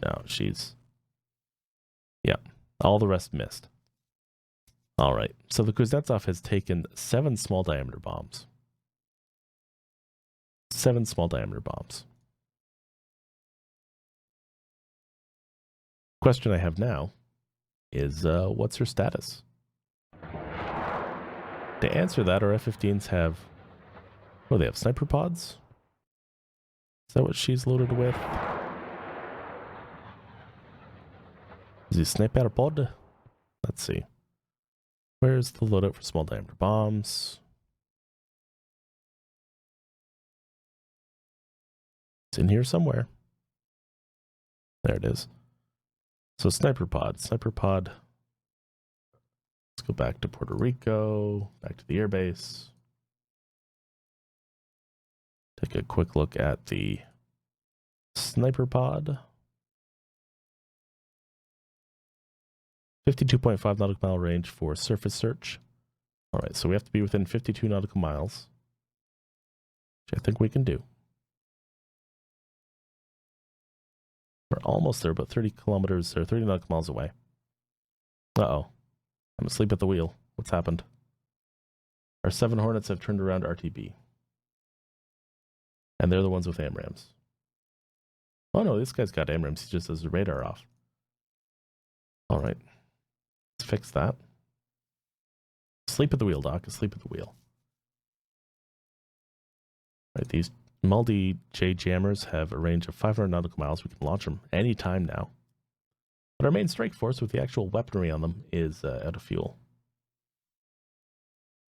No, yeah, all the rest missed. All right, so the Kuznetsov has taken 7 small diameter bombs. 7 small diameter bombs. Question I have now is, what's her status? To answer that, our F-15s have, they have sniper pods? Is that what she's loaded with? Is it sniper pod? Let's see. Where's the loadout for small diameter bombs? It's in here somewhere. There it is. So sniper pod. Let's go back to Puerto Rico, back to the airbase. Take a quick look at the sniper pod. 52.5 nautical mile range for surface search. All right, so we have to be within 52 nautical miles, which I think we can do. We're almost there, about 30 kilometers or 30 nautical miles away. Uh-oh. I'm asleep at the wheel. What's happened? Our 7 Hornets have turned around RTB. And they're the ones with AMRAAMs. Oh no, this guy's got AMRAAMs. He just has the radar off. All right. Let's fix that. Asleep at the wheel, Doc. Asleep at the wheel. All right, these multi-J jammers have a range of 500 nautical miles. We can launch them anytime now. But our main strike force with the actual weaponry on them is out of fuel.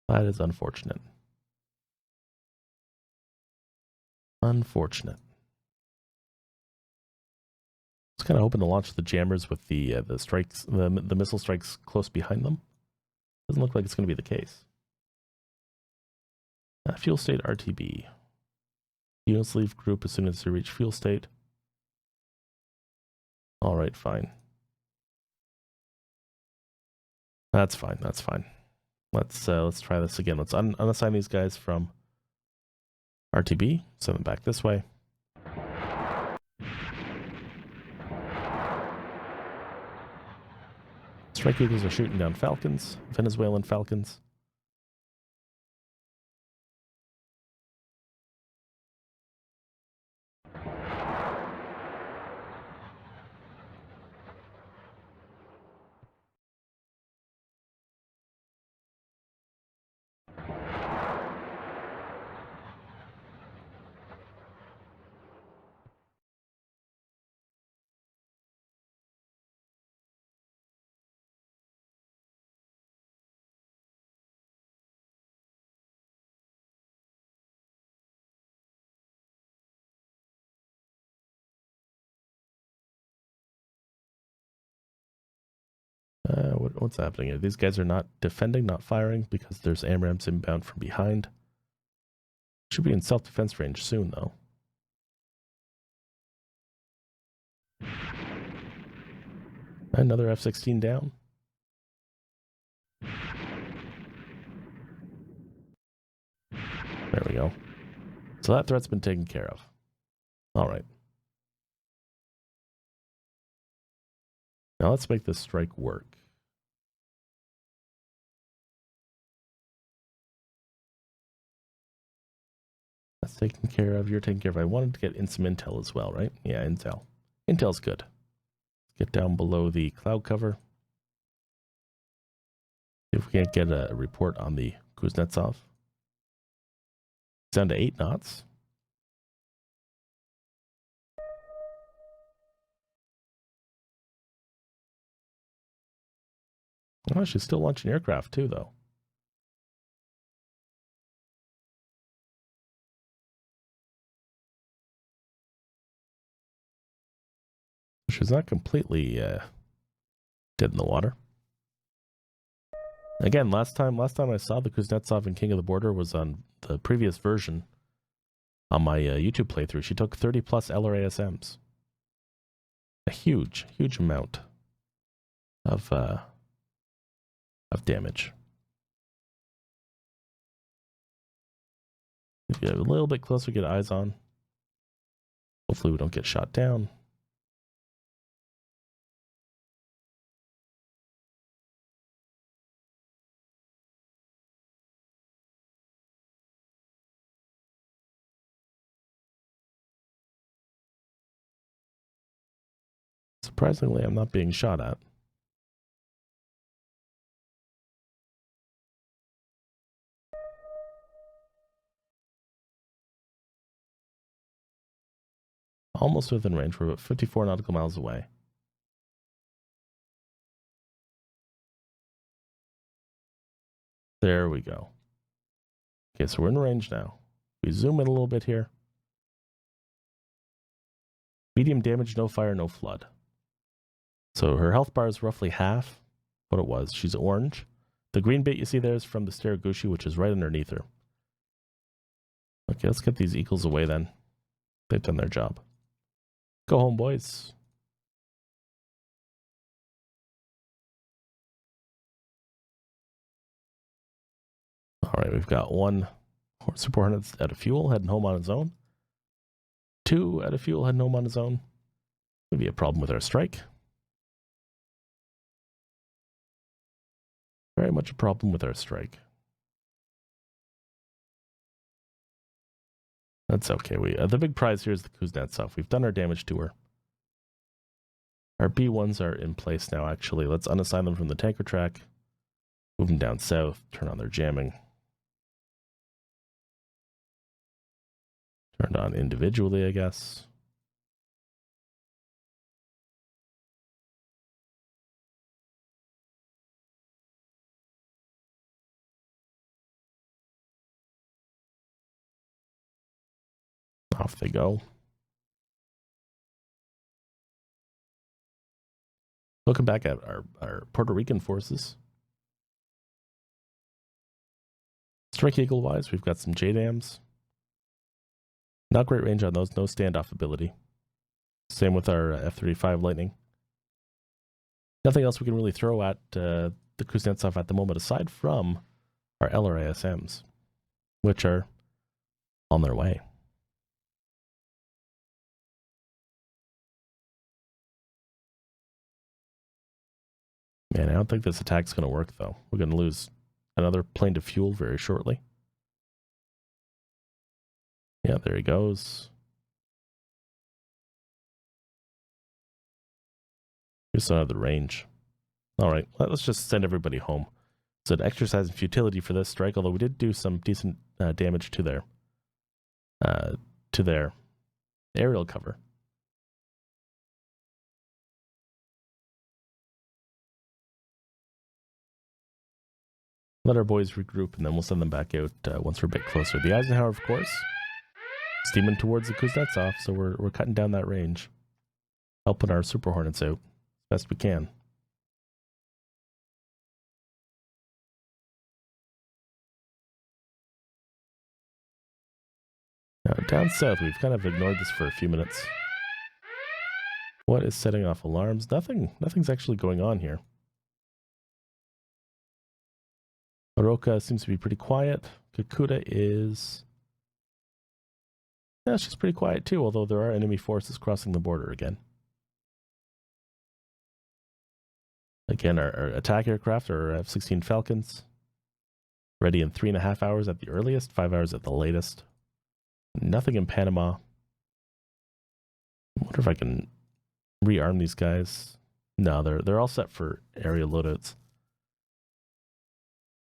That is unfortunate. Unfortunate. I was kind of hoping to launch the jammers with the strikes, the missile strikes close behind them. Doesn't look like it's going to be the case. Fuel state RTB. Units leave group as soon as they reach fuel state. All right, fine. That's fine. That's fine. Let's try this again. Let's unassign these guys from RTB. Send them back this way. Strike Eagles are shooting down Falcons, Venezuelan Falcons. What's happening here? These guys are not defending, not firing, because there's AMRAAMs inbound from behind. Should be in self-defense range soon, though. Another F-16 down. There we go. So that threat's been taken care of. All right. Now let's make this strike work. That's taken care of. You're taken care of. I wanted to get in some intel as well, right? Yeah, intel. Intel's good. Let's get down below the cloud cover. See if we can't get a report on the Kuznetsov. It's down to 8 knots. Oh, she's still launching aircraft too, though. She's not completely dead in the water. Again, last time I saw the Kuznetsov and King of the Border was on the previous version on my YouTube playthrough. She took 30 plus LRASMs. A huge amount of damage. If you get a little bit closer, get eyes on. Hopefully we don't get shot down. Surprisingly, I'm not being shot at. Almost within range. We're about 54 nautical miles away. There we go. Okay, so we're in range now. We zoom in a little bit here. Medium damage, no fire, no flood. So her health bar is roughly half what it was. She's orange. The green bit you see there is from the Staraguchi, which is right underneath her. Okay, let's get these eagles away then. They've done their job. Go home, boys. All right, we've got 1 Super Hornet out of fuel, heading home on his own. 2 out of fuel, heading home on his own. Maybe a problem with our strike. Very much a problem with our strike. That's okay. The big prize here is the Kuznetsov. We've done our damage to her. Our B1s are in place now, actually. Let's unassign them from the tanker track. Move them down south. Turn on their jamming. Turned on individually, I guess. Off they go. Looking back at our Puerto Rican forces. Strike Eagle wise, we've got some JDAMs. Not great range on those, no standoff ability. Same with our F-35 Lightning. Nothing else we can really throw at the Kuznetsov at the moment, aside from our LRASMs, which are on their way. Man, I don't think this attack's going to work, though. We're going to lose another plane to fuel very shortly. Yeah, there he goes. Just another range. All right, let's just send everybody home. So an exercise in futility for this strike, although we did do some decent damage to their aerial cover. Let our boys regroup, and then we'll send them back out once we're a bit closer. The Eisenhower, of course, steaming towards the Kuznetsov, so we're cutting down that range, helping our Super Hornets out as best we can. Now, down south, we've kind of ignored this for a few minutes. What is setting off alarms? Nothing's actually going on here. Oroka seems to be pretty quiet. Kakuta is... yeah, she's pretty quiet too, although there are enemy forces crossing the border again. Again, our attack aircraft are F-16 Falcons. Ready in 3.5 hours at the earliest, 5 hours at the latest. Nothing in Panama. I wonder if I can rearm these guys. No, they're all set for area loadouts.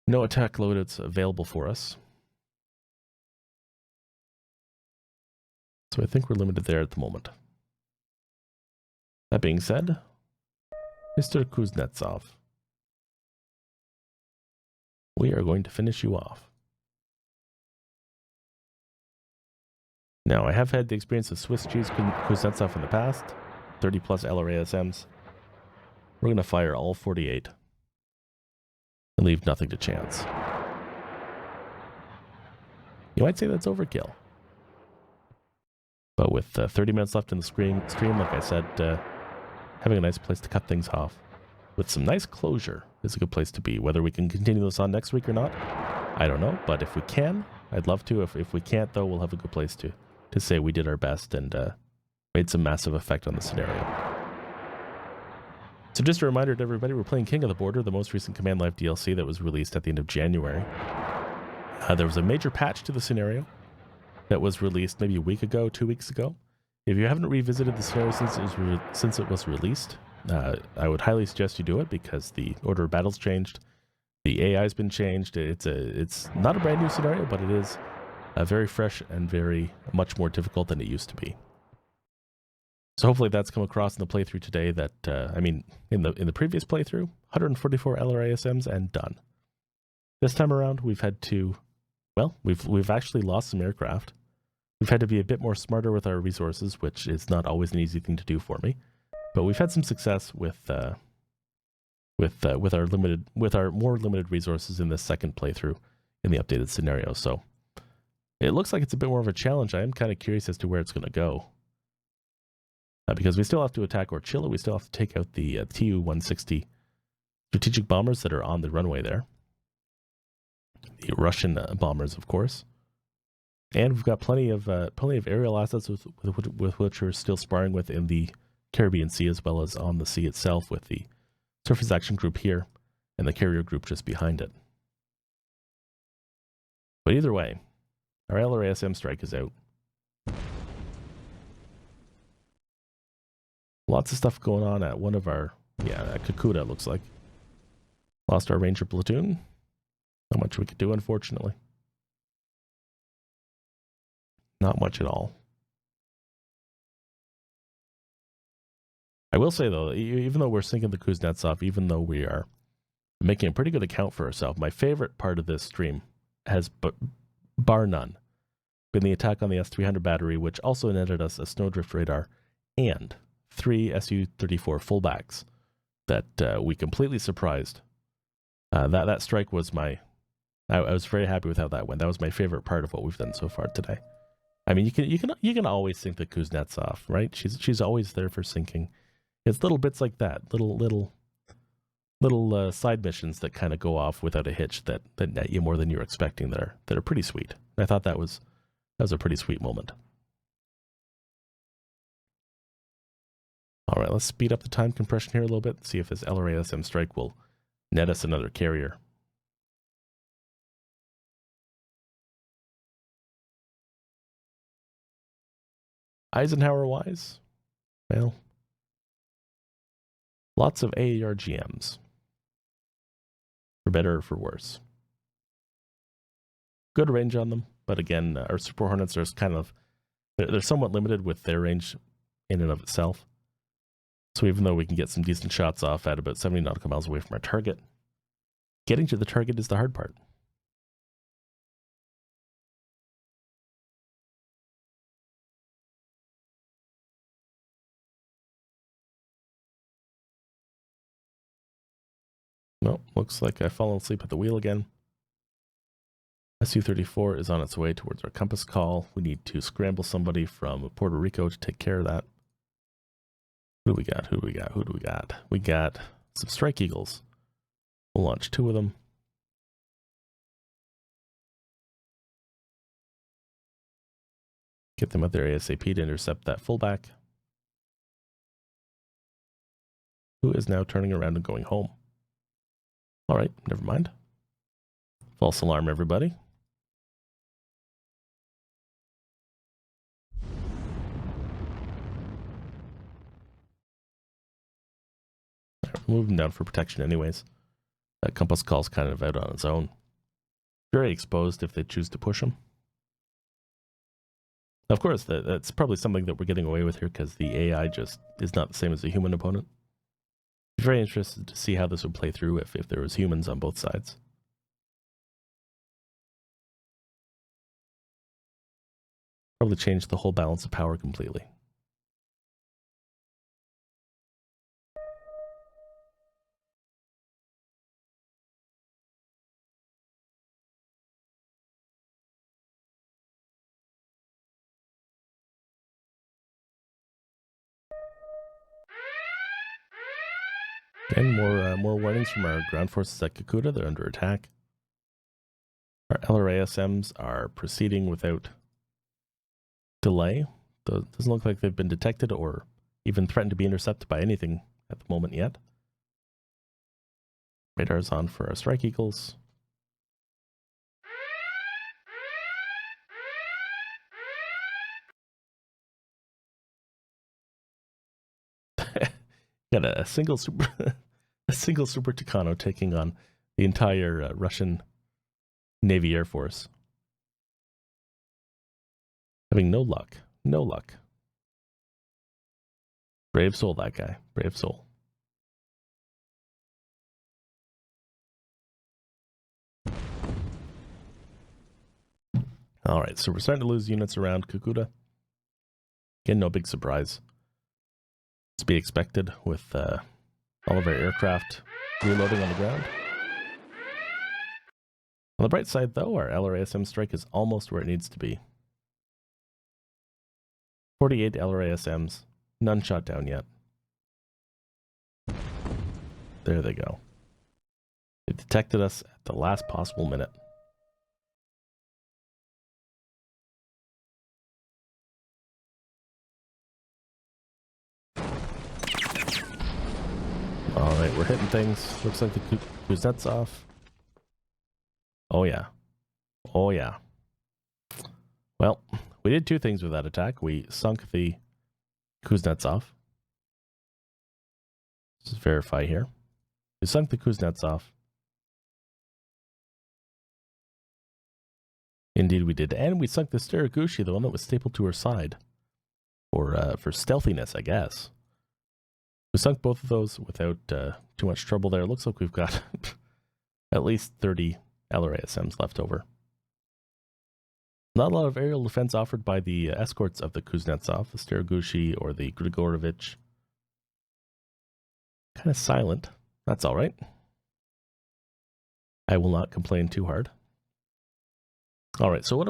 No attack loadouts available for us. So I think we're limited there at the moment. That being said, Mr. Kuznetsov, we are going to finish you off. Now, I have had the experience of Swiss cheese Kuznetsov in the past, 30 plus LRASMs. We're going to fire all 48 and leave nothing to chance. You might say that's overkill. But with 30 minutes left in the stream, like I said, having a nice place to cut things off with some nice closure is a good place to be. Whether we can continue this on next week or not, I don't know. But if we can, I'd love to. If we can't, though, we'll have a good place to say we did our best and made some massive effect on the scenario. So just a reminder to everybody, we're playing King of the Border, the most recent Command Live DLC that was released at the end of January. There was a major patch to the scenario that was released maybe a week ago, 2 weeks ago. If you haven't revisited the scenario since it was released, I would highly suggest you do it because the order of battle's changed, the AI's been changed. It's not a brand new scenario, but it is very fresh and very much more difficult than it used to be. So hopefully that's come across in the playthrough today. That I mean, in the previous playthrough, 144 LRASMs and done. This time around, we've had to, well, we've actually lost some aircraft. We've had to be a bit more smarter with our resources, which is not always an easy thing to do for me. But we've had some success with our more limited resources in this second playthrough in the updated scenario. So it looks like it's a bit more of a challenge. I am kind of curious as to where it's going to go. Because we still have to attack Orchilla. We still have to take out the Tu-160 strategic bombers that are on the runway there. The Russian bombers, of course. And we've got plenty of aerial assets with which we're still sparring with in the Caribbean Sea, as well as on the sea itself with the Surface Action Group here and the Carrier Group just behind it. But either way, our LRASM strike is out. Lots of stuff going on at one of our, at Kakuta, it looks like. Lost our Ranger platoon. Not much we could do, unfortunately. Not much at all. I will say, though, even though we're sinking the Kuznetsov, even though we are making a pretty good account for ourselves, my favorite part of this stream has, bar none, been the attack on the S-300 battery, which also netted us a snowdrift radar and 3 Su-34 fullbacks that we completely surprised. That strike was I was very happy with how that went. That was my favorite part of what we've done so far today. I mean, you can always sink the Kuznetsov, right? She's always there for sinking. It's little bits like that, little side missions that kind of go off without a hitch that net you more than you're expecting. That are pretty sweet. I thought that was a pretty sweet moment. All right, let's speed up the time compression here a little bit. See if this LRASM strike will net us another carrier. Eisenhower-wise, well, lots of AARGMs, for better or for worse. Good range on them, but again, our Super Hornets are kind of, they're somewhat limited with their range in and of itself. So even though we can get some decent shots off at about 70 nautical miles away from our target, getting to the target is the hard part. No, looks like I've fallen asleep at the wheel again. Su-34 is on its way towards our compass call. We need to scramble somebody from Puerto Rico to take care of that. Who do we got? Who do we got? Who do we got? We got some Strike Eagles. We'll launch 2 of them. Get them out there ASAP to intercept that fullback, who is now turning around and going home. All right, never mind. False alarm, everybody. We're moving down for protection anyways. That compass call's kind of out on its own. Very exposed if they choose to push him. Of course, that's probably something that we're getting away with here because the AI just is not the same as a human opponent. I'm very interested to see how this would play through if there was humans on both sides. Probably change the whole balance of power completely. Again, more warnings from our ground forces at Cucuta. They're under attack. Our LRASMs are proceeding without delay. Doesn't look like they've been detected or even threatened to be intercepted by anything at the moment yet. Radar's on for our Strike Eagles. Got a single super Tucano taking on the entire Russian Navy Air Force. Having no luck. No luck. Brave soul, that guy. Brave soul. Alright, so we're starting to lose units around Cucuta. Again, no big surprise. To be expected with all of our aircraft reloading on the ground. On the bright side, though, our LRASM strike is almost where it needs to be. 48 LRASMs, none shot down yet. There they go. They detected us at the last possible minute. Alright, we're hitting things. Looks like the Kuznetsov. Oh yeah. Oh yeah. Well, we did 2 things with that attack. We sunk the Kuznetsov. Let's just verify here. We sunk the Kuznetsov. Indeed we did. And we sunk the Staragushi, the one that was stapled to her side. For stealthiness, I guess. We sunk both of those without too much trouble there. Looks like we've got at least 30 LRASMs left over. Not a lot of aerial defense offered by the escorts of the Kuznetsov, the Staragushi or the Grigorovich. Kind of silent. That's all right. I will not complain too hard. All right, so what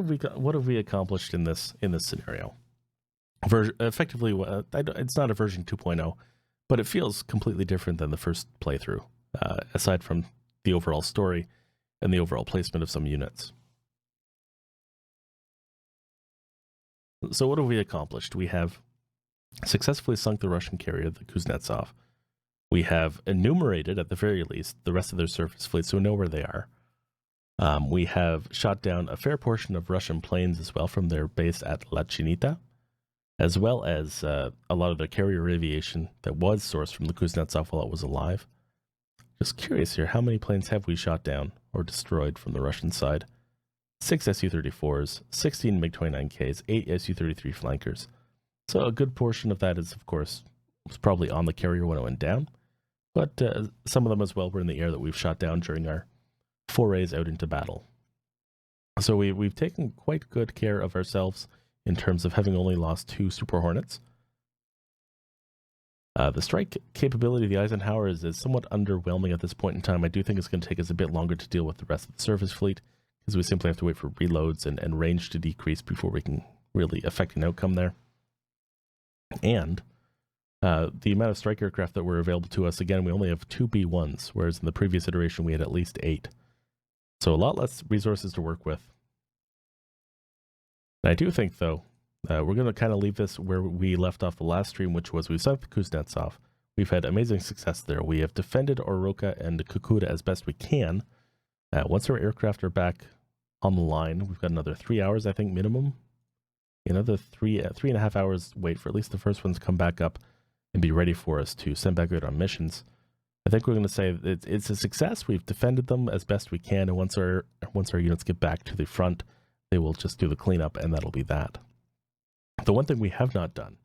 have we accomplished in this scenario? Effectively, it's not a version 2.0. But it feels completely different than the first playthrough, aside from the overall story and the overall placement of some units. So what have we accomplished? We have successfully sunk the Russian carrier, the Kuznetsov. We have enumerated, at the very least, the rest of their surface fleet, so we know where they are. We have shot down a fair portion of Russian planes as well from their base at La Chinita, as well as a lot of their carrier aviation that was sourced from the Kuznetsov while it was alive. Just curious here, how many planes have we shot down or destroyed from the Russian side? 6 Su-34s, 16 MiG-29Ks, 8 Su-33 flankers. So a good portion of that is, of course, was probably on the carrier when it went down, but some of them as well were in the air that we've shot down during our forays out into battle. So we've taken quite good care of ourselves in terms of having only lost 2 Super Hornets. The strike capability of the Eisenhower is somewhat underwhelming at this point in time. I do think it's going to take us a bit longer to deal with the rest of the surface fleet, because we simply have to wait for reloads and range to decrease before we can really affect an outcome there. And the amount of strike aircraft that were available to us, again, we only have 2 B1s, whereas in the previous iteration we had at least 8. So a lot less resources to work with. And I do think, though, we're going to kind of leave this where we left off the last stream, which was we sent the Kuznetsov. We've had amazing success there. We have defended Oroka and Kukuda as best we can. Once our aircraft are back on the line, we've got another 3 hours, I think, minimum. Another 3.5 hours wait for at least the first ones to come back up and be ready for us to send back out on missions. I think we're going to say it's a success. We've defended them as best we can, and once our units get back to the front, they will just do the cleanup, and that'll be that. The one thing we have not done,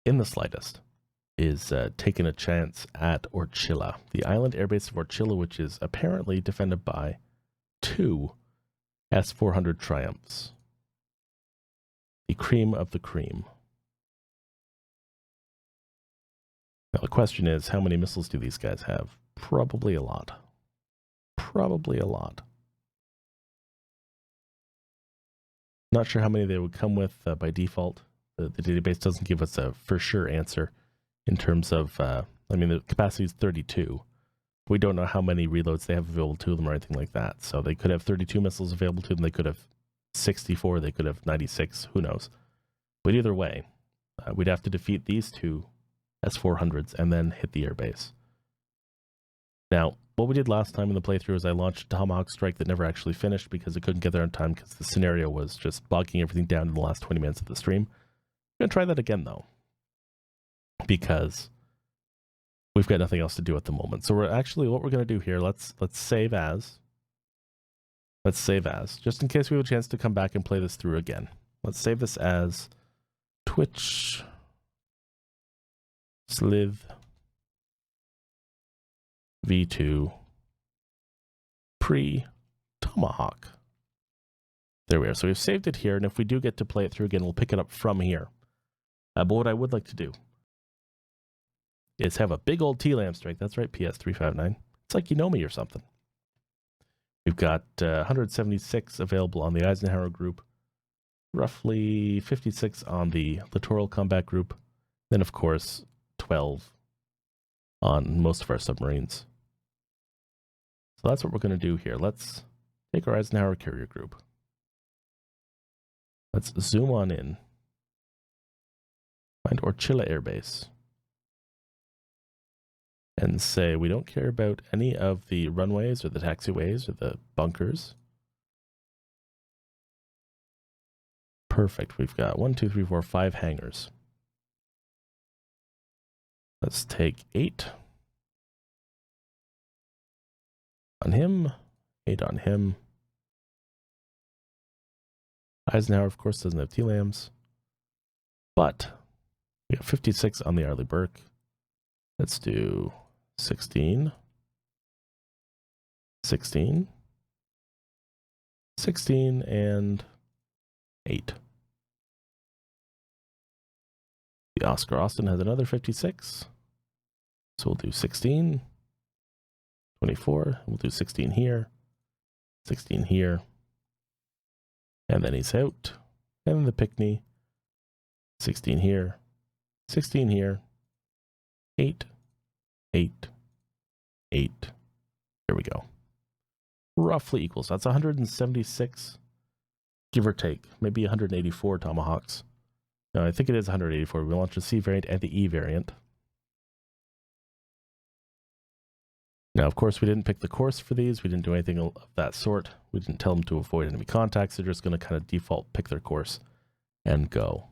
in the slightest, is taking a chance at Orchila, the island airbase of Orchila, which is apparently defended by 2 S-400 Triumphs. The cream of the cream. Now the question is, how many missiles do these guys have? Probably a lot. Probably a lot. Not sure how many they would come with by default. The database doesn't give us a for sure answer in terms of, I mean, the capacity is 32. We don't know how many reloads they have available to them or anything like that. So they could have 32 missiles available to them. They could have 64. They could have 96. Who knows? But either way, we'd have to defeat these 2 S-400s and then hit the airbase. Now, what we did last time in the playthrough is I launched a Tomahawk strike that never actually finished because it couldn't get there in time because the scenario was just bogging everything down in the last 20 minutes of the stream. I'm going to try that again, though, because we've got nothing else to do at the moment. So we're actually, what we're going to do here, let's save as. Let's save as, just in case we have a chance to come back and play this through again. Let's save this as Twitch Slith V2 pre-Tomahawk. There we are. So we've saved it here, and if we do get to play it through again, we'll pick it up from here. But what I would like to do is have a big old T-Lam strike. That's right, PS359. It's like you know me or something. We've got 176 available on the Eisenhower group, roughly 56 on the Littoral Combat group, then of course 12 on most of our submarines. So that's what we're going to do here. Let's take our Eisenhower carrier group. Let's zoom on in. Find Orchila Air Base. And say we don't care about any of the runways or the taxiways or the bunkers. Perfect. We've got 1, 2, 3, 4, 5 hangars. Let's take 8 on him, 8 on him. Eisenhower, of course, doesn't have T-Lams, but we have 56 on the Arleigh Burke. Let's do 16, 16, 16, and 8. The Oscar Austin has another 56, so we'll do 16, 24, we'll do 16 here, 16 here, and then he's out, and then the Pickney, 16 here, 16 here, 8, 8, 8. There we go. Roughly equals. That's 176, give or take. Maybe 184 Tomahawks. No, I think it is 184. We launched the C variant and the E variant. Now, of course, we didn't pick the course for these. We didn't do anything of that sort. We didn't tell them to avoid enemy contacts. They're just going to kind of default pick their course and go.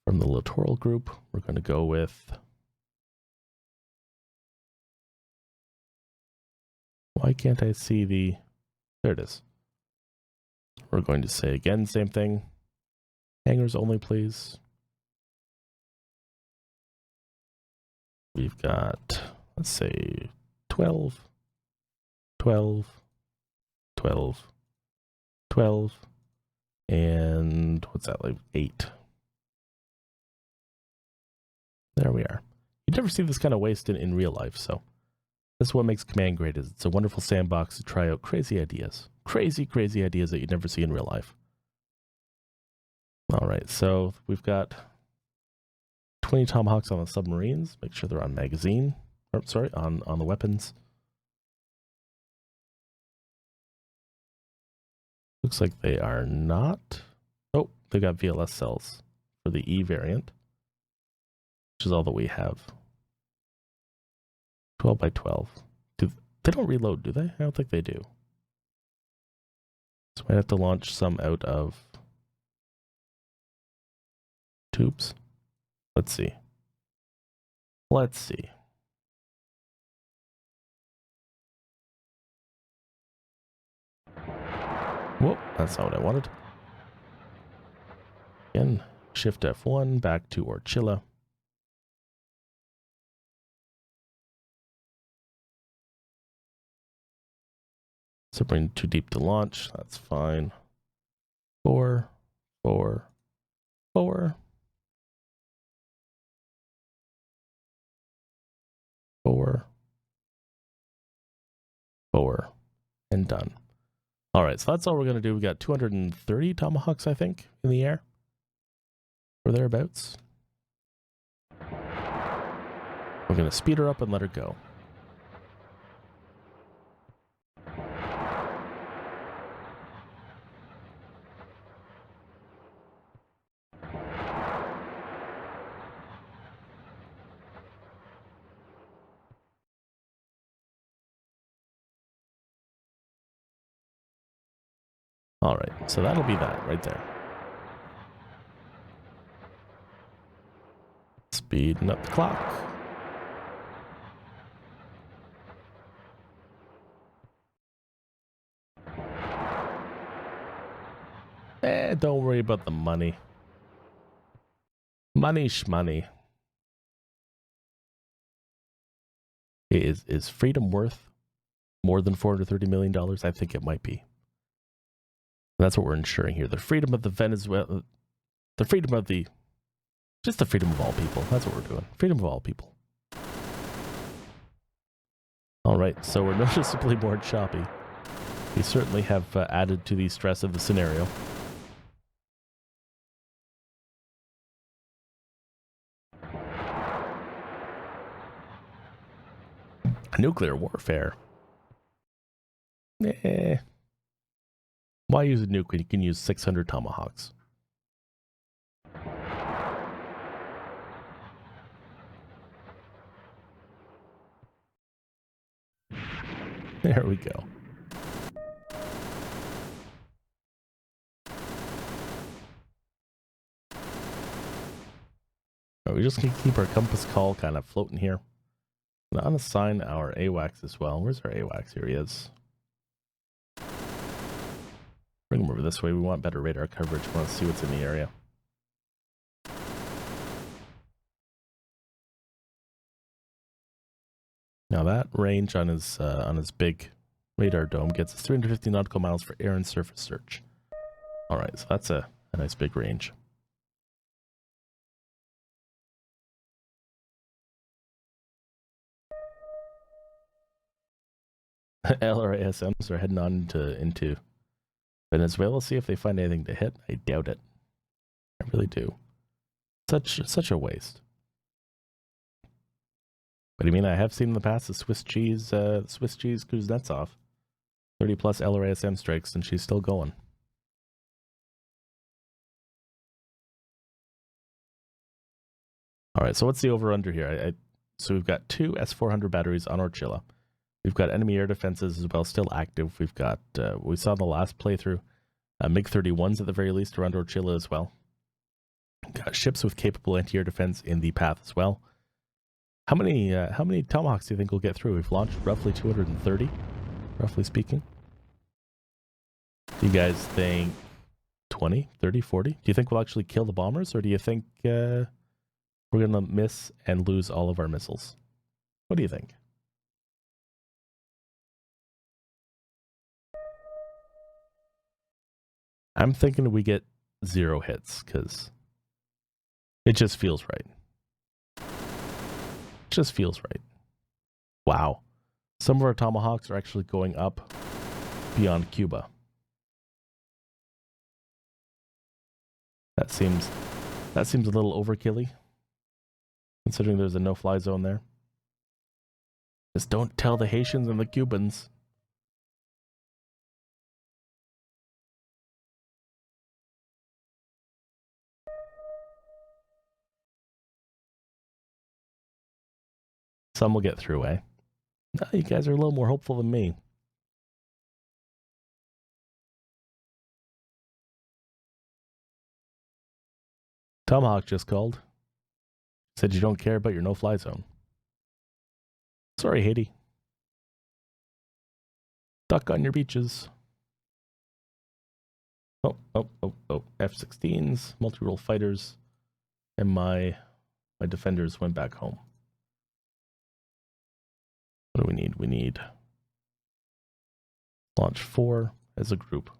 From the littoral group, we're going to go with... Why can't I see the... There it is. We're going to say again, same thing. Hangars only, please. We've got, let's say, 12, 12, 12, 12, and what's that, like 8. There we are. You never see this kind of waste in real life, so That's what makes Command great, is it's a wonderful sandbox to try out crazy ideas. Crazy, crazy ideas that you'd never see in real life. All right, so we've got 20 Tomahawks on the submarines. Make sure they're on magazine. Or, sorry, on the weapons. Looks like they are not. Oh, they got VLS cells for the E variant, which is all that we have. 12 by 12. They don't reload, do they? I don't think they do. So I have to launch some out of tubes. Let's see. Let's see. Whoop, that's not what I wanted. Again, shift F1 back to Orchilla. Submarine too deep to launch. That's fine. 4, 4, 4. 4, 4, and done. All right, so that's all we're going to do. We got 230 Tomahawks, I think, in the air, or thereabouts. We're going to speed her up and let her go. All right, so that'll be that right there. Speeding up the clock. Don't worry about the money. Money shmoney. Is freedom worth more than $430 million? I think it might be. That's what we're ensuring here. The freedom of the Venezuela, the freedom of the, just the freedom of all people. That's what we're doing. Freedom of all people. All right, so we're noticeably more choppy. We certainly have added to the stress of the scenario. Nuclear warfare. Why use a nuke when you can use 600 Tomahawks? There we go. We just can keep our compass call kind of floating here. And unassign our AWACS as well. Where's our AWACS? Here he is. Bring him over this way. We want better radar coverage. We want to see what's in the area. Now that range on his big radar dome gets us 350 nautical miles for air and surface search. All right, so that's a nice big range. LRASMs are heading on into Venezuela. See if they find anything to hit. I doubt it. I really do. Such a waste. But I mean, I have seen in the past the Swiss cheese Kuznetsov. 30 plus LRASM strikes, and she's still going. All right, so what's the over under here? So we've got 2 S-400 batteries on Orchilla. We've got enemy air defenses as well, still active. We've got, we saw in the last playthrough, MiG-31s at the very least around Orchilla as well. Got ships with capable anti-air defense in the path as well. How many Tomahawks do you think we'll get through? We've launched roughly 230, roughly speaking. Do you guys think 20, 30, 40? Do you think we'll actually kill the bombers, or do you think we're going to miss and lose all of our missiles? What do you think? I'm thinking we get 0 hits, because it just feels right. It just feels right. Wow. Some of our tomahawks are actually going up beyond Cuba. That seems a little overkilly, considering there's a no-fly zone there. Just don't tell the Haitians and the Cubans. Some will get through, eh? No, you guys are a little more hopeful than me. Tomahawk just called. Said you don't care about your no-fly zone. Sorry, Haiti. Duck on your beaches. Oh. F-16s, multi-role fighters, and my defenders went back home. What do we need? We need launch 4 as a group.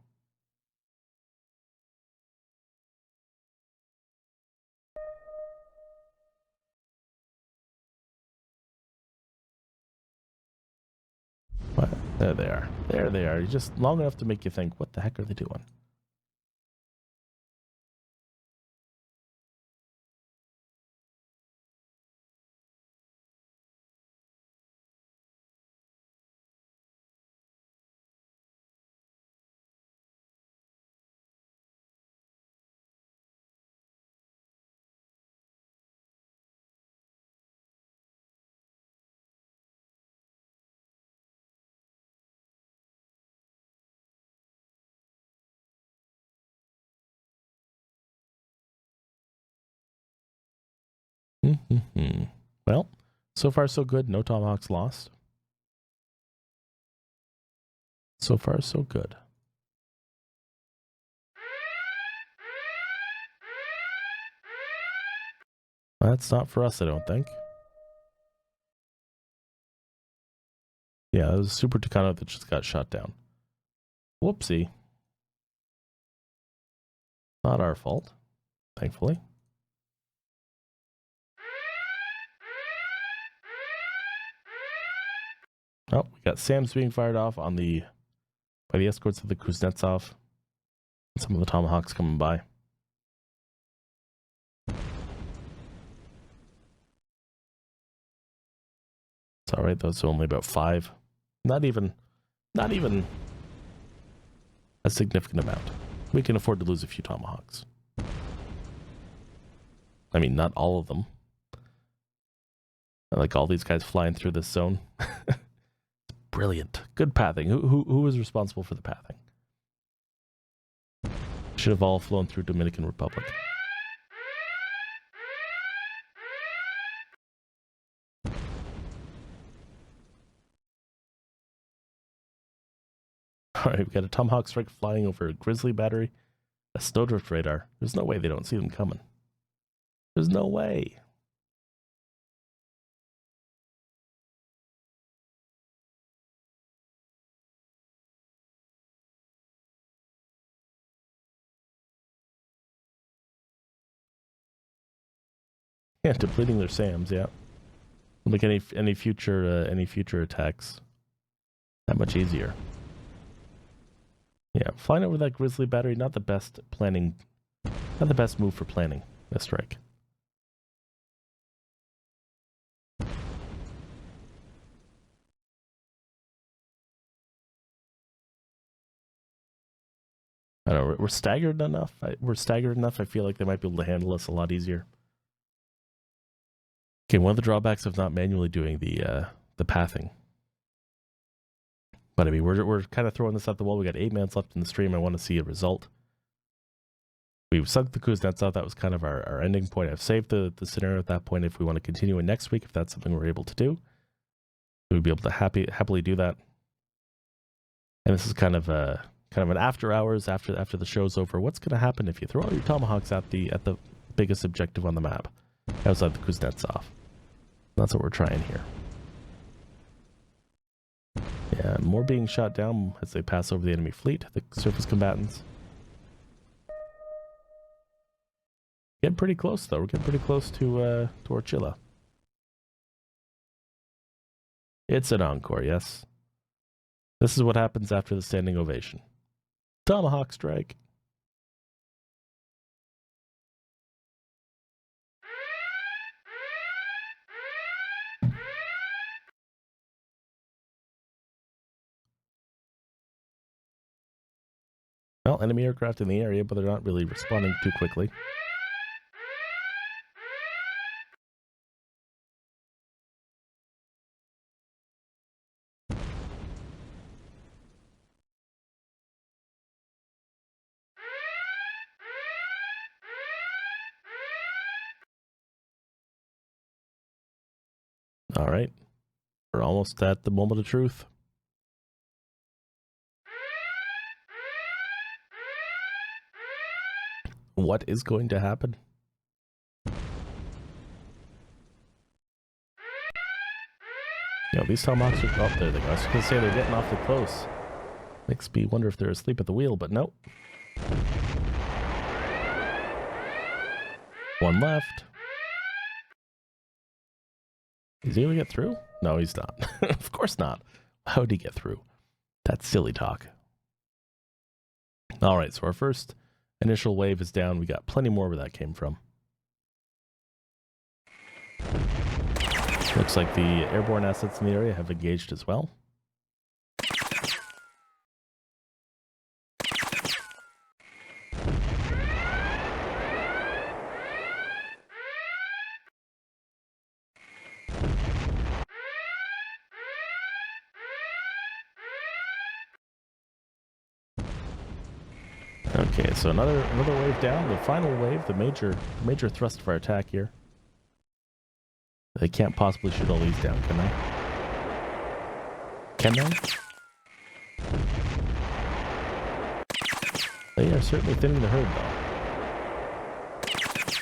What? There they are. There they are. Just long enough to make you think, what the heck are they doing? Well, so far so good. No tomahawks lost. So far so good. That's not for us, I don't think. Yeah, it was a Super Tucano that just got shot down. Whoopsie. Not our fault, thankfully. Oh, we got SAMs being fired off by the escorts of the Kuznetsov. And some of the tomahawks coming by. It's all right, though. It's only about 5. Not even a significant amount. We can afford to lose a few tomahawks. I mean, not all of them. Like all these guys flying through this zone. Brilliant. Good pathing. Who was responsible for the pathing? Should have all flown through Dominican Republic. Alright, we've got a Tomahawk strike flying over a Grizzly battery, a snowdrift radar. There's no way they don't see them coming. There's no way. Yeah, depleting their SAMs, yeah. Make any future attacks that much easier. Yeah, flying over that Grizzly battery, not the best move for planning a strike. I don't know, we're staggered enough. I feel like they might be able to handle us a lot easier. Okay, one of the drawbacks of not manually doing the pathing. But I mean, we're kind of throwing this at the wall. We got 8 minutes left in the stream. I want to see a result. We sunk the Kuznetsov. That was kind of our ending point. I've saved the scenario at that point if we want to continue it next week, if that's something we're able to do. We'd be able to happily do that. And this is kind of an after hours, after the show's over. What's going to happen if you throw all your tomahawks at the biggest objective on the map, outside the Kuznetsov? That's what we're trying here. Yeah, more being shot down as they pass over the enemy fleet, the surface combatants. Getting pretty close, though. We're getting pretty close to Orchilla. It's an encore, yes. This is what happens after the standing ovation. Tomahawk strike. Well, enemy aircraft in the area, but they're not really responding too quickly. All right. We're almost at the moment of truth. What is going to happen? You know, these Tomahawks are... Oh, there they go. I was going to say they're getting awfully close. Makes me wonder if they're asleep at the wheel, but nope. One left. Is he going to get through? No, he's not. Of course not. How would he get through? That's silly talk. All right, so our first initial wave is down. We got plenty more where that came from. Looks like the airborne assets in the area have engaged as well. Okay, so another wave down. The final wave, the major thrust of our attack here. They can't possibly shoot all these down, can they? Can they? They are certainly thinning the herd,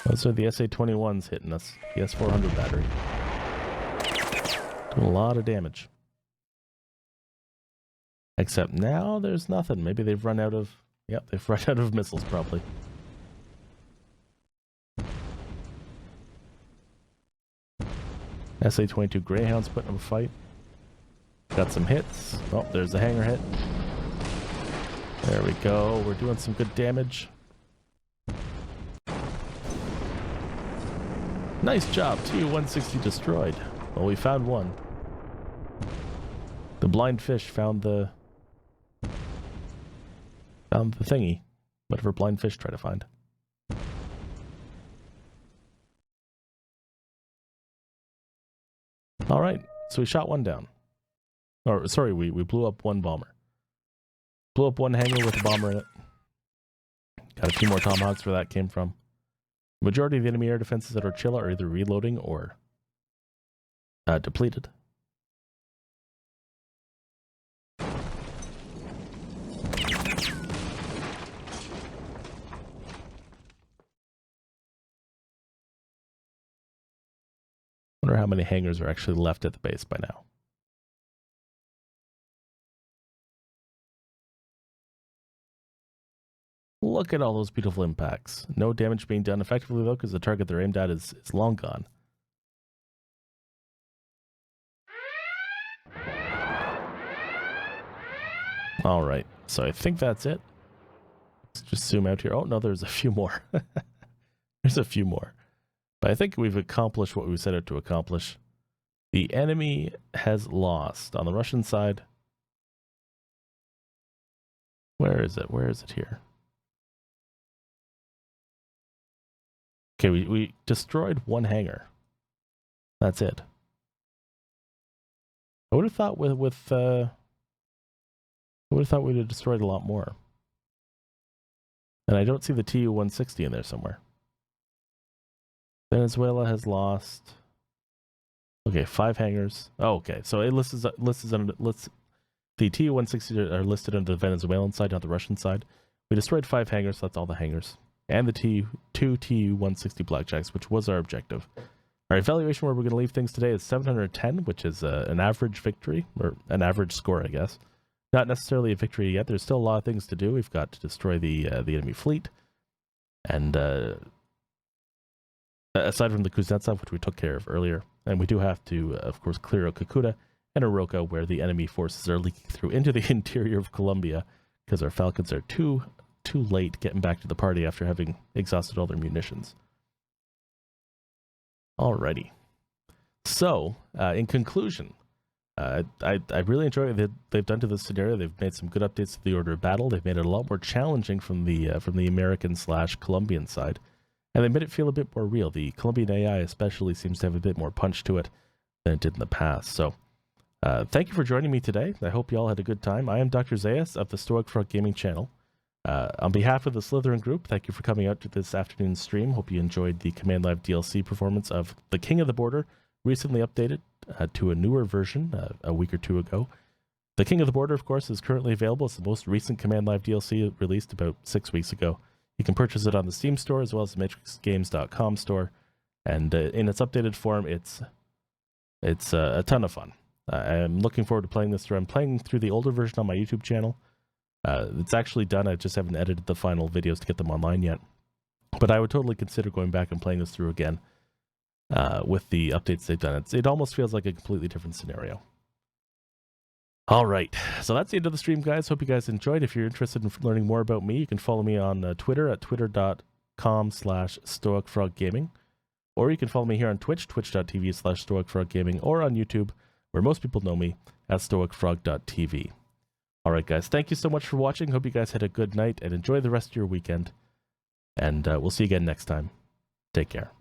though. Those are the SA-21s hitting us. The S-400 battery. Doing a lot of damage. Except now there's nothing. Maybe they've run out of... Yep, they've run out of missiles, probably. SA-22 Greyhound's putting up a fight. Got some hits. Oh, there's a hangar hit. There we go. We're doing some good damage. Nice job. Tu-160 destroyed. Well, we found one. The blind fish found the thingy. Whatever blind fish try to find. All right, so we shot one down. Or, sorry, we blew up one bomber. Blew up one hangar with a bomber in it. Got a few more Tomahawks where that came from. The majority of the enemy air defenses at Orchilla are either reloading or depleted. Wonder how many hangars are actually left at the base by now. Look at all those beautiful impacts. No damage being done effectively, though, because the target they're aimed at is long gone. All right, so I think that's it. Let's just zoom out here. Oh, no, there's a few more. There's a few more. But I think we've accomplished what we set out to accomplish. The enemy has lost. On the Russian side... Where is it? Where is it here? Okay, we destroyed one hangar. That's it. I would have thought I would have thought we'd have destroyed a lot more. And I don't see the Tu-160 in there somewhere. Venezuela has lost... Okay, 5 hangars. Oh, okay. So it lists the Tu-160 are listed under the Venezuelan side, not the Russian side. We destroyed 5 hangars, so that's all the hangars. And the two Tu-160 Blackjacks, which was our objective. Our evaluation where we're going to leave things today is 710, which is an average victory, or an average score, I guess. Not necessarily a victory yet. There's still a lot of things to do. We've got to destroy the enemy fleet. And aside from the Kuznetsov, which we took care of earlier. And we do have to, of course, clear out Kakuta and Aroca, where the enemy forces are leaking through into the interior of Colombia because our Falcons are too late getting back to the party after having exhausted all their munitions. Alrighty. So, in conclusion, I really enjoy what they've done to this scenario. They've made some good updates to the order of battle. They've made it a lot more challenging from the American/Colombian side, and they made it feel a bit more real. The Colombian AI especially seems to have a bit more punch to it than it did in the past. So, thank you for joining me today. I hope you all had a good time. I am Dr. Zayas of the Stoic Frog Gaming channel. On behalf of the Slytherin group, thank you for coming out to this afternoon's stream. Hope you enjoyed the Command Live DLC performance of The King of the Border, recently updated to a newer version a week or two ago. The King of the Border, of course, is currently available. It's the most recent Command Live DLC released about 6 weeks ago. You can purchase it on the Steam store as well as the MatrixGames.com store. And in its updated form, it's a ton of fun. I'm looking forward to playing this through. I'm playing through the older version on my YouTube channel. It's actually done. I just haven't edited the final videos to get them online yet. But I would totally consider going back and playing this through again with the updates they've done. It almost feels like a completely different scenario. All right. So that's the end of the stream, guys. Hope you guys enjoyed. If you're interested in learning more about me, you can follow me on Twitter at twitter.com/stoicfroggaming. Or you can follow me here on Twitch, twitch.tv/stoicfroggaming, or on YouTube, where most people know me, at stoicfrog.tv. All right, guys, thank you so much for watching. Hope you guys had a good night and enjoy the rest of your weekend. And we'll see you again next time. Take care.